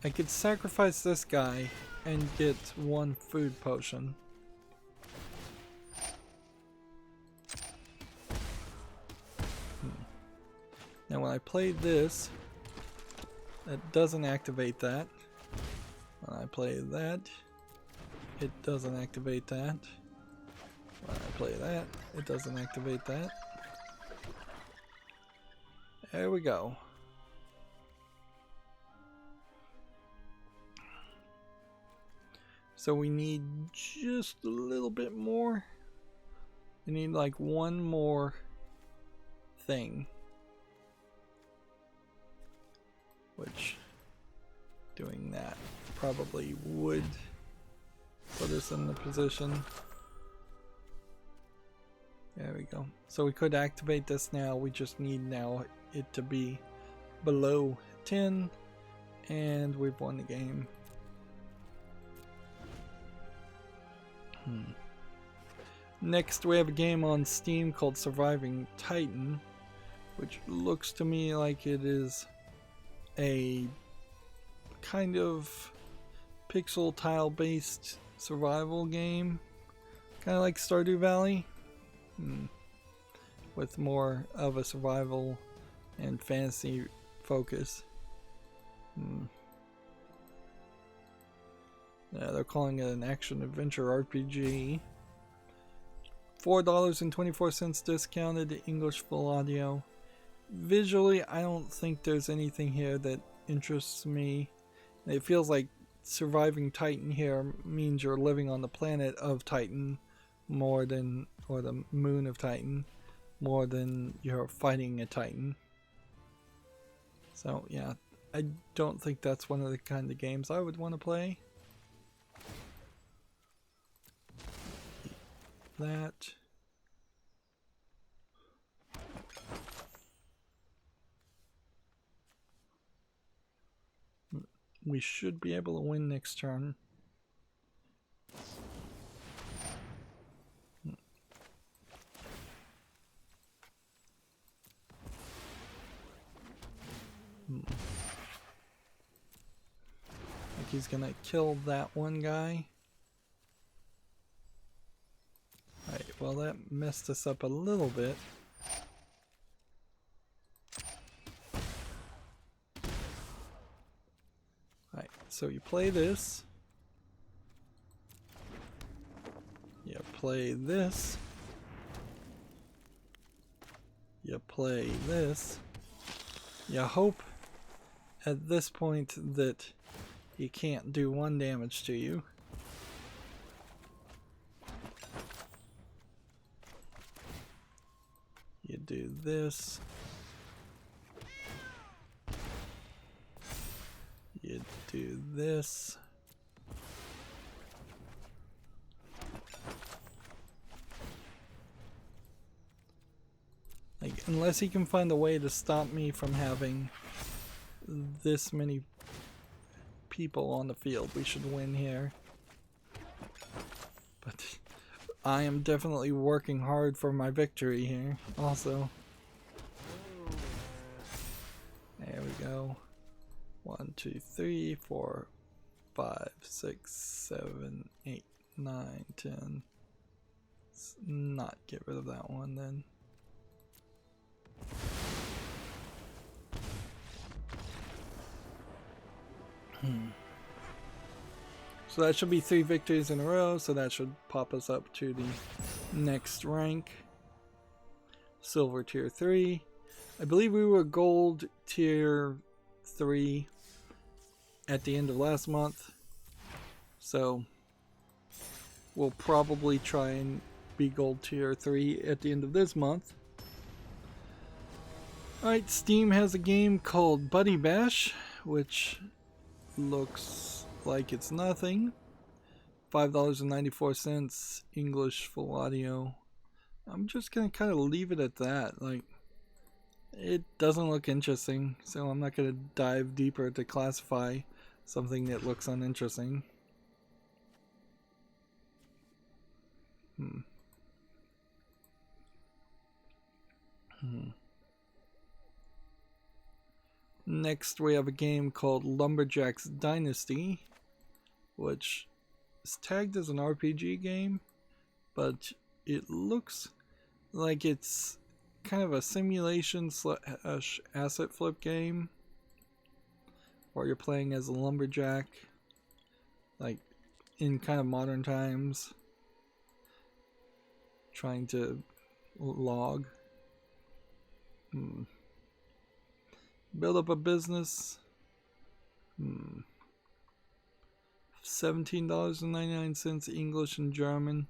Speaker 1: I could sacrifice this guy and get 1 food potion. Now when I play this, it doesn't activate that. When I play that, it doesn't activate that. When I play that, it doesn't activate that. There we go. So we need just a little bit more. We need like 1 more thing. Which, doing that probably would put us in the position. There we go. So we could activate this now. We just need now it to be below 10. And we've won the game. Next we have a game on Steam called Surviving Titan, which looks to me like it is a kind of pixel tile based survival game, kind of like Stardew Valley, with more of a survival and fantasy focus. Yeah, they're calling it an action adventure RPG. $4.24 discounted to English full audio. Visually, I don't think there's anything here that interests me. It feels like surviving Titan here means you're living on the planet of Titan more than, or the moon of Titan, more than you're fighting a Titan. So yeah, I don't think that's one of the kind of games I would want to play. That. We should be able to win next turn. Like he's gonna kill that one guy. Alright, well that messed us up a little bit. Alright, so you play this. You play this. You play this. You hope at this point that he can't do 1 damage to you. You do this. You do this. Like Like, unless he can find a way to stop me from having this many people on the field, we should win here. But I am definitely working hard for my victory here also. There we go. 1, 2, 3, 4, 5, 6, 7, 8, 9, 10. Let's not get rid of that one then. So that should be 3 victories in a row, so that should pop us up to the next rank. Silver tier 3. I believe we were gold tier 3 at the end of last month, so we'll probably try and be gold tier 3 at the end of this month. Alright, Steam has a game called Buddy Bash, which looks like it's nothing. $5.94 English full audio. I'm just gonna kind of leave it at that. Like, it doesn't look interesting, so I'm not gonna dive deeper to classify something that looks uninteresting. Next we have a game called Lumberjack's Dynasty, which is tagged as an RPG game, but it looks like it's kind of a simulation slash asset flip game, where you're playing as a lumberjack, like in kind of modern times, trying to log. Build up a business. $17.99 English and German.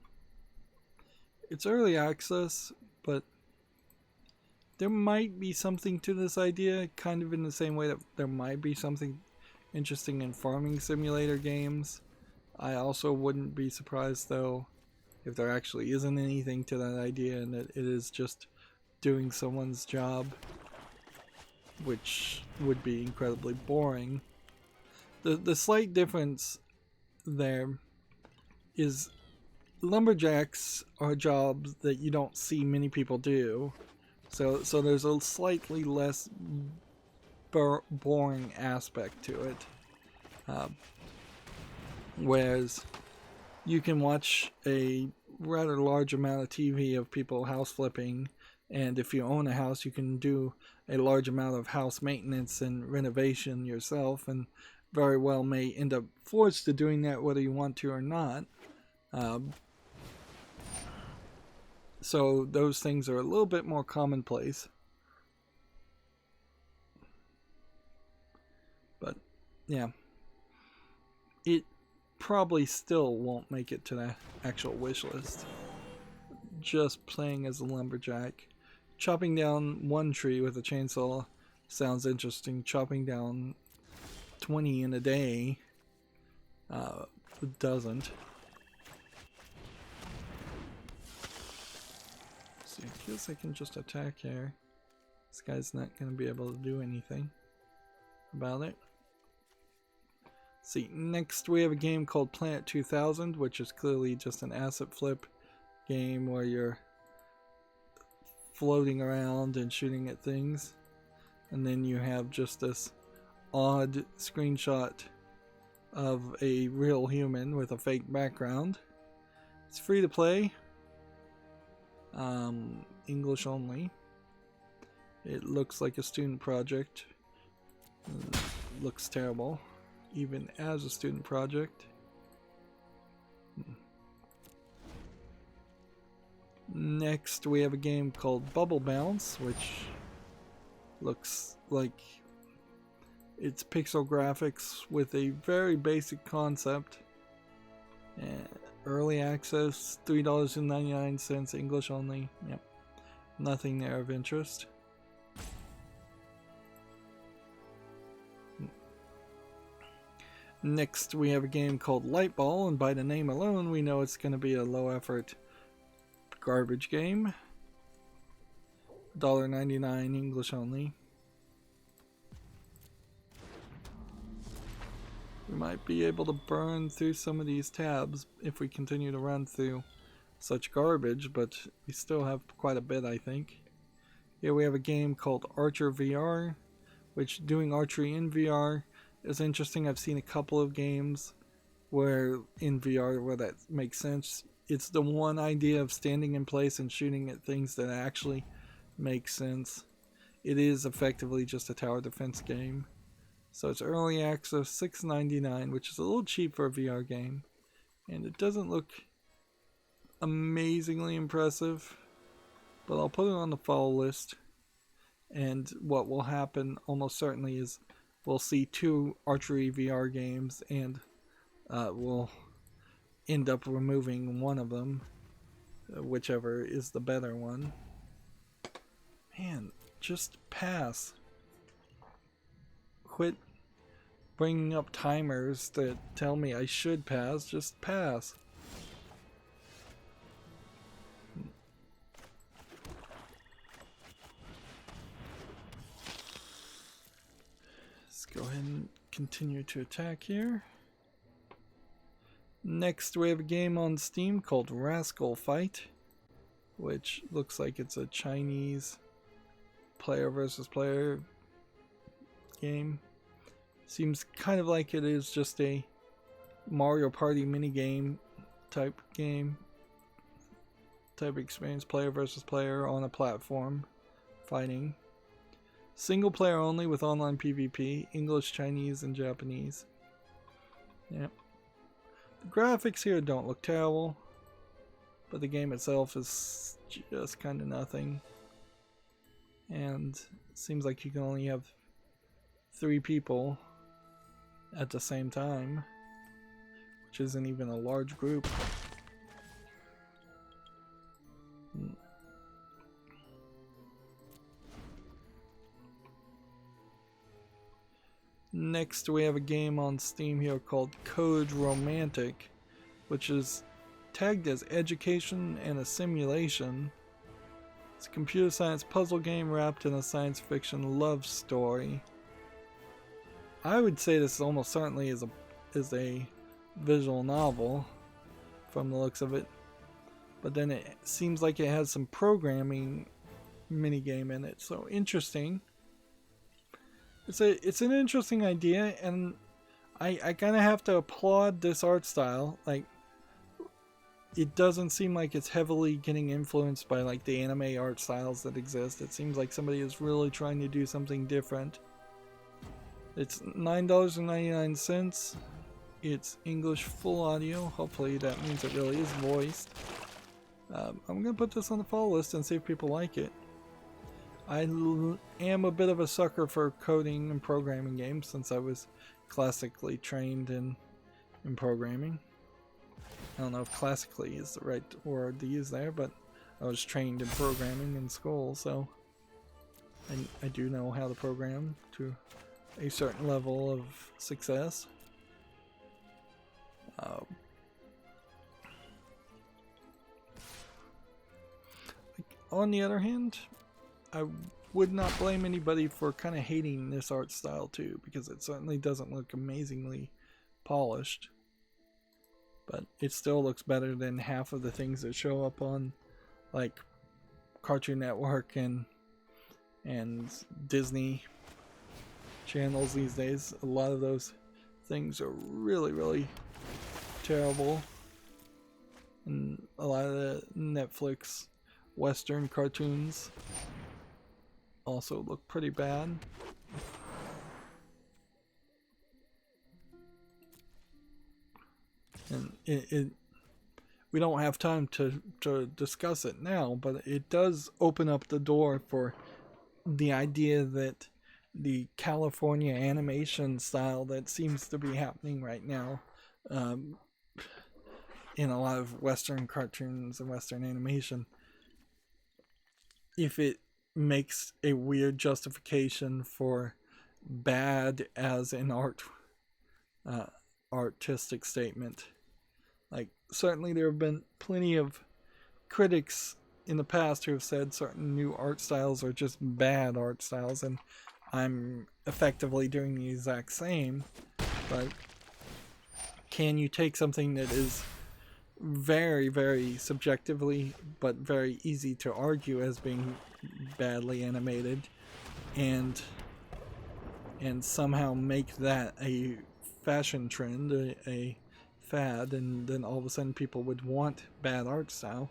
Speaker 1: It's early access, but there might be something to this idea, kind of in the same way that there might be something interesting in farming simulator games. I also wouldn't be surprised though if there actually isn't anything to that idea and that it is just doing someone's job, which would be incredibly boring. The slight difference there is lumberjacks are jobs that you don't see many people do, so there's a slightly less boring aspect to it, whereas you can watch a rather large amount of TV of people house flipping, and if you own a house you can do a large amount of house maintenance and renovation yourself, and very well may end up forced to doing that whether you want to or not. So those things are a little bit more commonplace. But yeah, it probably still won't make it to the actual wish list. Just playing as a lumberjack. Chopping down one tree with a chainsaw sounds interesting. Chopping down 20 in a day doesn't. See, I guess I can just attack here. This guy's not going to be able to do anything about it. See, next we have a game called Planet 2000, which is clearly just an asset flip game where you're floating around and shooting at things, and then you have just this odd screenshot of a real human with a fake background. It's free to play, English only. It looks like a student project. It looks terrible even as a student project. Next we have a game called Bubble Bounce, which looks like it's pixel graphics with a very basic concept. Early access, $3.99 English only. Yep, nothing there of interest. Next we have a game called Light Ball, and by the name alone we know it's going to be a low effort garbage game. $1.99 English only. We might be able to burn through some of these tabs if we continue to run through such garbage, but we still have quite a bit, I think. Here we have a game called Archer VR, which doing archery in VR is interesting. I've seen a couple of games where in VR where that makes sense. It's the one idea of standing in place and shooting at things that actually makes sense. It is effectively just a tower defense game. So it's early access, $6.99, which is a little cheap for a VR game. And it doesn't look amazingly impressive, but I'll put it on the follow list. And what will happen almost certainly is we'll see 2 archery VR games, and we'll end up removing one of them, whichever is the better one. Man, just pass. Quit bringing up timers that tell me I should pass, just pass. Let's go ahead and continue to attack here. Next we have a game on Steam called Rascal Fight, which looks like it's a Chinese player versus player game. Seems kind of like it is just a Mario Party minigame type game, type experience, player versus player on a platform fighting. Single player only with online PvP, English, Chinese, and Japanese. Yep. The graphics here don't look terrible, but the game itself is just kind of nothing. And it seems like you can only have 3 people at the same time, which isn't even a large group. Next we have a game on Steam here called Code Romantic, which is tagged as education and a simulation. It's a computer science puzzle game wrapped in a science fiction love story. I would say this almost certainly is a visual novel from the looks of it, but then it seems like it has some programming minigame in it, so interesting. It's an interesting idea, and I kind of have to applaud this art style. Like, it doesn't seem like it's heavily getting influenced by like the anime art styles that exist. It seems like somebody is really trying to do something different. It's $9.99. It's English full audio. Hopefully that means it really is voiced. I'm gonna put this on the follow list and see if people like it. I am a bit of a sucker for coding and programming games since I was classically trained in programming. I don't know if classically is the right word to use there, but I was trained in programming in school, so I do know how to program to a certain level of success. On the other hand, I would not blame anybody for kind of hating this art style too, because it certainly doesn't look amazingly polished, but it still looks better than half of the things that show up on like Cartoon Network and Disney channels these days. A lot of those things are really terrible, and a lot of the Netflix Western cartoons also look pretty bad. And we don't have time to discuss it now, but it does open up the door for the idea that the California animation style that seems to be happening right now in a lot of Western cartoons and Western animation, if it makes a weird justification for bad as an artistic statement. Like, certainly there have been plenty of critics in the past who have said certain new art styles are just bad art styles, and I'm effectively doing the exact same. But can you take something that is very, very subjectively, but very easy to argue as being badly animated, and somehow make that a fashion trend, a fad, and then all of a sudden people would want bad art style?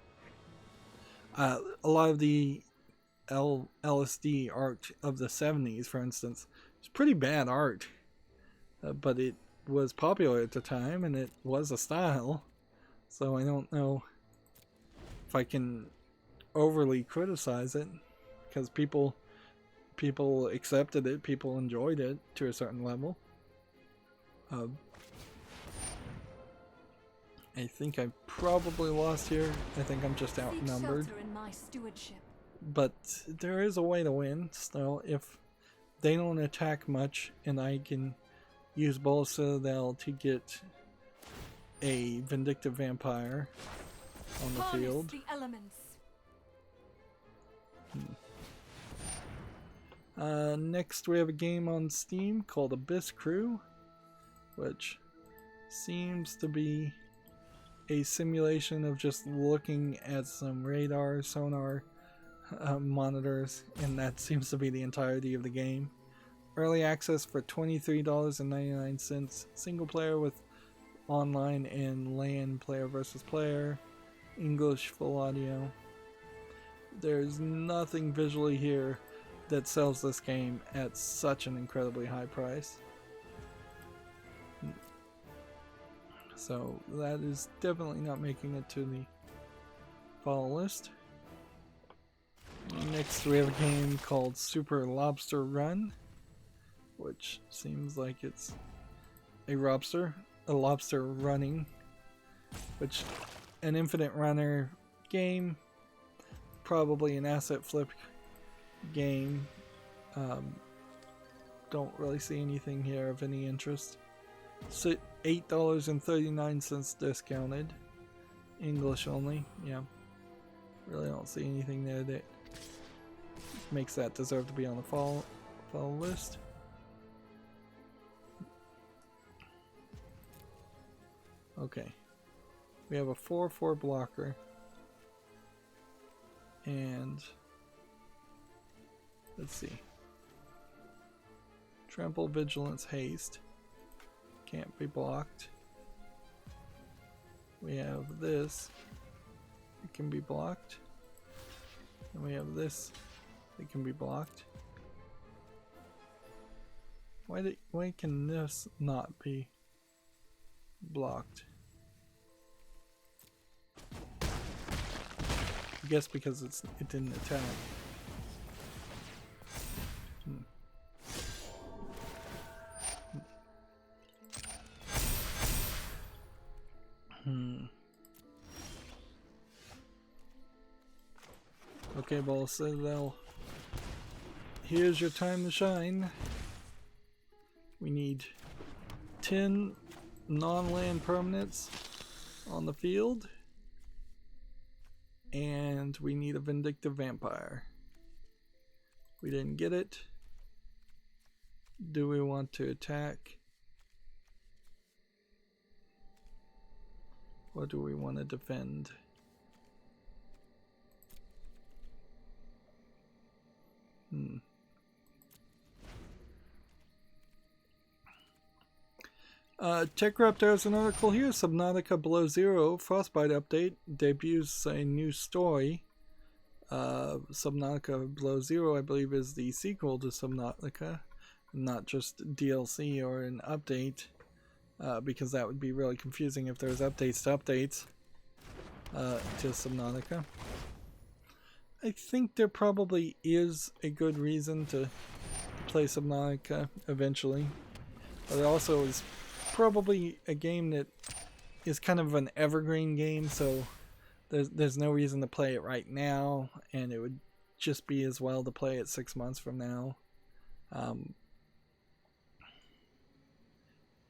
Speaker 1: A lot of the LSD art of the 70s, for instance, is pretty bad art, but it was popular at the time and it was a style. So I don't know if I can overly criticize it, because people accepted it, people enjoyed it to a certain level. I think I probably lost here. I think I'm just outnumbered. But there is a way to win still if they don't attack much, and I can use Bola Citadel to get a Vindictive Vampire on the field.
Speaker 2: The elements.
Speaker 1: Next we have a game on Steam called Abyss Crew, which seems to be a simulation of just looking at some radar, sonar monitors, and that seems to be the entirety of the game. Early access for $23.99, single player with online and LAN, player versus player, English full audio. There's nothing visually here that sells this game at such an incredibly high price. So that is definitely not making it to the follow list. Next we have a game called Super Lobster Run, which seems like it's a lobster running, which an infinite runner game, probably an asset flip game. Don't really see anything here of any interest. So $8.39 discounted, English only. Yeah, really don't see anything there that makes that deserve to be on the follow list. Okay, we have a 4/4 blocker, and let's see, Trample, Vigilance, Haste can't be blocked. We have this, it can be blocked, and we have this, it can be blocked. Why can this not be blocked? I guess because it didn't attack. Okay, Bola Citadel, here's your time to shine. We need 10 non-land permanents on the field, and we need a Vindictive Vampire. We didn't get it. Do we want to attack? Or do we want to defend? TechRaptor has an article here. Subnautica Below Zero Frostbite update debuts a new story. Subnautica Below Zero, I believe, is the sequel to Subnautica, not just DLC or an update, because that would be really confusing if there's updates to updates to Subnautica. I think there probably is a good reason to play Subnautica eventually, but it also is probably a game that is kind of an evergreen game, so there's no reason to play it right now, and it would just be as well to play it 6 months from now.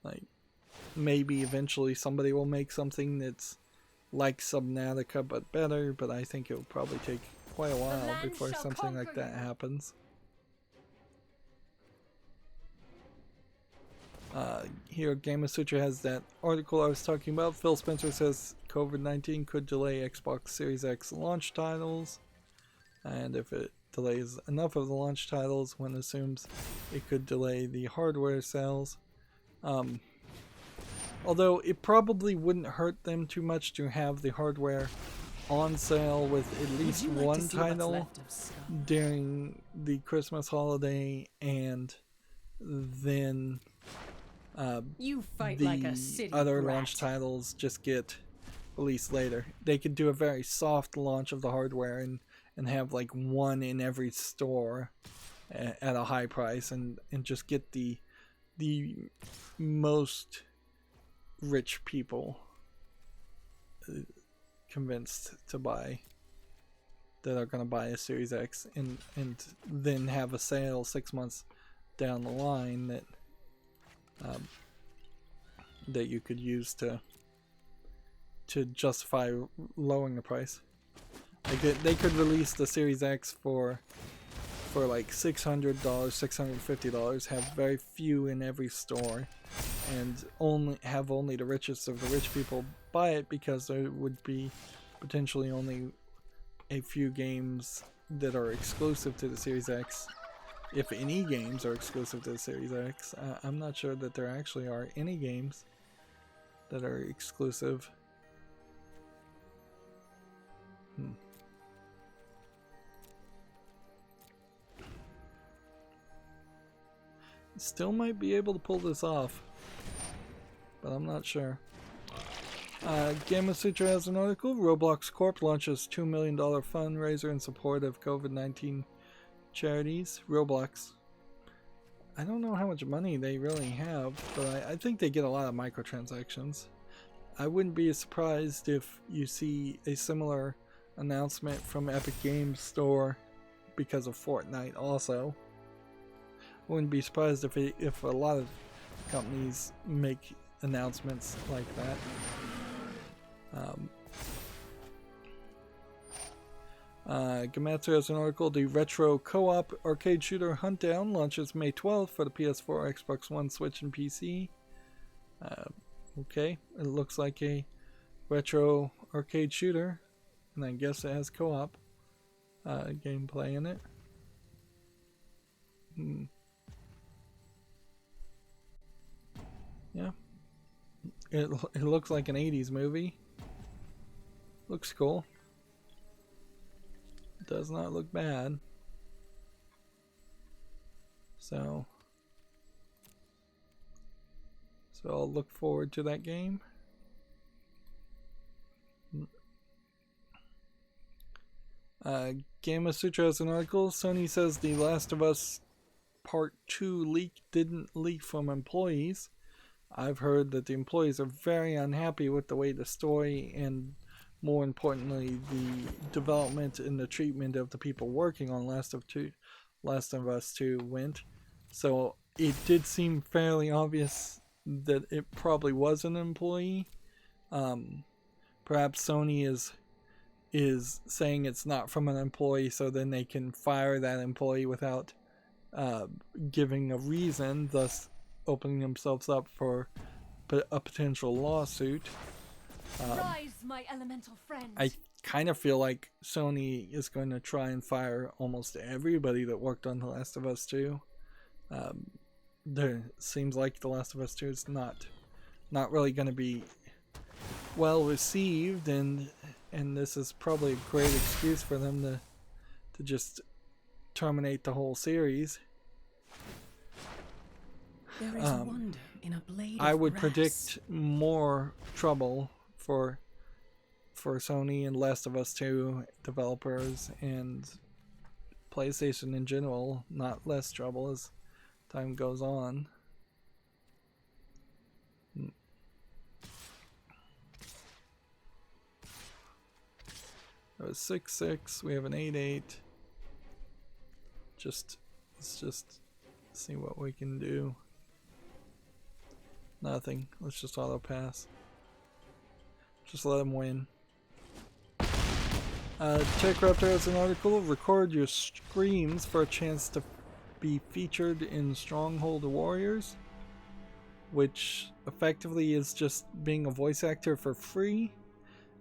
Speaker 1: Like, maybe eventually somebody will make something that's like Subnautica but better, but I think it will probably take quite a while before something like that happens. Here, Game of Sutra has that article I was talking about. Phil Spencer says COVID-19 could delay Xbox Series X launch titles, and if it delays enough of the launch titles, one assumes it could delay the hardware sales. Although it probably wouldn't hurt them too much to have the hardware on sale with at least one title during the Christmas holiday, and then the other launch titles just get released later. They could do a very soft launch of the hardware and have like one in every store at a high price, and just get the most rich people convinced to buy, that are going to buy a Series X, and then have a sale 6 months down the line that you could use to justify lowering the price. Like they could release the Series X for like $600, $650, have very few in every store, and only the richest of the rich people buy it, because there would be potentially only a few games that are exclusive to the Series X, if any games are exclusive to the Series X. I'm not sure that there actually are any games that are exclusive. Still might be able to pull this off, but I'm not sure. Gamma Sutra has an article. Roblox Corp launches $2 million fundraiser in support of COVID-19 charities. Roblox. I don't know how much money they really have, but I think they get a lot of microtransactions. I wouldn't be surprised if you see a similar announcement from Epic Games Store because of Fortnite also. Wouldn't be surprised if a lot of companies make announcements like that. Gamatsu has an article. The retro co-op arcade shooter Huntdown launches May 12th for the PS4, Xbox One, Switch, and PC. Okay, it looks like a retro arcade shooter, and I guess it has co-op gameplay in it. Yeah, it looks like an 80s movie. Looks cool. Does not look bad. So I'll look forward to that game. Gamma Sutra has an article. Sony says The Last of Us Part 2 leak didn't leak from employees. I've heard that the employees are very unhappy with the way the story, and more importantly the development and the treatment of the people working on Last of Us 2 went. So it did seem fairly obvious that it probably was an employee. Perhaps Sony is saying it's not from an employee, so then they can fire that employee without giving a reason, thus opening themselves up for a potential lawsuit.
Speaker 2: Rise, my elemental friend.
Speaker 1: I kind of feel like Sony is going to try and fire almost everybody that worked on The Last of Us 2. There seems like The Last of Us 2 is not really going to be well received, and this is probably a great excuse for them to just terminate the whole series.
Speaker 3: There is wonder in a blade
Speaker 1: I
Speaker 3: of
Speaker 1: would
Speaker 3: grass.
Speaker 1: predict more trouble for Sony and Last of Us 2 developers and PlayStation in general, not less trouble as time goes on. That was 6-6. We have an 8-8. Let's just see what we can do. Nothing. Let's just auto pass. Just let him win. TechRaptor has an article, record your screams for a chance to be featured in Stronghold Warriors, which effectively is just being a voice actor for free,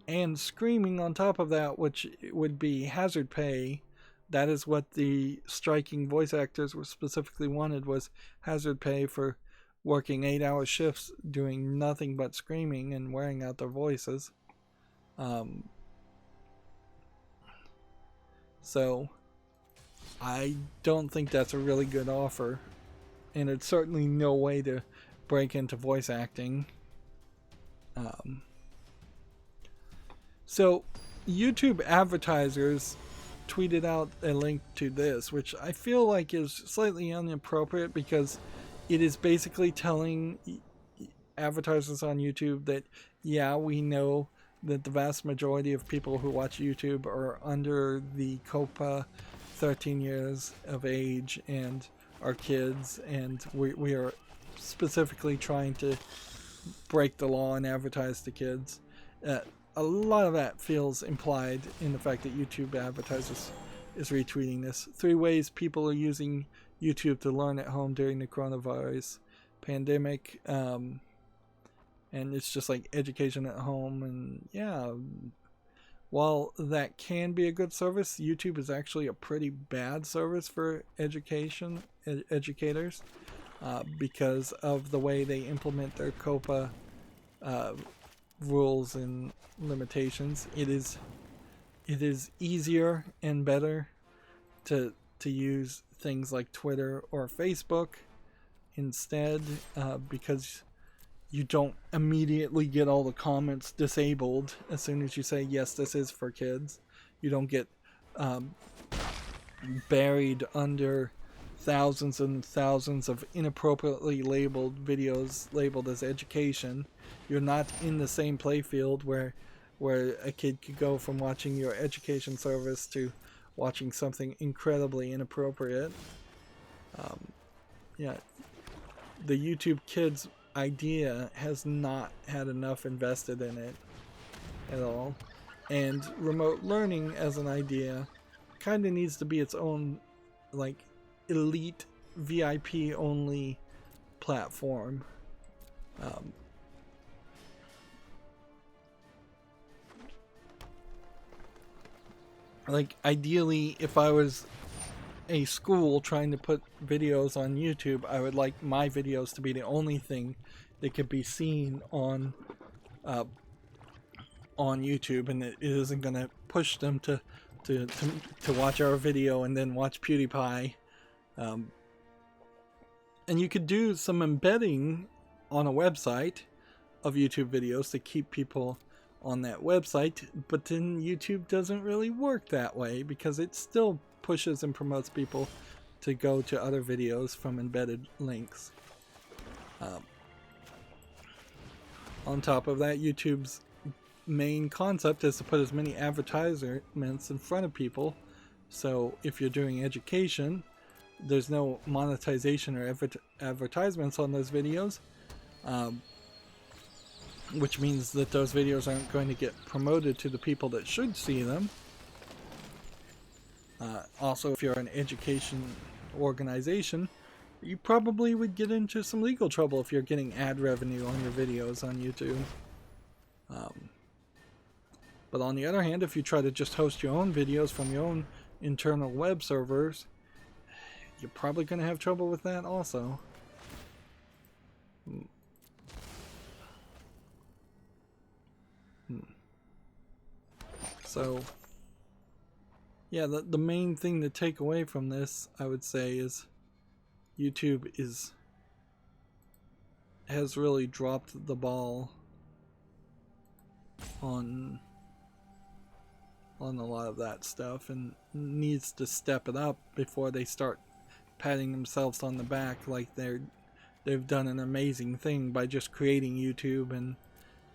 Speaker 1: and screaming on top of that, which would be hazard pay. That is what the striking voice actors were specifically wanted, was hazard pay for working 8-hour shifts doing nothing but screaming and wearing out their voices. So I don't think that's a really good offer, and it's certainly no way to break into voice acting. So YouTube advertisers tweeted out a link to this, which I feel like is slightly inappropriate, because it is basically telling advertisers on YouTube that, yeah, we know that the vast majority of people who watch YouTube are under the COPA 13 years of age and are kids, and we are specifically trying to break the law and advertise to kids. A lot of that feels implied in the fact that YouTube advertisers is retweeting this. 3 ways people are using YouTube to learn at home during the coronavirus pandemic. And it's just like education at home. And yeah, while that can be a good service, YouTube is actually a pretty bad service for educators, because of the way they implement their COPA rules and limitations. It is easier and better to use things like Twitter or Facebook instead, because you don't immediately get all the comments disabled as soon as you say, yes, this is for kids. You don't get buried under thousands and thousands of inappropriately labeled videos labeled as education. You're not in the same playfield where a kid could go from watching your education service to watching something incredibly inappropriate. Yeah, the YouTube Kids idea has not had enough invested in it at all, and remote learning as an idea kind of needs to be its own, like, elite VIP only platform. Like, ideally, if I was a school trying to put videos on YouTube, I would like my videos to be the only thing that could be seen on YouTube, and it isn't going to push them to watch our video and then watch PewDiePie. And you could do some embedding on a website of YouTube videos to keep people on that website, but then YouTube doesn't really work that way, because it still pushes and promotes people to go to other videos from embedded links. On top of that, YouTube's main concept is to put as many advertisements in front of people. So if you're doing education, there's no monetization or advertisements on those videos, which means that those videos aren't going to get promoted to the people that should see them. Also, if you're an education organization, you probably would get into some legal trouble if you're getting ad revenue on your videos on YouTube. But on the other hand, if you try to just host your own videos from your own internal web servers, you're probably going to have trouble with that also. So, yeah, the main thing to take away from this, I would say, is YouTube has really dropped the ball on a lot of that stuff, and needs to step it up before they start patting themselves on the back like they've done an amazing thing by just creating YouTube,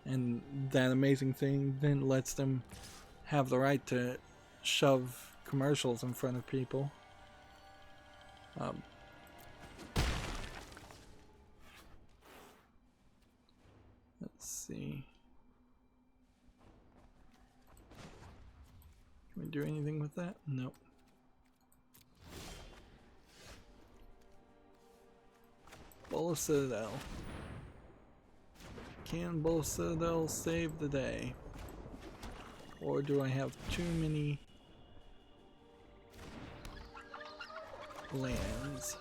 Speaker 1: and that amazing thing then lets them have the right to shove commercials in front of people. Let's see. Can we do anything with that? Nope. Bola Citadel. Can Bola Citadel save the day? Or do I have too many lands?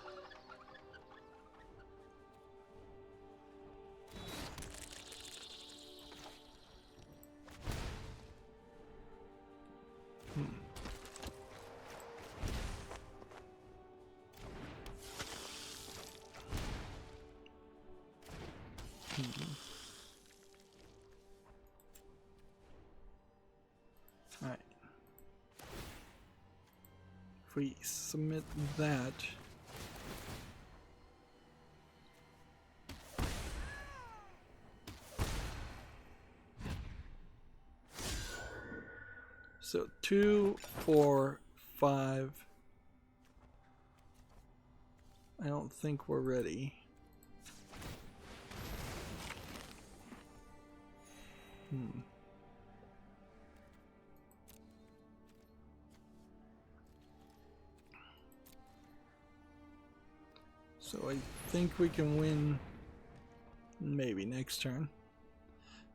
Speaker 1: Alright. If we submit that, so 2, 4, 5. I don't think we're ready. So I think we can win maybe next turn.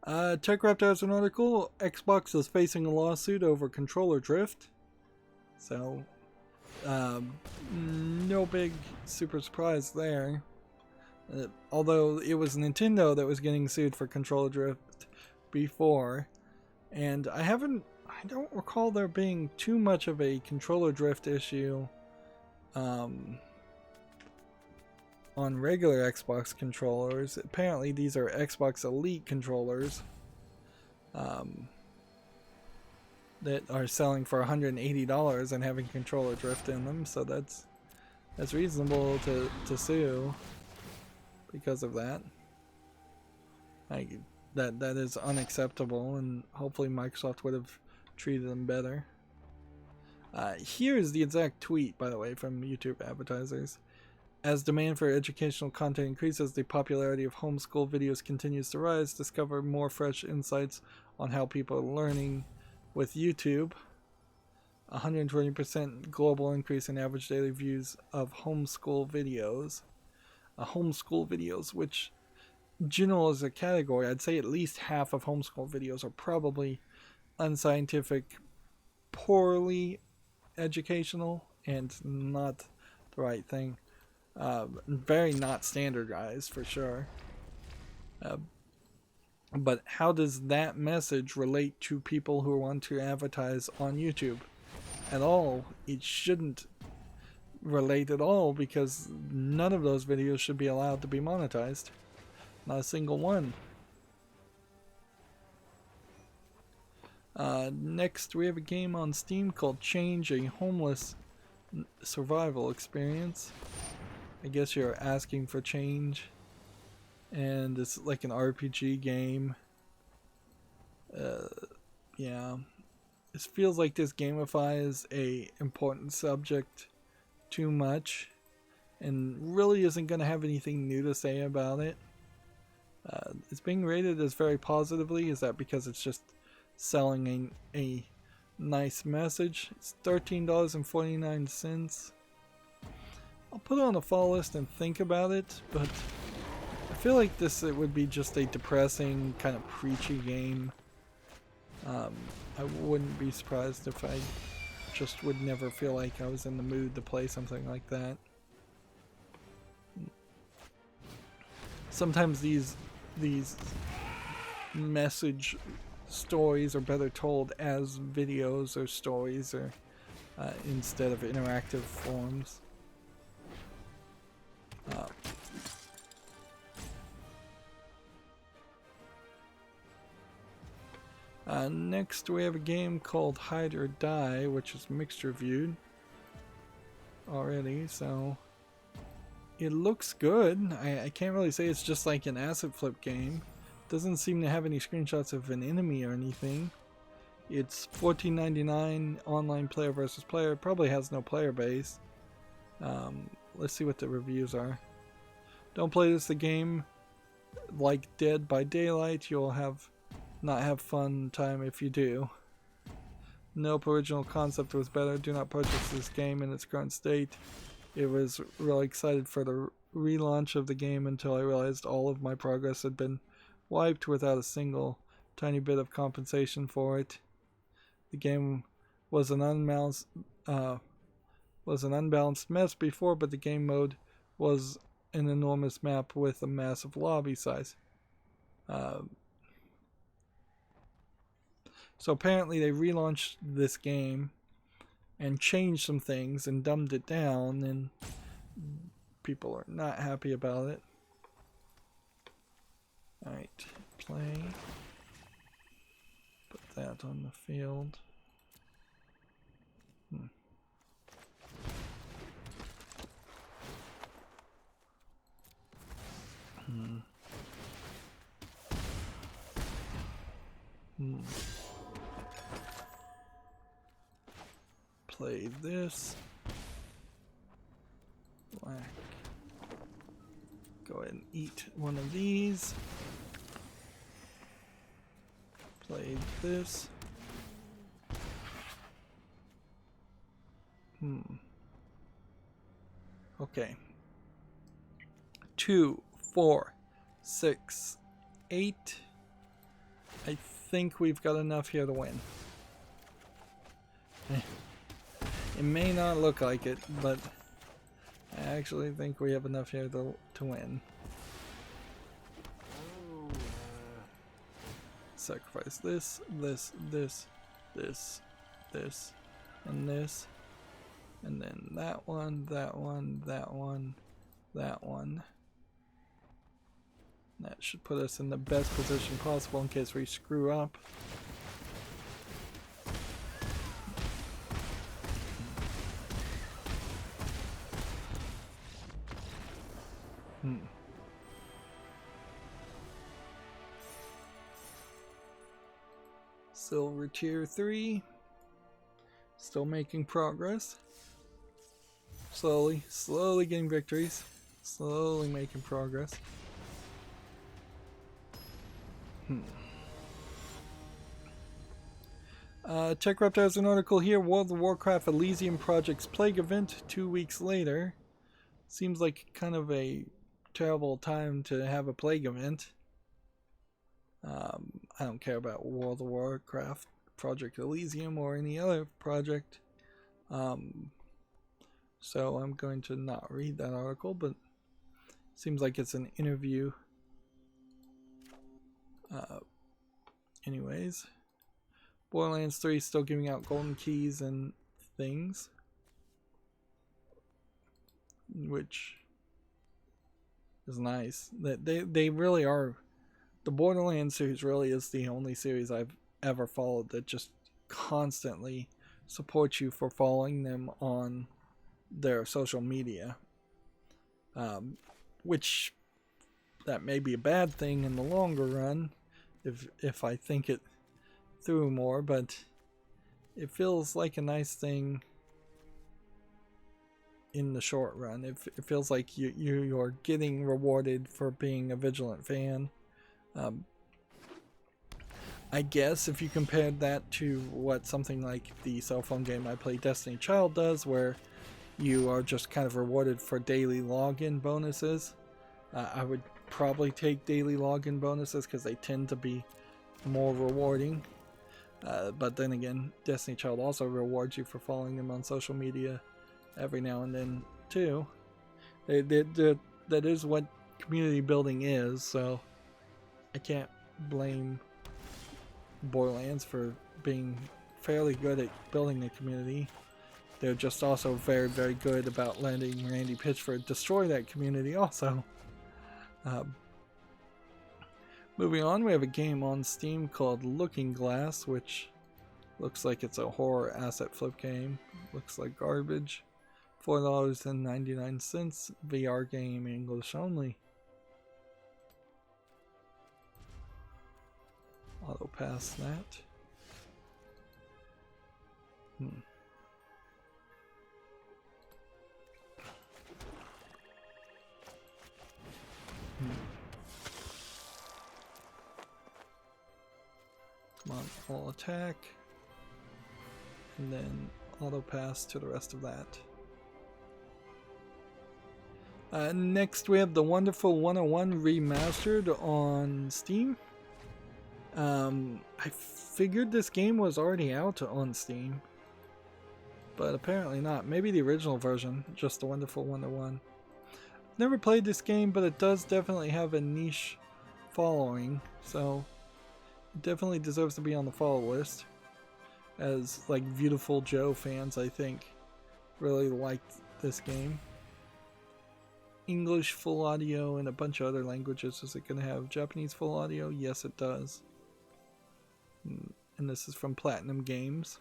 Speaker 1: TechRaptor has an article. Xbox is facing a lawsuit over controller drift. So, no big super surprise there. Although it was Nintendo that was getting sued for controller drift before. And I don't recall there being too much of a controller drift issue on regular Xbox controllers. Apparently these are Xbox Elite controllers that are selling for $180 and having controller drift in them, so that's reasonable to sue because of that. That is unacceptable, and hopefully Microsoft would have treated them better. Here's the exact tweet, by the way, from YouTube advertisers. As demand for educational content increases, the popularity of homeschool videos continues to rise. Discover more fresh insights on how people are learning with YouTube. 120% global increase in average daily views of homeschool videos. Homeschool videos, which general as a category, I'd say at least half of homeschool videos are probably unscientific, poorly educational, and not the right thing. Very not standardized for sure. But how does that message relate to people who want to advertise on YouTube? At all. It shouldn't relate at all, because none of those videos should be allowed to be monetized. Not a single one. Next, we have a game on Steam called Change, a homeless survival experience. I guess you're asking for change, and it's like an RPG game. Yeah, it feels like this gamifies a important subject too much, and really isn't going to have anything new to say about it. It's being rated as very positively. Is that because it's just selling a nice message? It's $13.49. I'll put it on a fall list and think about it, but I feel like it would be just a depressing, kind of preachy game. I wouldn't be surprised if I just would never feel like I was in the mood to play something like that. Sometimes these message stories are better told as videos or stories, or instead of interactive forms. Next we have a game called Hide or Die, which is mixed reviewed already, so it looks good. I can't really say it's just like an asset flip game. Doesn't seem to have any screenshots of an enemy or anything. It's $14.99 online player versus player. It probably has no player base. Let's see what the reviews are. Don't play this game like Dead by Daylight. You'll not have fun time if you do. Nope, original concept was better. Do not purchase this game in its current state. It was really excited for the relaunch of the game until I realized all of my progress had been wiped without a single tiny bit of compensation for it. The game was an unbalanced mess before, but the game mode was an enormous map with a massive lobby size. So apparently they relaunched this game and changed some things and dumbed it down, and people are not happy about it. Alright, play. Put that on the field. Play this. Black. Go ahead and eat one of these. Play this. Okay. 2, 4, 6, 8. I think we've got enough here to win. It may not look like it, but I actually think we have enough here to win. Sacrifice this, this, this, this, this, and this. And then that one, that one, that one, that one. That should put us in the best position possible in case we screw up. Silver tier 3. Still making progress. Slowly getting victories. Slowly making progress. TechRaptor has an article here. World of Warcraft Elysium Project's Plague event 2 weeks later. Seems like kind of a terrible time to have a Plague event. I don't care about World of Warcraft Project Elysium or any other project. So I'm going to not read that article, but seems like it's an interview. Anyways, Borderlands 3 is still giving out golden keys and things, which is nice. That they really are. The Borderlands series really is the only series I've ever followed that just constantly supports you for following them on their social media, which that may be a bad thing in the longer run if I think it through more, but it feels like a nice thing in the short run. It feels like you're getting rewarded for being a vigilant fan. I guess if you compared that to what something like the cell phone game I play, Destiny Child, does, where you are just kind of rewarded for daily login bonuses, I would probably take daily login bonuses because they tend to be more rewarding. But then again, Destiny Child also rewards you for following them on social media every now and then too. That is what community building is, so I can't blame Borderlands for being fairly good at building a community. They're just also very, very good about letting Randy Pitchford destroy that community also. Moving on, we have a game on Steam called Looking Glass, which looks like it's a horror asset flip game. Looks like garbage. $4.99, VR game, English only. Auto pass that. Come on, all attack. and then auto pass to the rest of that. Next we have the Wonderful 101 remastered on Steam. I figured this game was already out on Steam, but apparently not. Maybe the original version, just the Wonderful 101. Never played this game, but it does definitely have a niche following, so it definitely deserves to be on the follow list. As like Beautiful Joe fans, I think, really liked this game. English full audio and a bunch of other languages. Is it going to have Japanese full audio? Yes, it does. And this is from Platinum Games.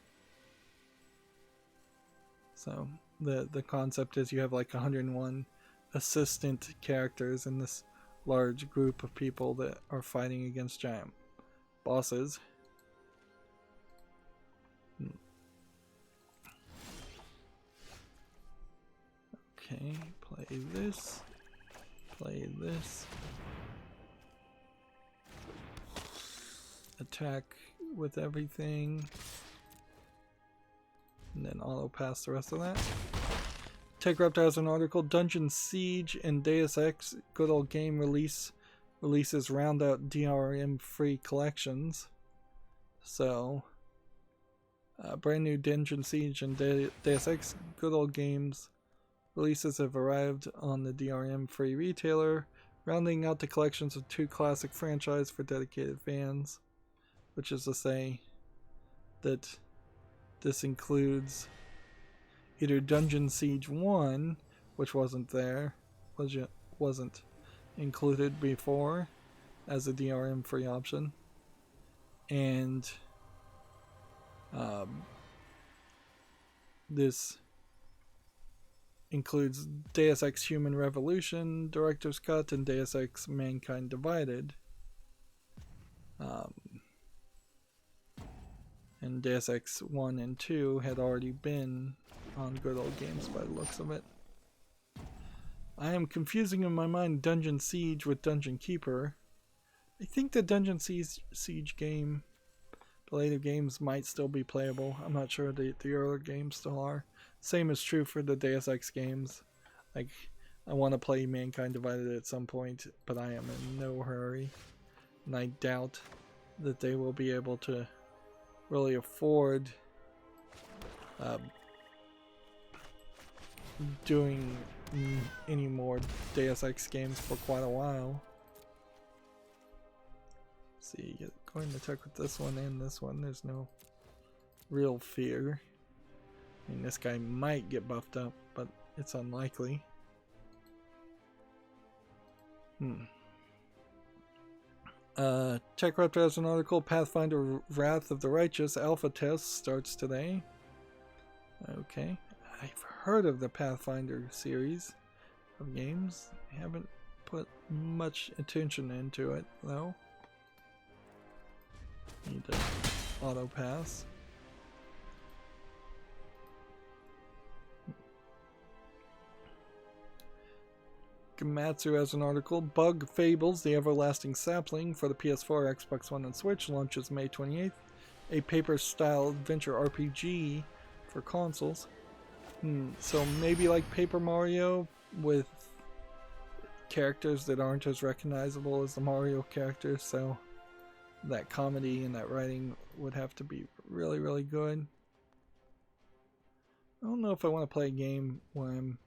Speaker 1: So the concept is you have like 101 assistant characters in this large group of people that are fighting against giant bosses. Okay, play this. Play this. Attack with everything. And then auto pass the rest of that. TechRaptor has an article, Dungeon Siege and Deus Ex Good Old Game releases round out DRM free collections. So brand new Dungeon Siege and Deus Ex Good Old Games releases have arrived on the DRM free retailer, rounding out the collections of 2 classic franchises for dedicated fans, which is to say that this includes either Dungeon Siege 1, which wasn't included before as a DRM free option, and this includes Deus Ex Human Revolution, Director's Cut, and Deus Ex Mankind Divided. And Deus Ex 1 and 2 had already been on Good Old Games by the looks of it. I am confusing in my mind Dungeon Siege with Dungeon Keeper. I think the Dungeon Siege game, the later games, might still be playable. I'm not sure the earlier games still are. Same is true for the Deus Ex games. Like, I want to play Mankind Divided at some point, but I am in no hurry. And I doubt that they will be able to really afford doing any more Deus Ex games for quite a while. Let's see, going to check with this one and this one. There's no real fear. I mean, this guy might get buffed up, but it's unlikely. TechRaptor has an article, Pathfinder Wrath of the Righteous alpha test starts today. Okay, I've heard of the Pathfinder series of games. I haven't put much attention into it though. Need to auto pass. Gamatsu has an article, Bug Fables, the Everlasting Sapling for the PS4, Xbox One, and Switch launches May 28th. A paper-style adventure RPG for consoles. So maybe like Paper Mario with characters that aren't as recognizable as the Mario characters, so that comedy and that writing would have to be really, really good. I don't know if I want to play a game where I'm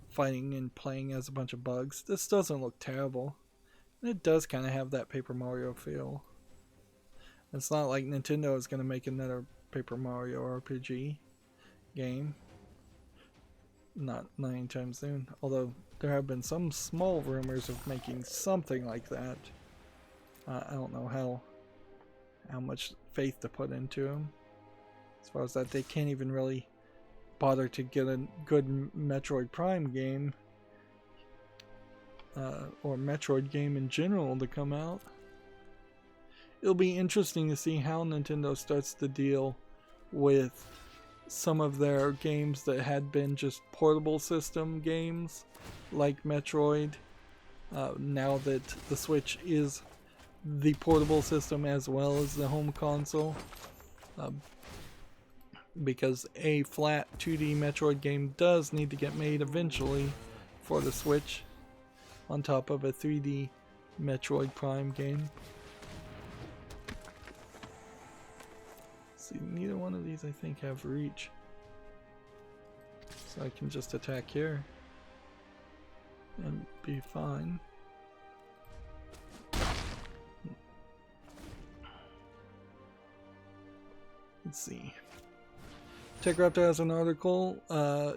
Speaker 1: fighting and playing as a bunch of bugs. This doesn't look terrible. And it does kind of have that Paper Mario feel. It's not like Nintendo is going to make another Paper Mario RPG game. Not anytime soon. Although there have been some small rumors of making something like that. I don't know how much faith to put into them. As far as that, they can't even really bother to get a good Metroid Prime game or Metroid game in general to come out. It'll be interesting to see how Nintendo starts to deal with some of their games that had been just portable system games like Metroid, now that the Switch is the portable system as well as the home console. because a flat 2D Metroid game does need to get made eventually for the Switch, on top of a 3D Metroid Prime game. See, neither one of these I think have reach. So I can just attack here and be fine. Let's see. TechRaptor has an article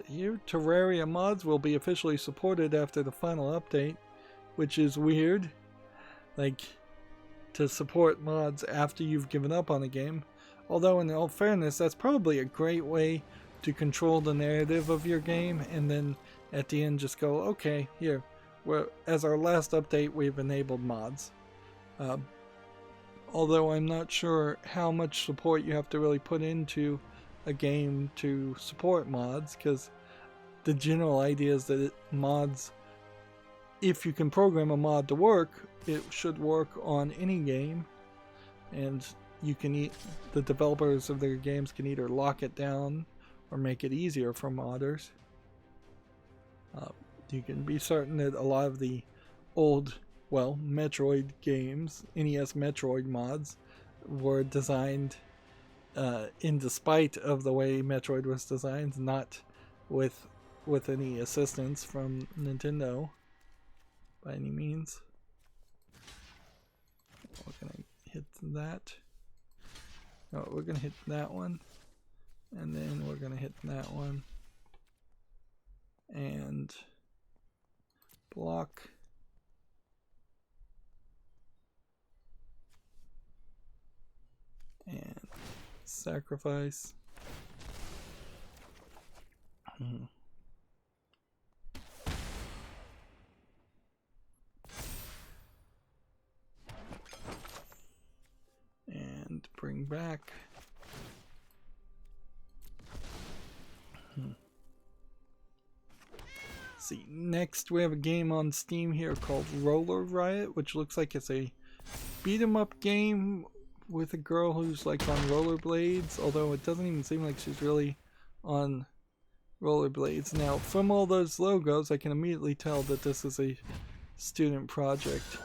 Speaker 1: here. Terraria mods will be officially supported after the final update, which is weird. Like, to support mods after you've given up on a game. Although, in all fairness, that's probably a great way to control the narrative of your game, and then at the end just go, okay, here, as our last update, we've enabled mods. Although I'm not sure how much support you have to really put into a game to support mods, because the general idea is that mods, if you can program a mod to work, it should work on any game, and the developers of their games can either lock it down or make it easier for modders. You can be certain that a lot of the old, well, Metroid games, NES Metroid mods, were designed in despite of the way Metroid was designed, not with any assistance from Nintendo by any means. We're gonna hit that. No, we're gonna hit that one, and then we're gonna hit that one, and block. And sacrifice. And bring back. See, next we have a game on Steam here called Roller Riot, which looks like it's a beat 'em up game with a girl who's like on rollerblades, although it doesn't even seem like she's really on rollerblades. Now, from all those logos, I can immediately tell that this is a student project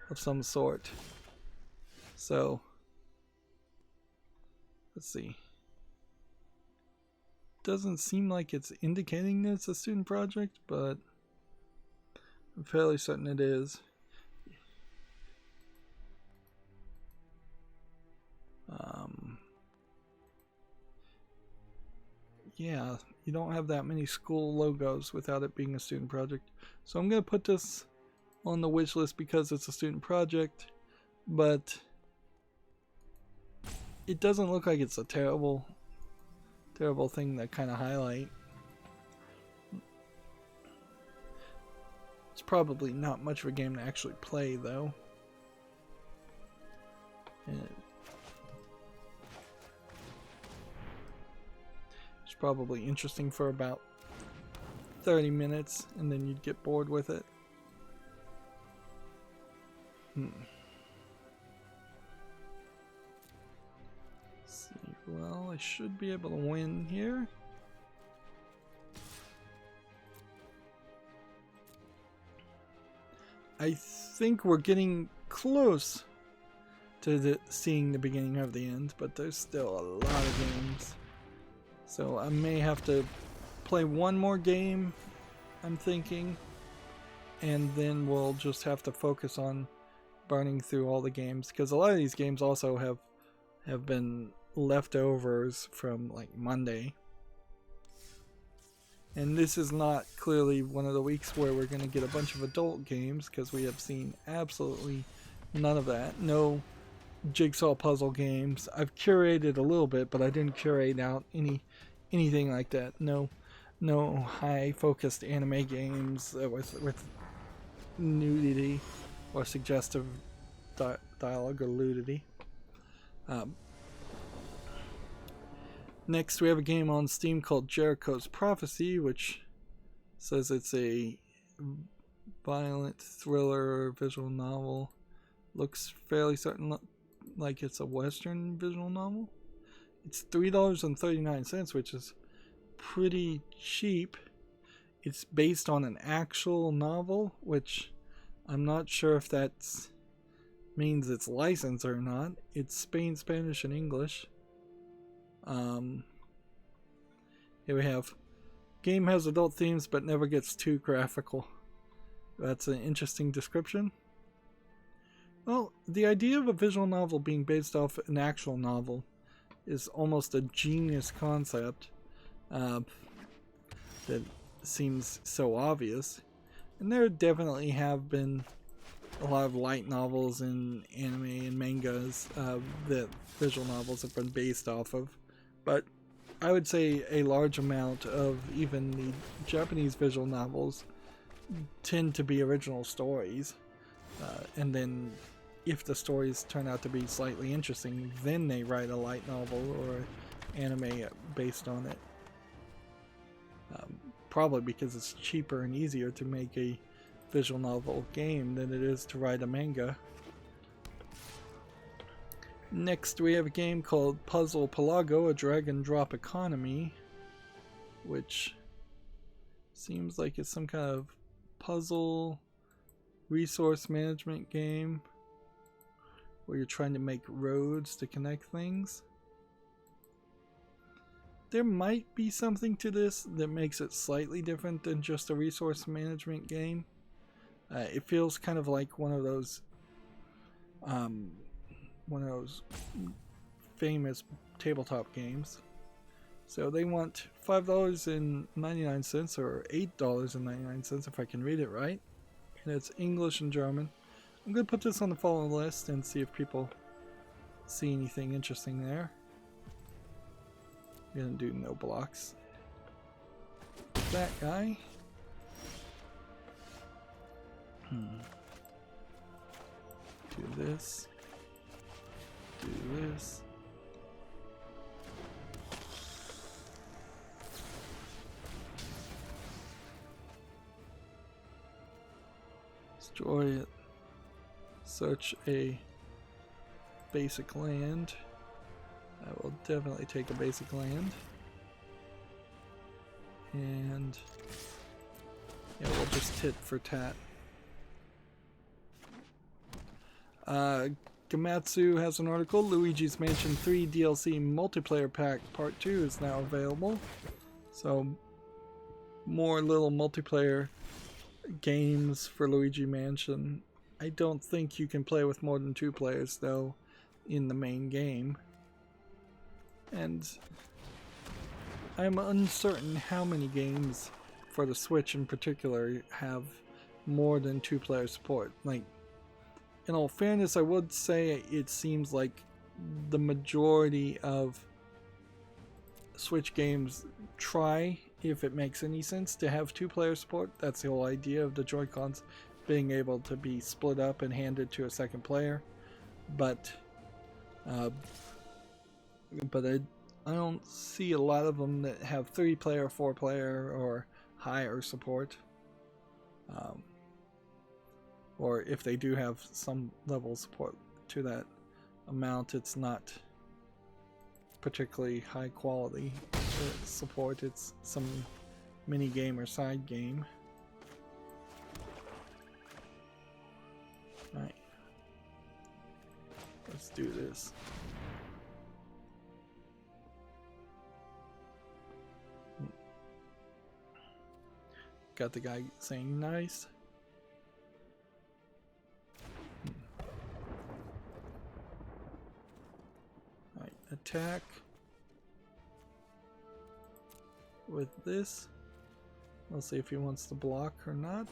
Speaker 1: of some sort. So, let's see. Doesn't seem like it's indicating that it's a student project, but I'm fairly certain it is. Yeah, you don't have that many school logos without it being a student project. So I'm going to put this on the wish list because it's a student project, but it doesn't look like it's a terrible thing to kind of highlight. It's probably not much of a game to actually play, though. It's probably interesting for about 30 minutes, and then you'd get bored with it. Let's see. Well, I should be able to win here. I think we're getting close to seeing the beginning of the end, but there's still a lot of games. So I may have to play one more game, I'm thinking, and then we'll just have to focus on burning through all the games, because a lot of these games also have been leftovers from like Monday. And this is not clearly one of the weeks where we're going to get a bunch of adult games, because we have seen absolutely none of that. No jigsaw puzzle games. I've curated a little bit, but I didn't curate out anything like that. No high focused anime games with nudity or suggestive dialogue or nudity. Next, we have a game on Steam called Jericho's Prophecy, which says it's a violent thriller visual novel. Looks fairly certain like it's a Western visual novel. It's $3.39, which is pretty cheap. It's based on an actual novel, which I'm not sure if that means it's licensed or not. It's Spanish, and English. Here we have, game has adult themes but never gets too graphical. That's an interesting description. Well, the idea of a visual novel being based off an actual novel is almost a genius concept that seems so obvious. And there definitely have been a lot of light novels and anime and mangas that visual novels have been based off of. But I would say a large amount of even the Japanese visual novels tend to be original stories. And then if the stories turn out to be slightly interesting, then they write a light novel or anime based on it. Probably because it's cheaper and easier to make a visual novel game than it is to write a manga. Next we have a game called Puzzle Pelago, a drag and drop economy, which seems like it's some kind of puzzle resource management game where you're trying to make roads to connect things. There might be something to this that makes it slightly different than just a resource management game. It feels kind of like one of those famous tabletop games. So they want $5.99 or $8.99 if I can read it right. And it's English and German. I'm going to put this on the following list and see if people see anything interesting there. We're going to do no blocks. That guy. Do this. Do this. Destroy it. Search a basic land. I will definitely take a basic land. And yeah, we'll just tit for tat. Gamatsu has an article. Luigi's Mansion 3 DLC Multiplayer Pack Part 2 is now available. So more little multiplayer games for Luigi Mansion. I don't think you can play with more than 2 players though in the main game. And I'm uncertain how many games for the Switch in particular have more than 2-player support. Like, in all fairness, I would say it seems like the majority of Switch games try, if it makes any sense, to have 2-player support. That's the whole idea of the Joy-Cons being able to be split up and handed to a second player. But I don't see a lot of them that have 3-player, 4-player, or higher support. Or if they do have some level of support to that amount, it's not particularly high quality support. It's some mini game or side game. Right. Let's do this. Got the guy saying nice. Alright, attack with this. We'll see if he wants to block or not.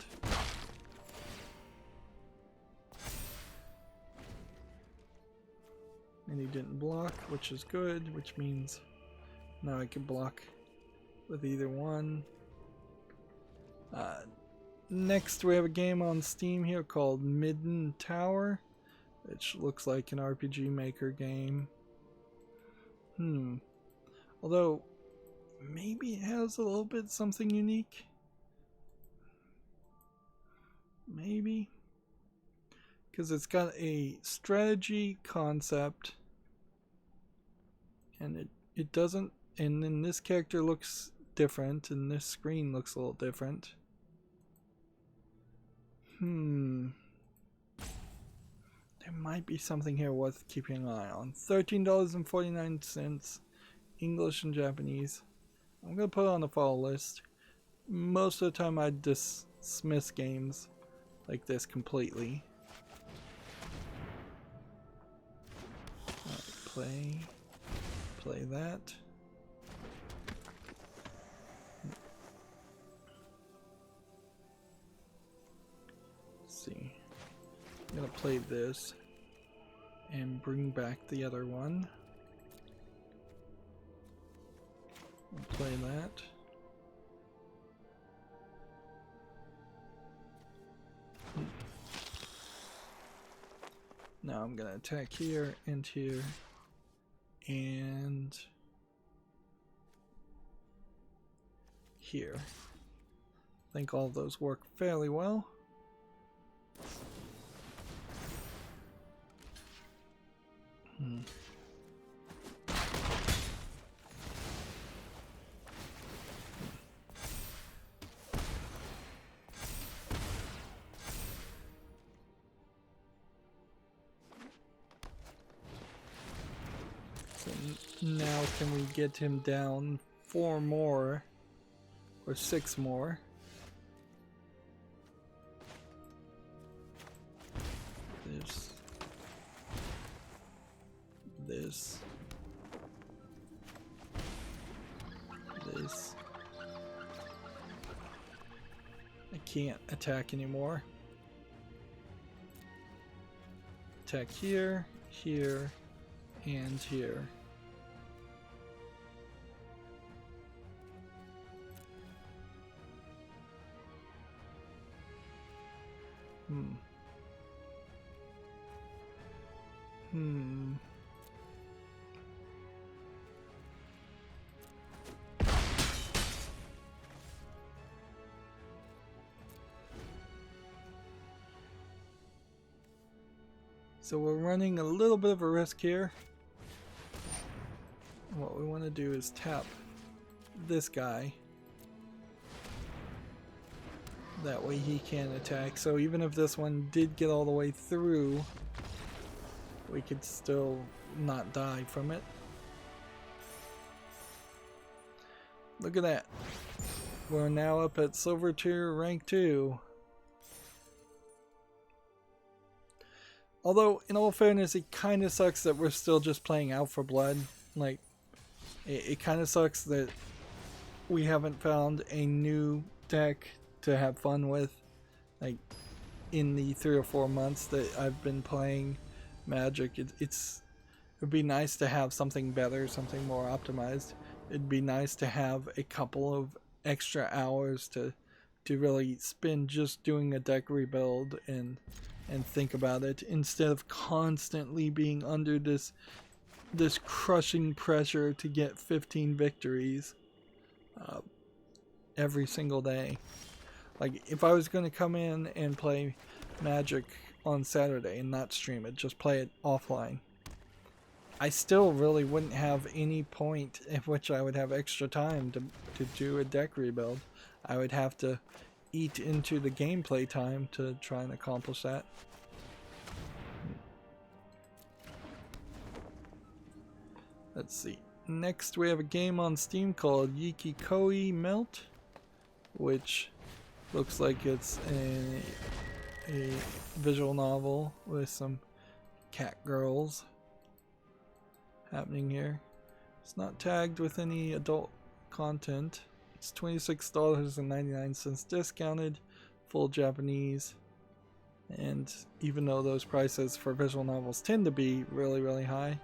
Speaker 1: And he didn't block, which is good, which means now I can block with either one. Next we have a game on Steam here called Midden Tower, which looks like an RPG Maker game. Although maybe it has a little bit something unique. Maybe. Because it's got a strategy concept and it it doesn't, and then this character looks different, and this screen looks a little different. There might be something here worth keeping an eye on. $13.49, English and Japanese. I'm gonna put it on the follow list. Most of the time I dismiss games like this completely. Alright, play that. Let's see. I'm gonna play this and bring back the other one. I'll play that. Now I'm gonna attack here and here and here. I think all of those work fairly well. So now can we get him down 4 more or 6 more? This. I can't attack anymore. Attack here, here, and here. So we're running a little bit of a risk here. What we want to do is tap this guy. That way he can attack. So even if this one did get all the way through, we could still not die from it. Look at that. We're now up at silver tier rank 2. Although, in all fairness, it kind of sucks that we're still just playing Out for Blood. Like, it kind of sucks that we haven't found a new deck to have fun with. Like, in the 3 or 4 months that I've been playing Magic, it'd be nice to have something better, something more optimized. It'd be nice to have a couple of extra hours to really spend just doing a deck rebuild and think about it, instead of constantly being under this crushing pressure to get 15 victories every single day. Like, if I was going to come in and play Magic on Saturday and not stream it, just play it offline, I still really wouldn't have any point at which I would have extra time to do a deck rebuild. I would have to eat into the gameplay time to try and accomplish that. Let's see. Next we have a game on Steam called Yiki Melt, which looks like it's a visual novel with some cat girls happening here. It's not tagged with any adult content. It's $26.99 discounted, full Japanese, and even though those prices for visual novels tend to be really, really high,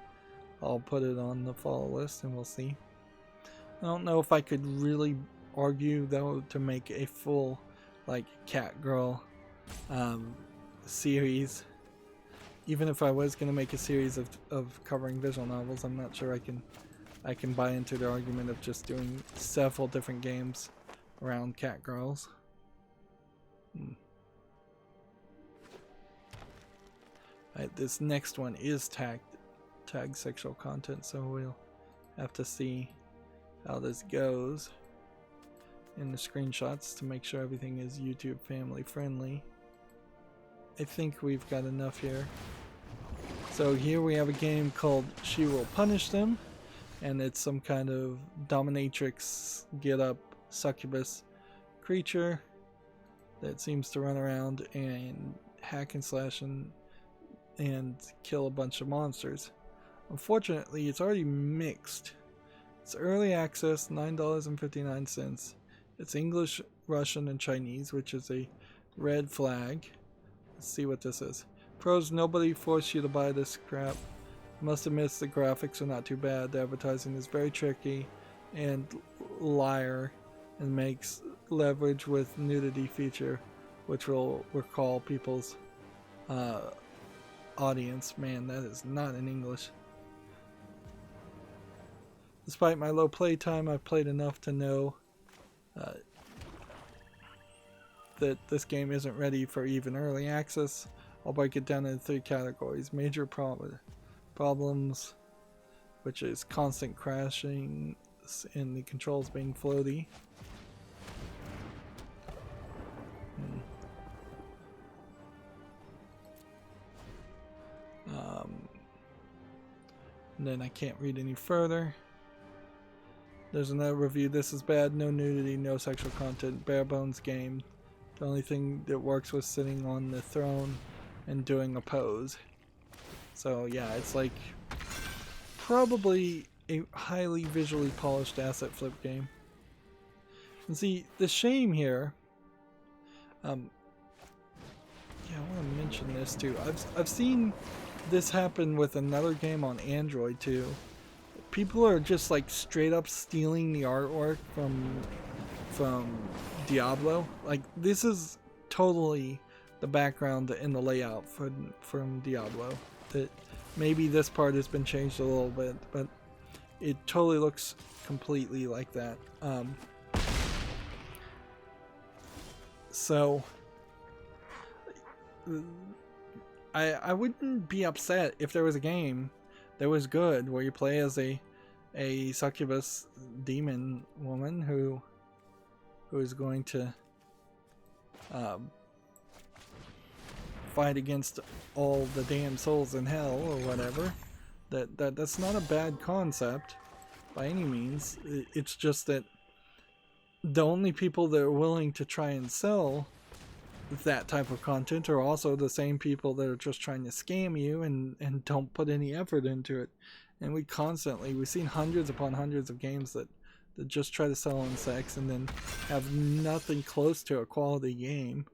Speaker 1: I'll put it on the follow list and we'll see. I don't know if I could really argue though to make a full like cat girl series. Even if I was going to make a series of covering visual novels, I'm not sure I can buy into the argument of just doing several different games around cat girls. Right, this next one is tagged sexual content, so we'll Have to see how this goes in the screenshots to make sure everything is YouTube family friendly. I think we've got enough here. So here we have a game called She Will Punish Them, and it's some kind of dominatrix get up succubus creature that seems to run around and hack and slash and kill a bunch of monsters. Unfortunately, it's already mixed. It's early access, $9.59. It's English, Russian, and Chinese, which is a red flag. Let's see what this is. Pros, nobody forced you to buy this crap. Must admit the graphics are not too bad. The advertising is very tricky and liar and makes leverage with nudity feature, which will recall people's audience. Man, that is not in English. Despite my low play time, I've played enough to know that this game isn't ready for even early access. I'll break it down into 3 categories. Major problems, which is constant crashing and the controls being floaty. And then I can't read any further. There's another review. This is bad. No nudity, no sexual content. Bare bones game. The only thing that works was sitting on the throne and doing a pose. So yeah, it's like probably a highly visually polished asset flip game. And see, the shame here, yeah, I want to mention this too. I've seen this happen with another game on Android too. People are just like straight up stealing the artwork from Diablo. Like, this is totally the background and the layout from Diablo. That maybe this part has been changed a little bit, but it totally looks completely like that. So I wouldn't be upset if there was a game that was good where you play as a succubus demon woman who is going to fight against all the damn souls in hell or whatever. That's not a bad concept by any means. It's just that the only people that are willing to try and sell that type of content are also the same people that are just trying to scam you and don't put any effort into it. And we've seen hundreds upon hundreds of games that just try to sell on sex and then have nothing close to a quality game,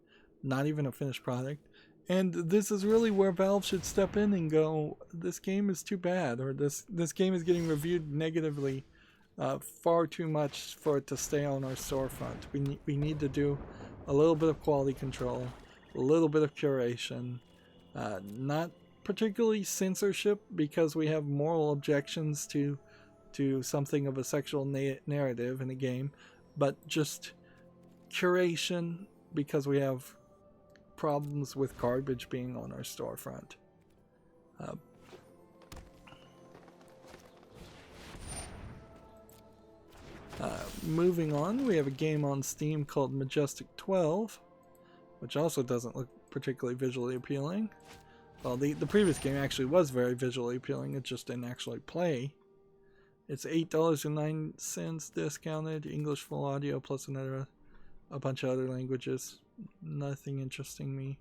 Speaker 1: not even a finished product. And this is really where Valve should step in and go, this game is too bad, or this game is getting reviewed negatively far too much for it to stay on our storefront. We need to do a little bit of quality control, a little bit of curation, not particularly censorship because we have moral objections to something of a sexual narrative in a game, but just curation because we have problems with garbage being on our storefront. Moving on, we have a game on Steam called Majestic 12, which also doesn't look particularly visually appealing. Well, the previous game actually was very visually appealing, it just didn't actually play. It's $8.09 discounted, English full audio plus a bunch of other languages. Nothing interesting me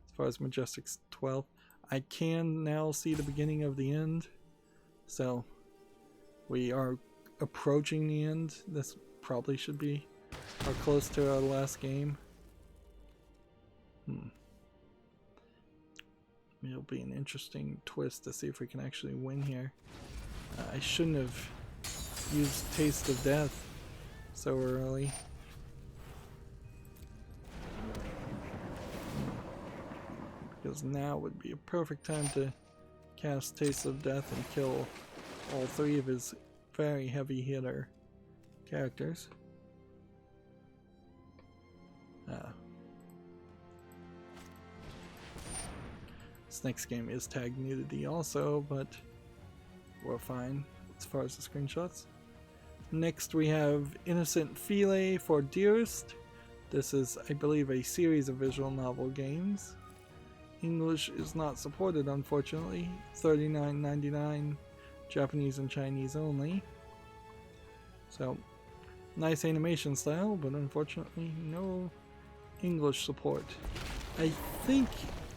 Speaker 1: as far as Majestic 12. I can now see the beginning of the end, so we are approaching the end. This probably should be close to our last game. It'll be an interesting twist to see if we can actually win here. I shouldn't have used Taste of Death so early. Because now would be a perfect time to cast Taste of Death and kill all 3 of his very heavy hitter characters. This next game is tagged nudity also, but we're fine. as far as the screenshots. Next we have Innocent Philae for Dearest. This is, I believe, a series of visual novel games. English is not supported, unfortunately. $39.99, Japanese and Chinese only. So, nice animation style, but unfortunately no English support. I think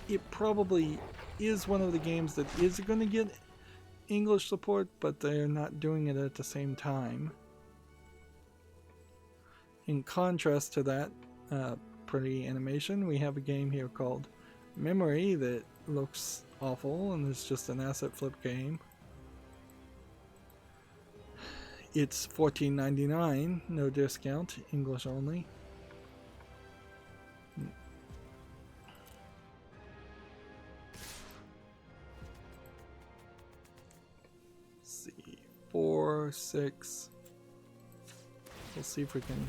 Speaker 1: it probably is one of the games that is going to get English support, but they're not doing it at the same time. In contrast to that pretty animation, we have a game here called Memory that looks awful and is just an asset flip game. It's $14.99, no discount, English only. Let's see, 4, 6. We'll see if we can.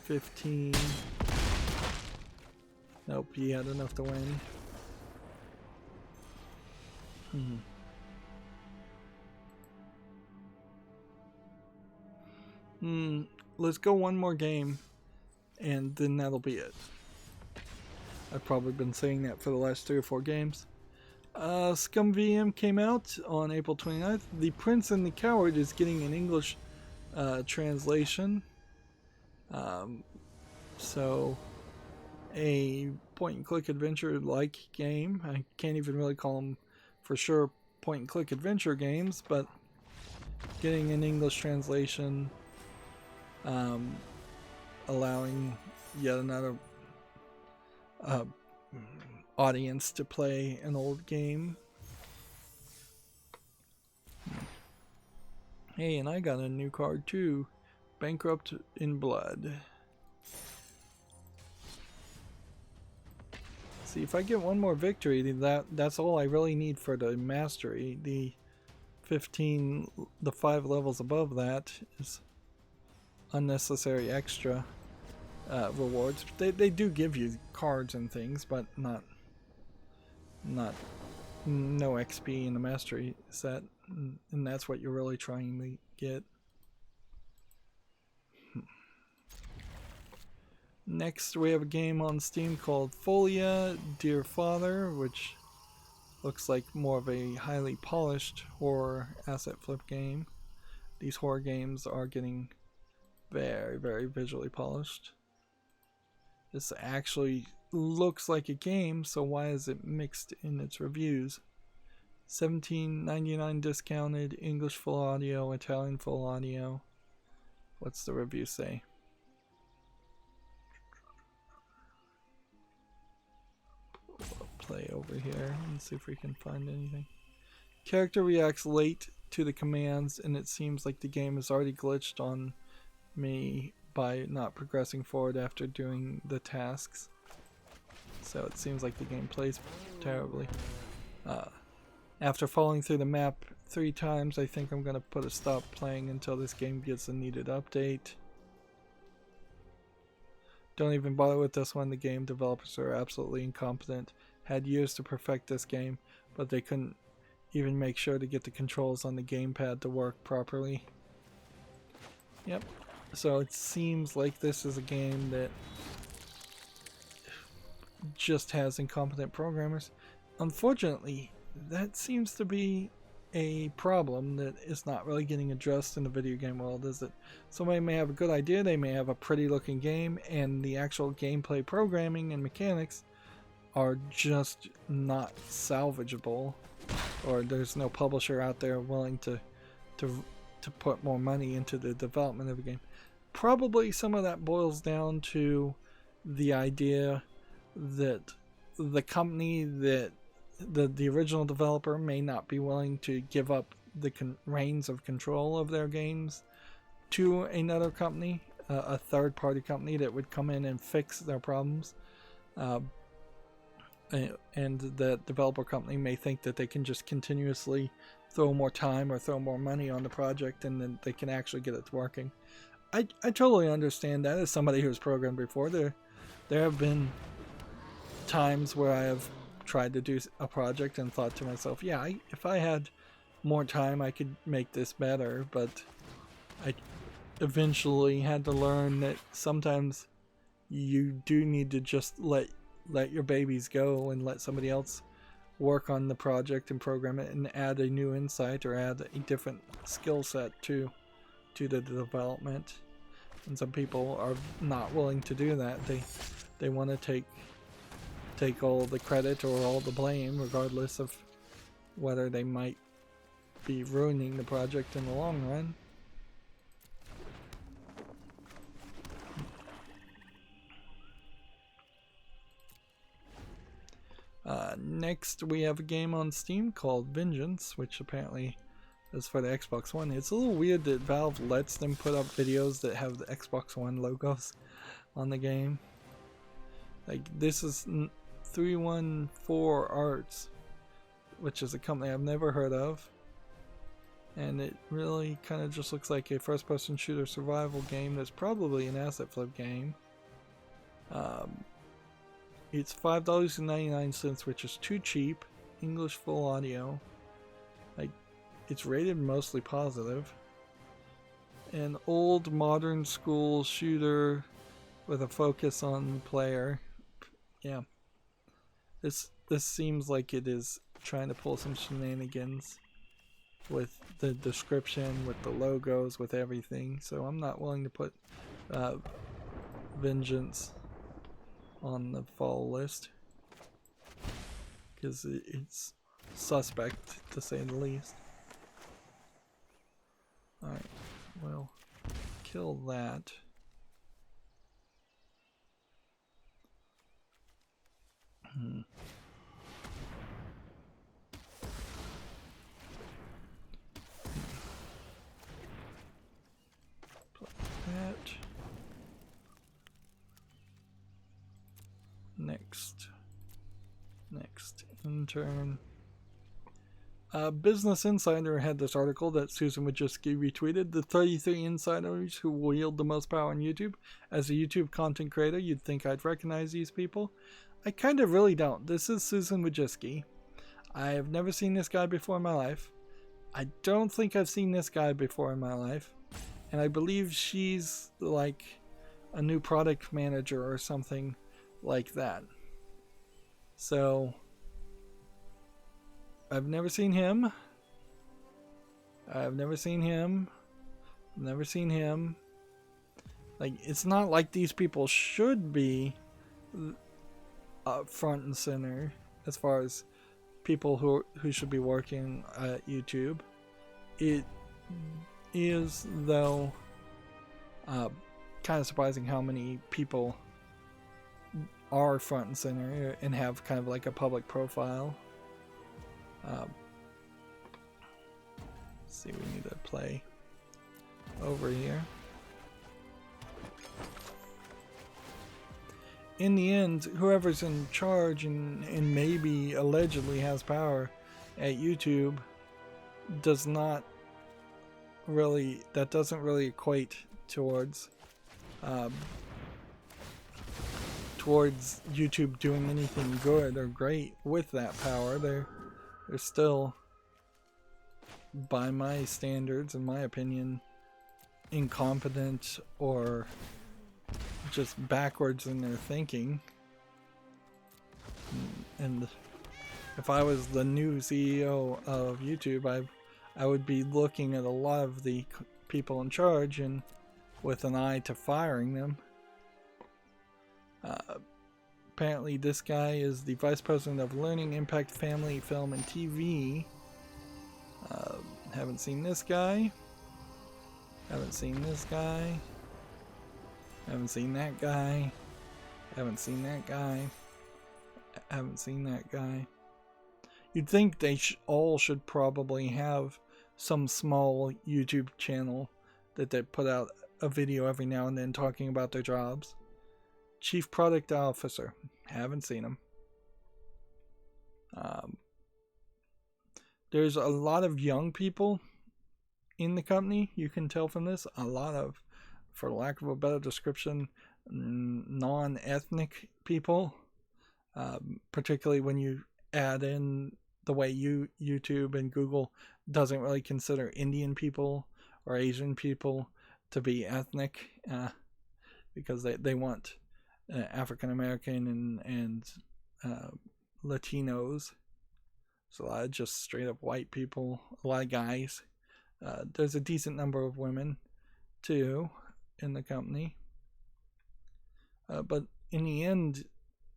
Speaker 1: 15. Nope, he had enough to win. Let's go one more game, and then that'll be it. I've probably been saying that for the last 3 or 4 games. Scum VM came out on April 29th. The Prince and the Coward is getting an English translation. So a point-and-click adventure-like game. I can't even really call them for sure point-and-click adventure games, but getting an English translation, allowing yet another audience to play an old game. Hey, and I got a new card too. Bankrupt in Blood. See, if I get one more victory, that's all I really need for the mastery. The 5 levels above that is unnecessary extra rewards. They do give you cards and things, but no XP in the mastery set, and that's what you're really trying to get. Next, we have a game on Steam called Folia Dear Father, which looks like more of a highly polished horror asset flip game. These horror games are getting very, very visually polished. This actually looks like a game, so why is it mixed in its reviews? $17.99 discounted, English full audio, Italian full audio. What's the review say? Play over here and see if we can find anything. Character reacts late to the commands, and it seems like the game is already glitched on me by not progressing forward after doing the tasks. So it seems like the game plays terribly. After falling through the map 3 times, I think I'm going to put a stop playing until this game gets a needed update. Don't even bother with this one. The game developers are absolutely incompetent. Had years to perfect this game, but they couldn't even make sure to get the controls on the gamepad to work properly. Yep. So it seems like this is a game that just has incompetent programmers. Unfortunately, that seems to be a problem that is not really getting addressed in the video game world, is it? Somebody may have a good idea, they may have a pretty looking game, and the actual gameplay programming and mechanics are just not salvageable, or there's no publisher out there willing to put more money into the development of a game. Probably some of that boils down to the idea that the company that the original developer may not be willing to give up the reins of control of their games to another company, a third-party company that would come in and fix their problems. And the developer company may think that they can just continuously throw more time or throw more money on the project, and then they can actually get it working. I totally understand that. As somebody who's programmed before, there have been times where I have tried to do a project and thought to myself, yeah, if I had more time I could make this better, but I eventually had to learn that sometimes you do need to just let your babies go and let somebody else work on the project and program it and add a new insight or add a different skill set to the development. And some people are not willing to do that. They want to take all the credit or all the blame, regardless of whether they might be ruining the project in the long run. Next, we have a game on Steam called Vengeance, which apparently is for the Xbox One. It's a little weird that Valve lets them put up videos that have the Xbox One logos on the game. Like, this is 314 Arts, which is a company I've never heard of. And it really kind of just looks like a first-person shooter survival game that's probably an asset flip game. It's $5.99, which is too cheap. English full audio. Like, it's rated mostly positive. An old modern school shooter with a focus on the player. Yeah. This seems like it is trying to pull some shenanigans with the description, with the logos, with everything. So I'm not willing to put Vengeance on the fall list because it's suspect, to say the least. Alright, well, kill that. Put that. Next intern. Business Insider had this article that Susan Wojcicki retweeted. The 33 insiders who wield the most power on YouTube. As a YouTube content creator, you'd think I'd recognize these people. I kind of really don't. This is Susan Wojcicki. I have never seen this guy before in my life. I don't think I've seen this guy before in my life. And I believe she's like a new product manager or something like that. So I've never seen him. I've never seen him. Never seen him. Like, it's not like these people should be front and center as far as people who should be working at YouTube. It is, though, kind of surprising how many people are front and center and have kind of like a public profile. Let's see, we need to play over here. In the end, whoever's in charge and maybe allegedly has power at YouTube doesn't really equate towards YouTube doing anything good or great with that power. They're still, by my standards, in my opinion, incompetent or just backwards in their thinking. And if I was the new CEO of YouTube, I would be looking at a lot of the people in charge and with an eye to firing them. Apparently this guy is the Vice President of Learning, Impact, Family, Film, and TV. Haven't seen this guy. Haven't seen this guy. Haven't seen that guy. Haven't seen that guy. Haven't seen that guy. You'd think they all should probably have some small YouTube channel that they put out a video every now and then talking about their jobs. Chief Product Officer. Haven't seen him. There's a lot of young people in the company. You can tell from this. A lot of, for lack of a better description, non-ethnic people. Particularly when you add in the way YouTube and Google doesn't really consider Indian people or Asian people to be ethnic, because they want African American and Latinos. So a lot of just straight up white people, a lot of guys. There's a decent number of women too in the company. But in the end,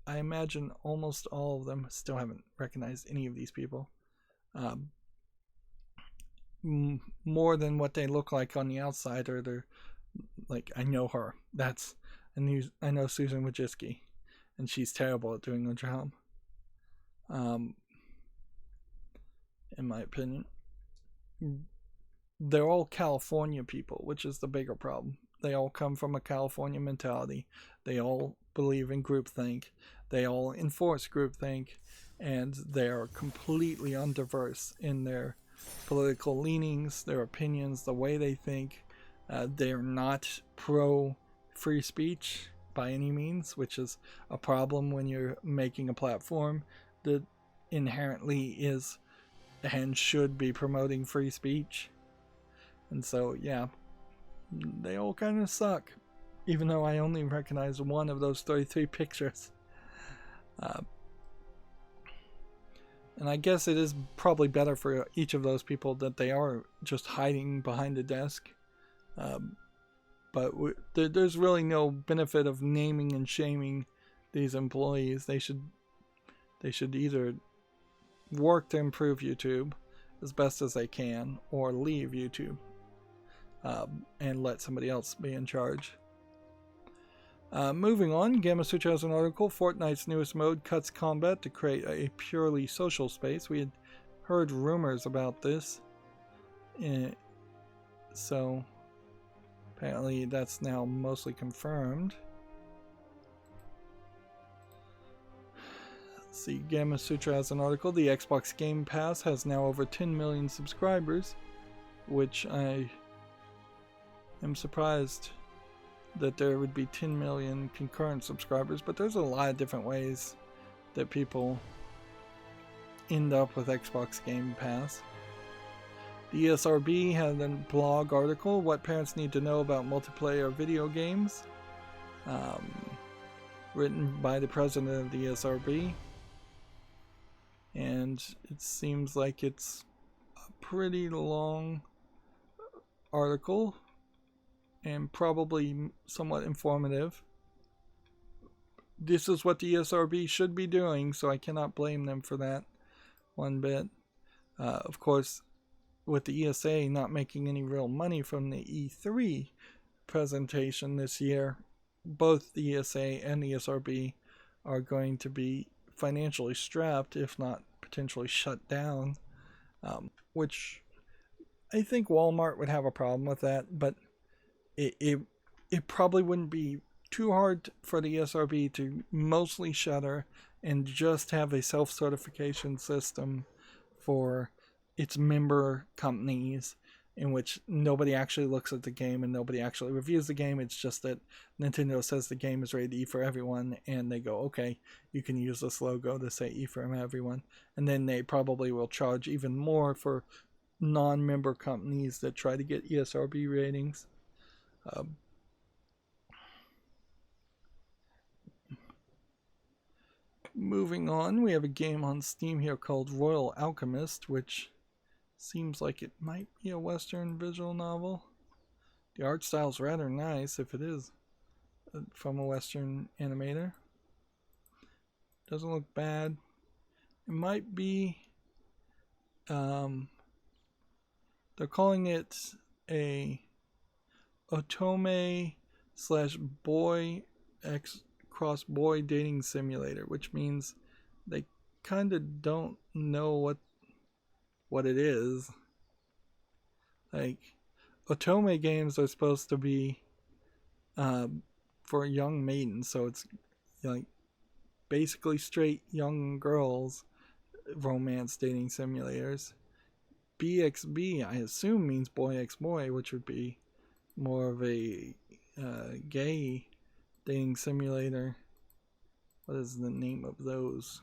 Speaker 1: I imagine almost all of them still haven't recognized any of these people. More than what they look like on the outside, or they're like, I know her. I know Susan Wojcicki, and she's terrible at doing her job. In my opinion, they're all California people, which is the bigger problem. They all come from a California mentality. They all believe in groupthink. They all enforce groupthink, and they are completely undiverse in their political leanings, their opinions, the way they think. They're not pro free speech by any means, which is a problem when you're making a platform that inherently is and should be promoting free speech. And so, yeah, they all kind of suck, even though I only recognize one of those 33 pictures. And I guess it is probably better for each of those people that they are just hiding behind a desk. But there's really no benefit of naming and shaming these employees. They should either work to improve YouTube as best as they can, or leave YouTube and let somebody else be in charge. Moving on, Gamasutra has an article. Fortnite's newest mode cuts combat to create a purely social space. We had heard rumors about this, so apparently that's now mostly confirmed. Let's see, Gamasutra has an article. The Xbox Game Pass has now over 10 million subscribers, which I am surprised that there would be 10 million concurrent subscribers, but there's a lot of different ways that people end up with Xbox Game Pass. The ESRB had a blog article, What Parents Need to Know About Multiplayer Video Games, written by the president of the ESRB. And it seems like it's a pretty long article and probably somewhat informative. This is what the ESRB should be doing, so I cannot blame them for that one bit. Of course, with the ESA not making any real money from the E3 presentation this year, both the ESA and the ESRB are going to be financially strapped, if not potentially shut down, which I think Walmart would have a problem with that, but it probably wouldn't be too hard for the ESRB to mostly shutter and just have a self-certification system for its member companies, in which nobody actually looks at the game and nobody actually reviews the game. It's just that Nintendo says the game is rated E for everyone, and they go, okay, you can use this logo to say E for everyone. And then they probably will charge even more for non-member companies that try to get ESRB ratings. Moving on, we have a game on Steam here called Royal Alchemist, which seems like it might be a Western visual novel. The art style's rather nice if it is from a Western animator. Doesn't look bad. It might be, they're calling it a otome / boy x cross boy dating simulator, which means they kind of don't know what it is. Like, otome games are supposed to be for young maidens, so it's like basically straight young girls romance dating simulators. BXB, I assume, means boy x boy, which would be more of a gay dating simulator. What is the name of those?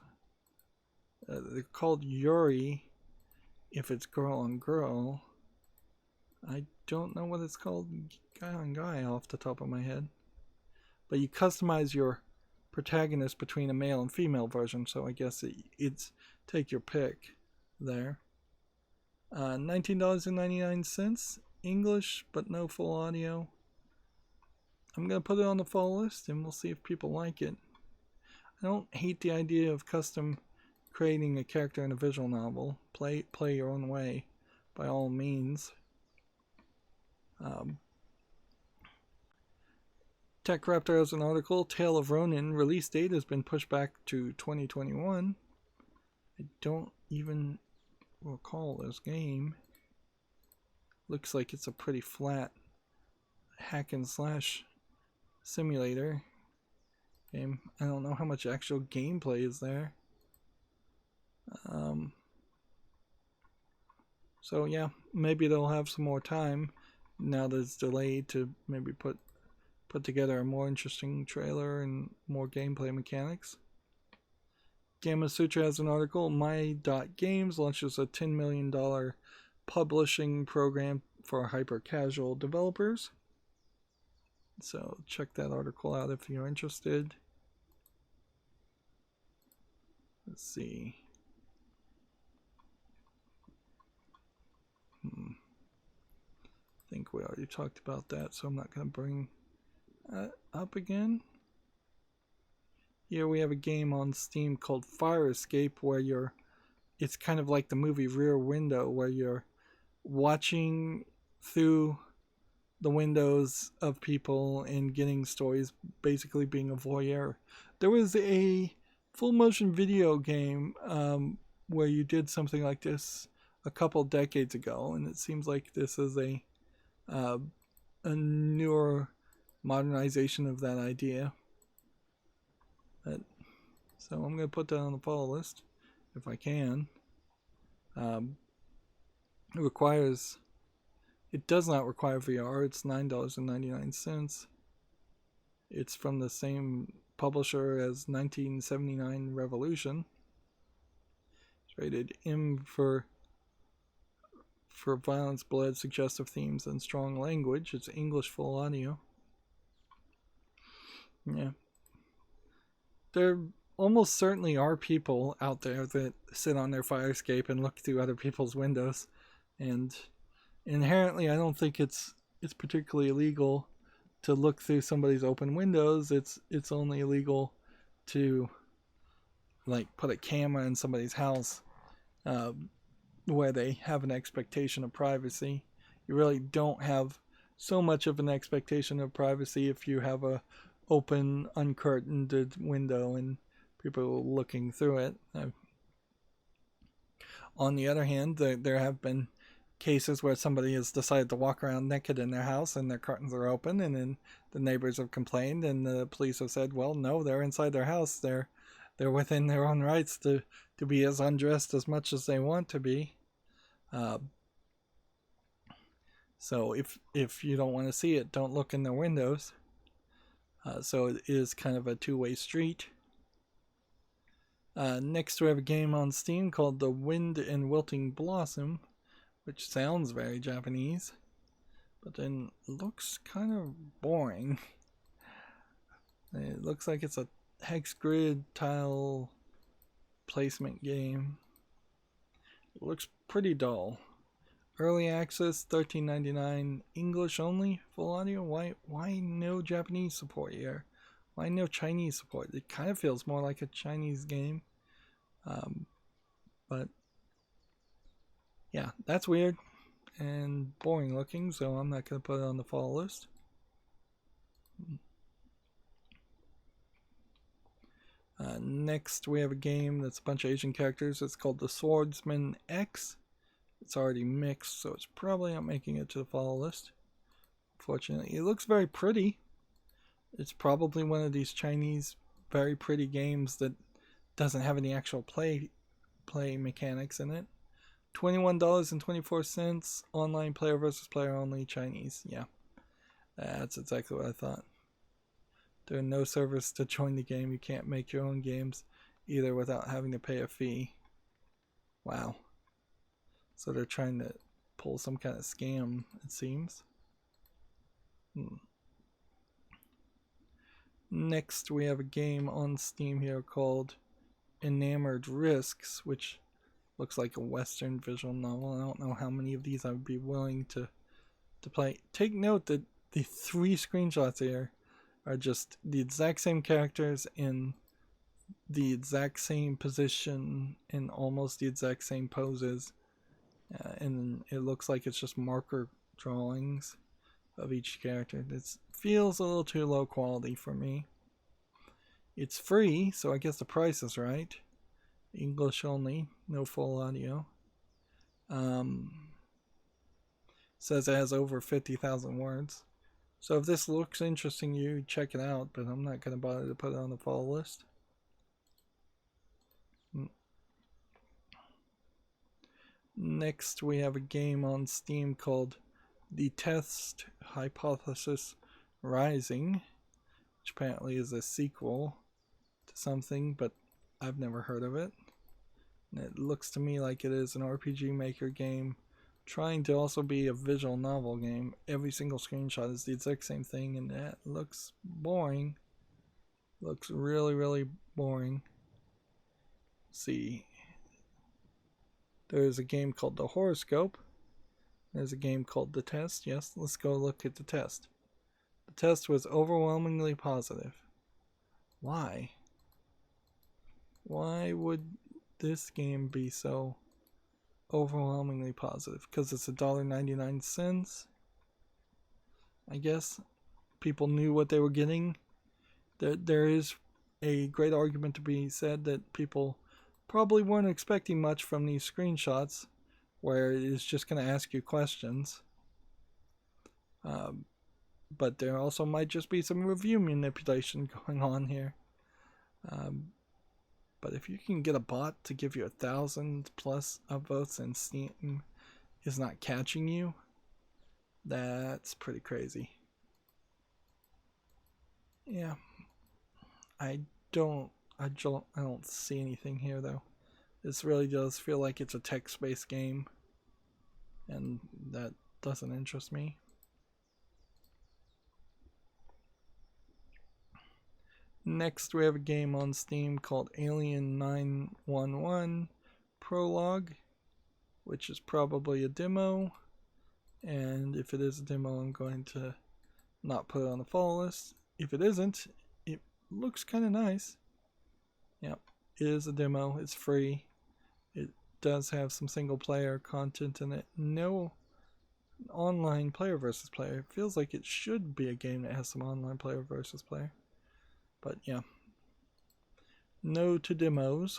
Speaker 1: They're called Yuri if it's girl on girl. I don't know what it's called guy on guy off the top of my head. But you customize your protagonist between a male and female version, so I guess it's take your pick there. $19.99, English, but no full audio. I'm going to put it on the fall list and we'll see if people like it. I don't hate the idea of custom creating a character in a visual novel. Play your own way, by all means. TechRaptor has an article, Tale of Ronin release date has been pushed back to 2021. I don't even recall this game. Looks like it's a pretty flat hack and slash simulator game. I don't know how much actual gameplay is there. So yeah, maybe they'll have some more time now that it's delayed to maybe put together a more interesting trailer and more gameplay mechanics. Gamma Sutra has an article, My.Games launches a $10 million publishing program for hyper-casual developers. So check that article out if you're interested. Let's see. I think we already talked about that, so I'm not going to bring up again. Here we have a game on Steam called Fire Escape where it's kind of like the movie Rear Window, where you're watching through the windows of people and getting stories, basically being a voyeur. There was a full motion video game where you did something like this a couple decades ago, and it seems like this is a newer modernization of that idea. So I'm going to put that on the follow list if I can. It does not require VR. It's $9.99. It's from the same publisher as 1979 Revolution. It's rated M for violence, blood, suggestive themes, and strong language. It's English full audio. Yeah. There almost certainly are people out there that sit on their fire escape and look through other people's windows. And inherently, I don't think it's particularly illegal to look through somebody's open windows. It's only illegal to like put a camera in somebody's house where they have an expectation of privacy. You really don't have so much of an expectation of privacy if you have a open, uncurtained window and people looking through it. On the other hand, there have been cases where somebody has decided to walk around naked in their house and their curtains are open, and then the neighbors have complained and the police have said, well, no, they're inside their house. They're within their own rights to be as undressed as much as they want to be. So if you don't want to see it, don't look in their windows. So it is kind of a two-way street. Next we have a game on Steam called The Wind and Wilting Blossom, which sounds very Japanese, but then looks kind of boring. It looks like it's a hex grid tile placement game. It looks pretty dull. Early access, $13.99, English only, full audio. Why no Japanese support here? Why no Chinese support? It kind of feels more like a Chinese game. But yeah, that's weird and boring looking, so I'm not going to put it on the fall list. Next, we have a game that's a bunch of Asian characters. It's called The Swordsman X. It's already mixed, so it's probably not making it to the follow list. Unfortunately, it looks very pretty. It's probably one of these Chinese very pretty games that doesn't have any actual play mechanics in it. $21.24, online player versus player only, Chinese. Yeah, that's exactly what I thought. There are no servers to join the game. You can't make your own games either without having to pay a fee. Wow. So they're trying to pull some kind of scam, it seems. Next, we have a game on Steam here called Enamored Risks, which looks like a Western visual novel. I don't know how many of these I would be willing to play. Take note that the 3 screenshots here are just the exact same characters in the exact same position and almost the exact same poses. And it looks like it's just marker drawings of each character. This feels a little too low quality for me. It's free, so I guess the price is right. English only, no full audio. Says it has over 50,000 words. So if this looks interesting, you check it out, but I'm not going to bother to put it on the follow list. Next, we have a game on Steam called The Test Hypothesis Rising, which apparently is a sequel to something, but I've never heard of it. And it looks to me like it is an RPG Maker game trying to also be a visual novel game. Every single screenshot is the exact same thing, and that looks boring. Looks really, really boring. Let's see. There's a game called The Horoscope. There's a game called The Test. Yes, let's go look at the test. The test was overwhelmingly positive. Why? Why would this game be so overwhelmingly positive? Because it's $1.99. I guess people knew what they were getting. There is a great argument to be said that people probably weren't expecting much from these screenshots, where it is just going to ask you questions. But there also might just be some review manipulation going on here. But if you can get a bot to give you 1,000 plus upvotes and Steam is not catching you, that's pretty crazy. Yeah, I don't see anything here though. This really does feel like it's a text-based game, and that doesn't interest me. Next, we have a game on Steam called Alien 911 Prologue, which is probably a demo. And if it is a demo, I'm going to not put it on the follow list. If it isn't, it looks kind of nice. Yep, it is a demo. It's free. It does have some single player content in it. No online player versus player. It feels like it should be a game that has some online player versus player. But yeah, no to demos.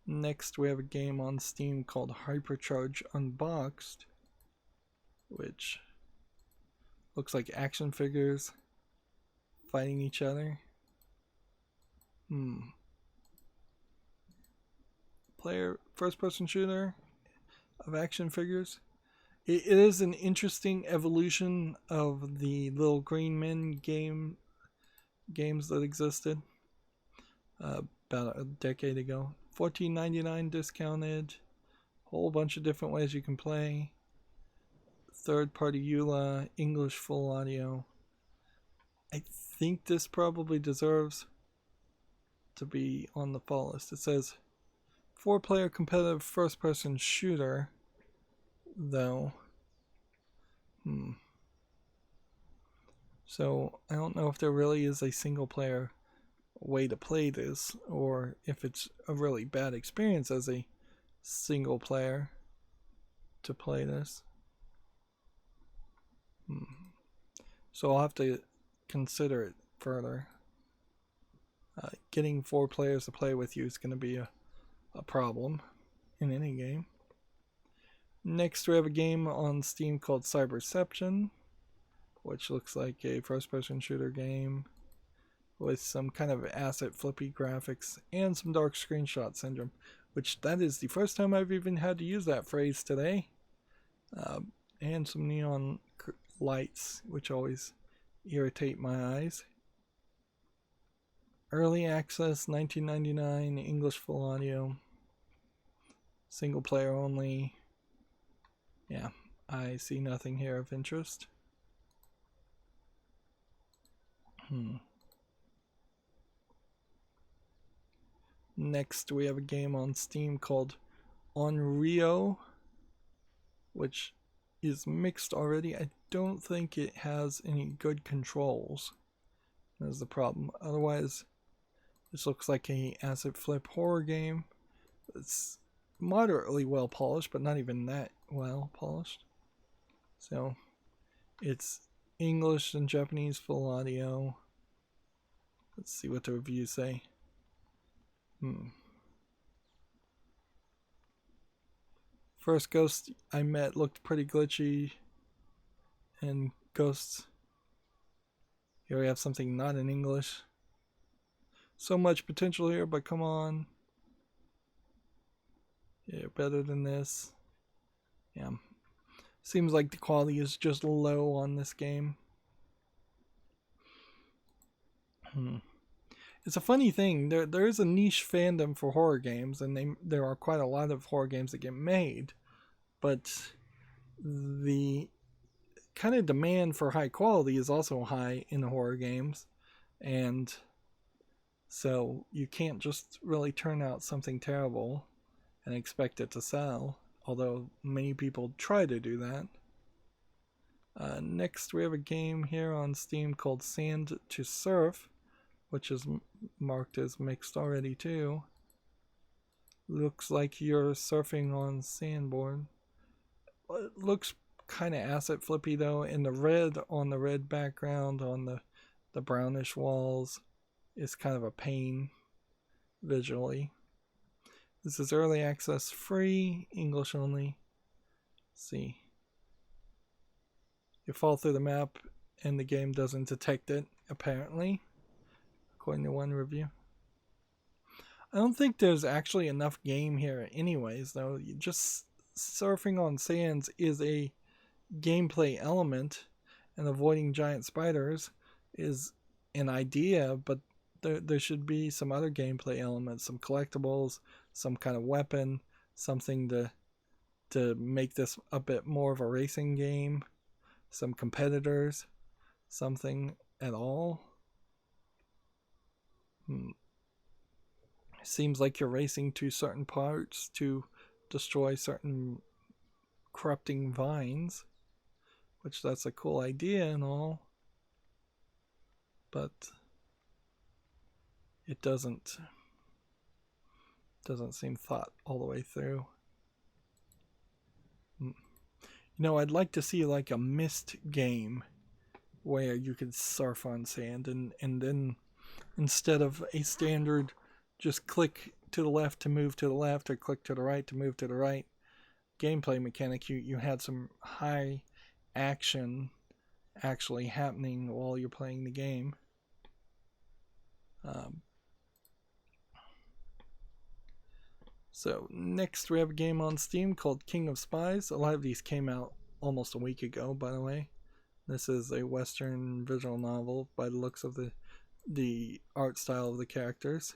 Speaker 1: Next, we have a game on Steam called Hypercharge Unboxed, which looks like action figures fighting each other. Player first-person shooter of action figures. It is an interesting evolution of the Little Green Men games that existed about a decade ago. $14.99 discounted. Whole bunch of different ways you can play. Third-party EULA, English full audio. I think this probably deserves to be on the fall list. It says 4-player competitive first-person shooter, though. So I don't know if there really is a single-player way to play this, or if it's a really bad experience as a single player to play this. So I'll have to consider it further. Getting 4 players to play with you is going to be a problem in any game. Next, we have a game on Steam called Cyberception, which looks like a first-person shooter game with some kind of asset flippy graphics and some dark screenshot syndrome, which that is the first time I've even had to use that phrase today. And some neon lights, which always irritate my eyes. Early access, 1999, English full audio. Single player only. Yeah, I see nothing here of interest. Next, we have a game on Steam called Rydo, which is mixed already. I don't think it has any good controls. That's the problem. Otherwise, this looks like a asset flip horror game. It's moderately well polished, but not even that well polished. So, it's English and Japanese full audio. Let's see what the reviews say. First ghost I met looked pretty glitchy. And ghosts. Here we have something not in English. So much potential here, but come on. Yeah, better than this. Yeah. Seems like the quality is just low on this game. It's a funny thing. There is a niche fandom for horror games, and there are quite a lot of horror games that get made, but the kind of demand for high quality is also high in the horror games, and so you can't just really turn out something terrible and expect it to sell, although many people try to do that. Next, we have a game here on Steam called Sand to Surf, which is marked as mixed already too. Looks like you're surfing on sandboard. It looks kind of asset flippy though, and the red on the red background on the brownish walls is kind of a pain visually. This is early access free, English only. Let's see. You fall through the map and the game doesn't detect it, apparently, according to one review. I don't think there's actually enough game here anyways, though. Just surfing on sands is a gameplay element, and avoiding giant spiders is an idea, but there should be some other gameplay elements, some collectibles, some kind of weapon, something to make this a bit more of a racing game, some competitors, something at all. Seems like you're racing to certain parts to destroy certain corrupting vines, which that's a cool idea and all, but it doesn't seem thought all the way through. You know, I'd like to see like a Myst game where you could surf on sand, and then instead of a standard just click to the left to move to the left or click to the right to move to the right gameplay mechanic, you had some high action actually happening while you're playing the game. So next we have a game on Steam called King of Spies. A lot of these came out almost a week ago, by the way. This is a Western visual novel by the looks of the art style of the characters.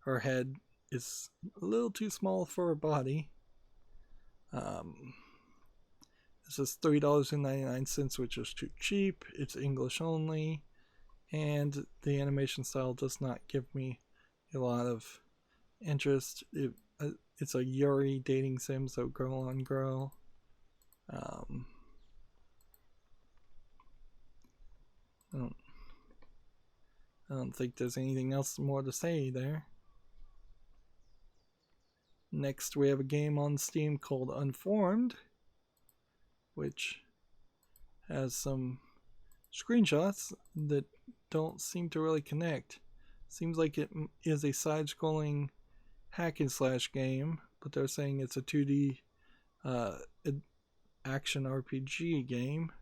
Speaker 1: Her head is a little too small for her body. This is $3.99, which is too cheap. It's English only, and the animation style does not give me a lot of interest. It's a Yuri dating sim, so girl on girl. I don't think there's anything else more to say there. Next, we have a game on Steam called Unformed, which has some screenshots that don't seem to really connect. Seems like it is a side-scrolling hack and slash game, but they're saying it's a 2D action RPG game.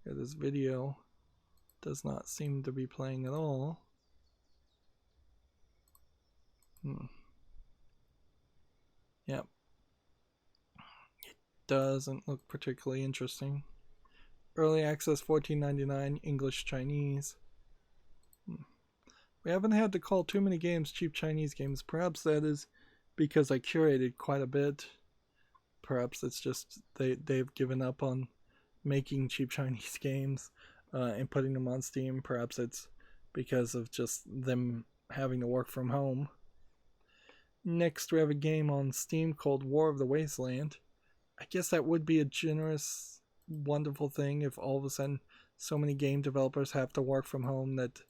Speaker 1: Here, this video does not seem to be playing at all. Yep. It doesn't look particularly interesting. Early access $14.99, English Chinese. We haven't had to call too many games cheap Chinese games. Perhaps that is because I curated quite a bit. Perhaps it's just they've given up on making cheap Chinese games and putting them on Steam. Perhaps it's because of just them having to work from home. Next, we have a game on Steam called War of the Wasteland. I guess that would be a generous, wonderful thing if all of a sudden so many game developers have to work from home that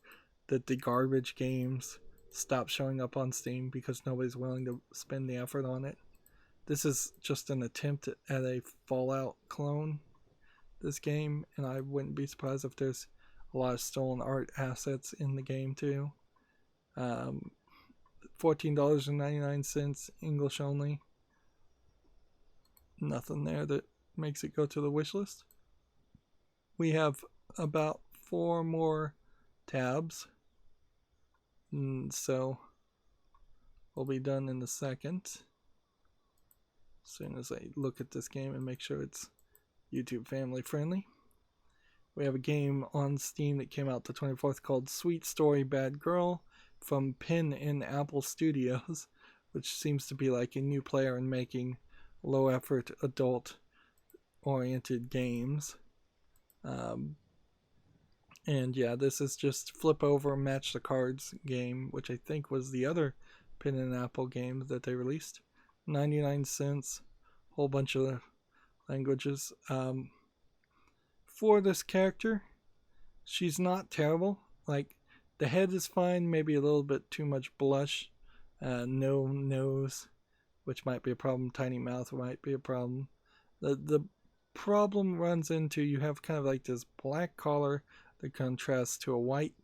Speaker 1: the garbage games stop showing up on Steam because nobody's willing to spend the effort on it. This is just an attempt at a Fallout clone, this game, and I wouldn't be surprised if there's a lot of stolen art assets in the game too. $14.99, English only. Nothing there that makes it go to the wish list. We have about 4 more tabs, so we'll be done in a second. As soon as I look at this game and make sure it's YouTube family friendly. We have a game on Steam that came out the 24th called Sweet Story Bad Girl from Pin in Apple Studios, which seems to be like a new player in making low effort adult oriented games. And yeah, this is just flip over match the cards game, which I think was the other Pin and Apple game that they released. 99 cents, whole bunch of languages. For this character, she's not terrible. Like, the head is fine, maybe a little bit too much blush, no nose, which might be a problem. Tiny mouth might be a problem. The problem runs into, you have kind of like this black collar that contrasts to a white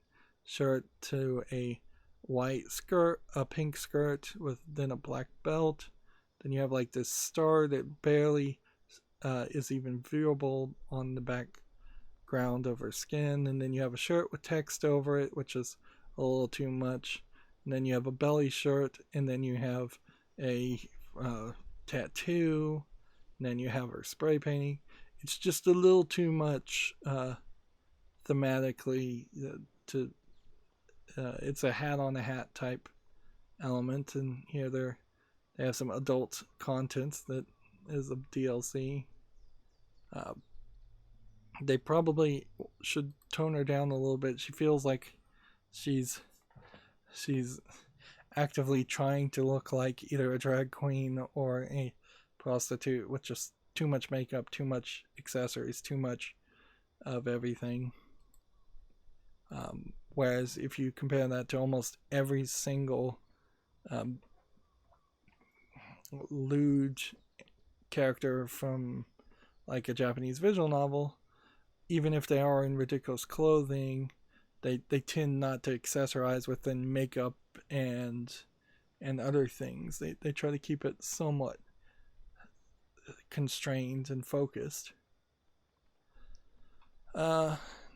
Speaker 1: shirt, to a white skirt, a pink skirt with then a black belt. Then you have like this star that barely is even viewable on the background of her skin. And then you have a shirt with text over it, which is a little too much. And then you have a belly shirt, and then you have a tattoo, and then you have her spray painting. It's just a little too much thematically it's a hat on a hat type element, and here they have some adult content that is a DLC. They probably should tone her down a little bit. She feels like she's actively trying to look like either a drag queen or a prostitute with just too much makeup, too much accessories, too much of everything. Whereas if you compare that to almost every single lewd character from like a Japanese visual novel, even if they are in ridiculous clothing, they tend not to accessorize within makeup and other things. They try to keep it somewhat constrained and focused.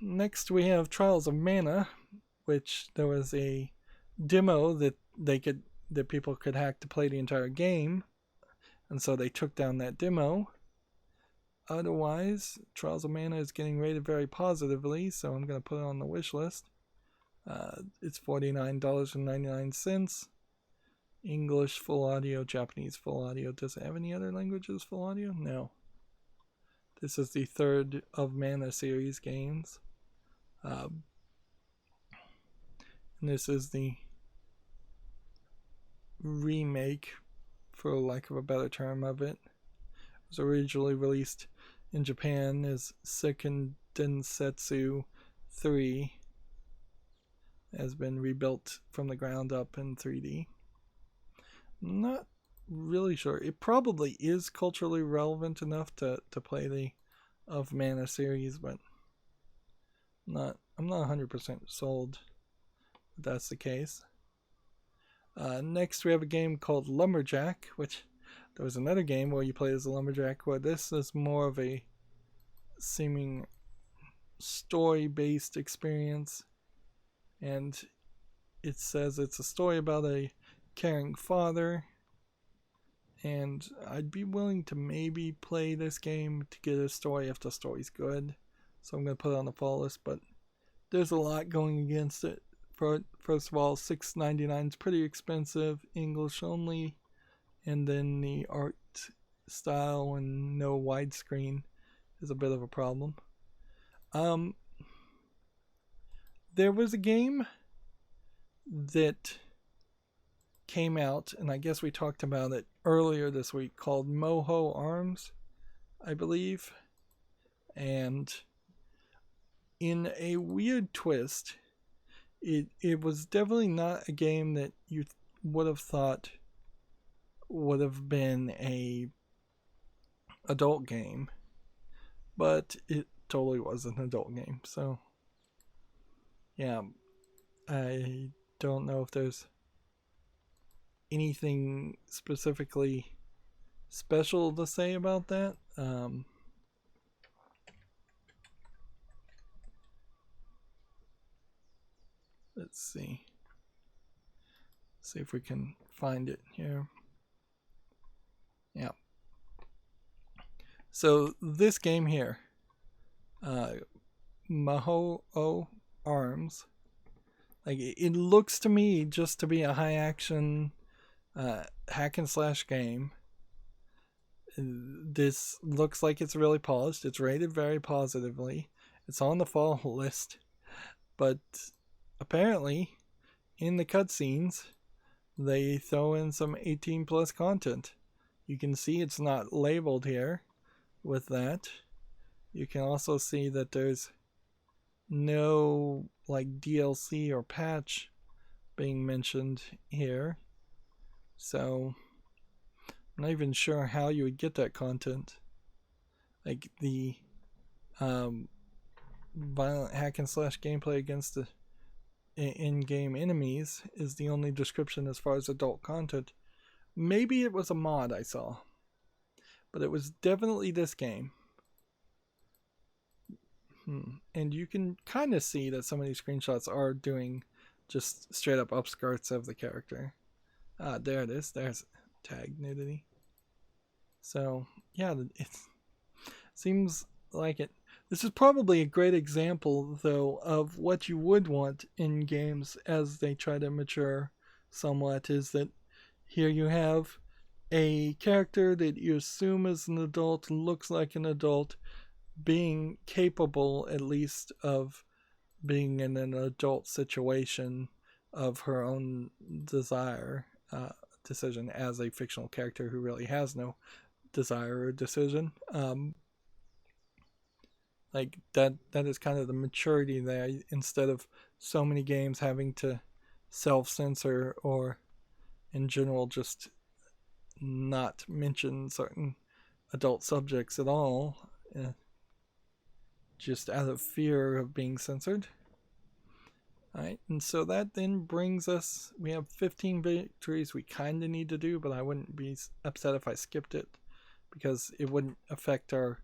Speaker 1: Next we have Trials of Mana, which there was a demo that people could hack to play the entire game, and so they took down that demo. Otherwise, Trials of Mana is getting rated very positively, so I'm going to put it on the wish list. It's $49.99. English full audio, Japanese full audio. Does it have any other languages full audio? No. This is the third of Mana series games. And this is the remake, for lack of a better term, of it. It was originally released in Japan as Seiken Densetsu 3. It has been rebuilt from the ground up in 3D. Not really sure. It probably is culturally relevant enough to play the of Mana series, but I'm not 100% sold if that's the case. Next we have a game called Lumberjack, which there was another game where you play as a lumberjack, where this is more of a seeming story-based experience, and it says it's a story about a caring father, and I'd be willing to maybe play this game to get a story if the story's good, so I'm going to put it on the fall list, but there's a lot going against it First of all, $6.99 is pretty expensive, English only, and then the art style and no widescreen is a bit of a problem. There was a game that came out, and I guess we talked about it earlier this week, called Moho Arms, I believe. And in a weird twist, it was definitely not a game that you would have thought would have been a adult game, but it totally was an adult game. So yeah, I don't know if there's anything specifically special to say about that. Let's see if we can find it here. Yeah. So this game here, Moho Arms, like it looks to me just to be a high action hack and slash game. This looks like it's really polished. It's rated very positively. It's on the fall list, but apparently in the cutscenes they throw in some 18 plus content. You can see it's not labeled here with that. You can also see that there's no like DLC or patch being mentioned here. So I'm not even sure how you would get that content. Like the violent hack and slash gameplay against the in-game enemies is the only description as far as adult content. Maybe it was a mod I saw, but it was definitely this game. And you can kind of see that some of these screenshots are doing just straight up upskirts of the character. There it is. There's tag nudity. So yeah, it seems like it. This is probably a great example, though, of what you would want in games as they try to mature somewhat, is that here you have a character that you assume is an adult, looks like an adult, being capable at least of being in an adult situation of her own decision as a fictional character who really has no desire or decision. Like that is kind of the maturity there, instead of so many games having to self-censor or in general just not mention certain adult subjects at all, just out of fear of being censored. Alright, and so that then brings us, we have 15 victories we kind of need to do, but I wouldn't be upset if I skipped it, because it wouldn't affect our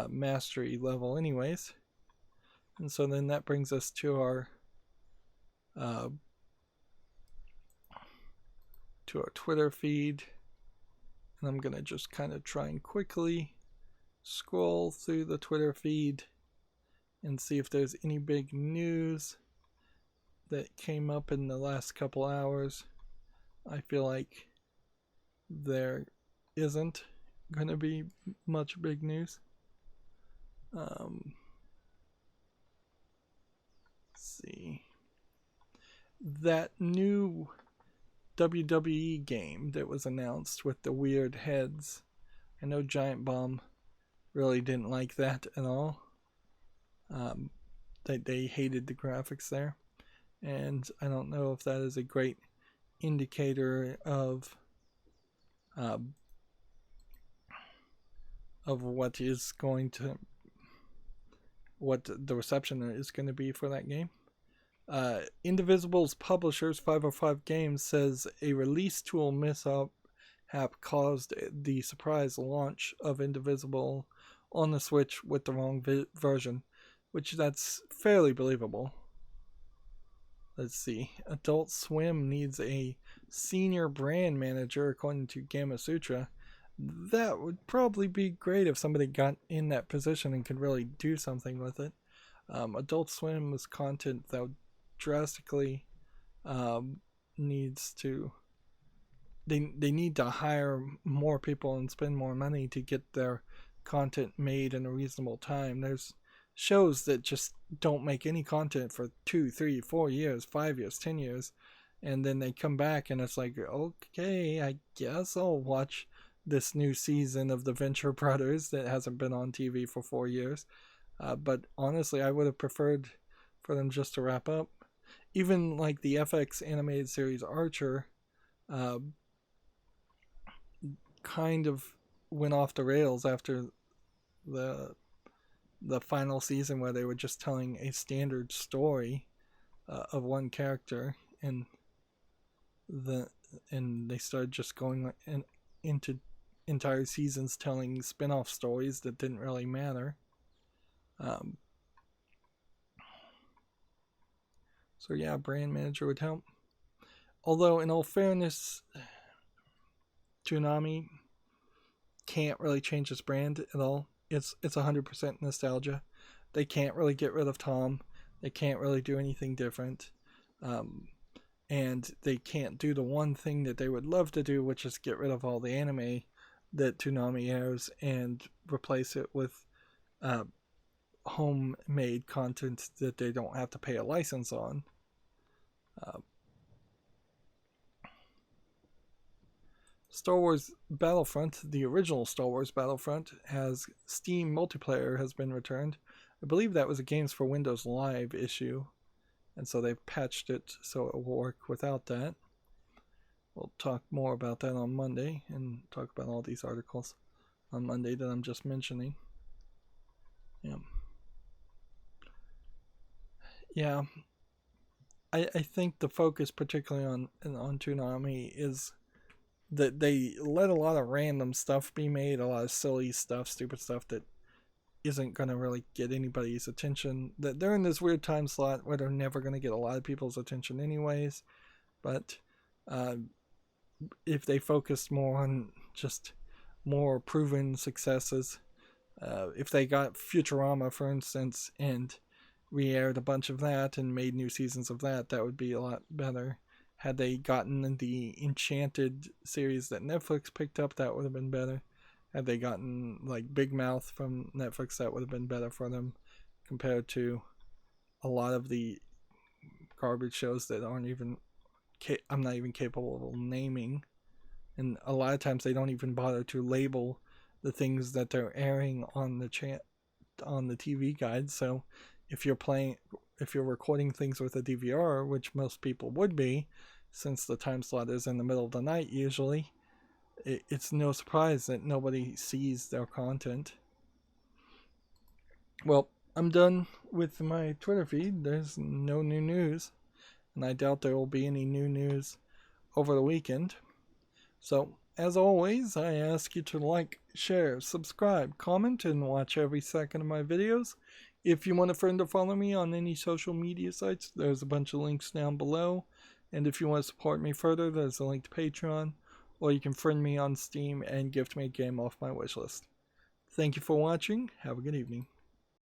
Speaker 1: mastery level anyways. And so then that brings us to our Twitter feed, and I'm gonna just kind of try and quickly scroll through the Twitter feed and see if there's any big news that came up in the last couple hours. I feel like there isn't gonna be much big news. Let's see. That new WWE game that was announced with the weird heads. I know Giant Bomb really didn't like that at all. They hated the graphics there. And I don't know if that is a great indicator of what is going to, what the reception is going to be for that game. Indivisible's publishers, 505 Games, says a release tool mishap caused the surprise launch of Indivisible on the Switch with the wrong version, which that's fairly believable. Let's see. Adult Swim needs a senior brand manager, according to Gamma Sutra. That would probably be great if somebody got in that position and could really do something with it. Adult Swim was content that drastically needs to. They need to hire more people and spend more money to get their content made in a reasonable time. There's shows that just don't make any content for 2, 3, 4 years, 5 years, 10 years, and then they come back and it's like, okay, I guess I'll watch this new season of the Venture Brothers that hasn't been on TV for 4 years. But honestly, I would have preferred for them just to wrap up. Even like the FX animated series Archer kind of went off the rails after the final season, where they were just telling a standard story of one character, and they started just going into entire seasons telling spin-off stories that didn't really matter. So yeah, brand manager would help. Although in all fairness, Toonami can't really change its brand at all. It's 100% nostalgia. They can't really get rid of Tom. They can't really do anything different. And they can't do the one thing that they would love to do, which is get rid of all the anime that Toonami airs and replace it with homemade content that they don't have to pay a license on. Star Wars Battlefront, the original Star Wars Battlefront, has Steam multiplayer has been returned. I believe that was a Games for Windows Live issue, and so they've patched it so it will work without that. We'll talk more about that on Monday, and talk about all these articles on Monday that I'm just mentioning. Yeah. I think the focus, particularly on Toonami, is that they let a lot of random stuff be made, a lot of silly stuff, stupid stuff that isn't going to really get anybody's attention. That they're in this weird time slot where they're never going to get a lot of people's attention anyways. But if they focused more on just more proven successes, if they got Futurama, for instance, and re-aired a bunch of that and made new seasons of that, that would be a lot better. Had they gotten the Enchanted series that Netflix picked up, that would have been better. Had they gotten like Big Mouth from Netflix, that would have been better for them, compared to a lot of the garbage shows that aren't even I'm not even capable of naming. And a lot of times they don't even bother to label the things that they're airing on the on the TV guide. So if you're recording things with a DVR, which most people would be, since the time slot is in the middle of the night usually, it's no surprise that nobody sees their content. Well, I'm done with my Twitter feed. There's no new news, and I doubt there will be any new news over the weekend. So, as always, I ask you to like, share, subscribe, comment, and watch every second of my videos. If you want a friend to follow me on any social media sites, there's a bunch of links down below. And if you want to support me further, there's a link to Patreon, or you can friend me on Steam and gift me a game off my wishlist. Thank you for watching. Have a good evening.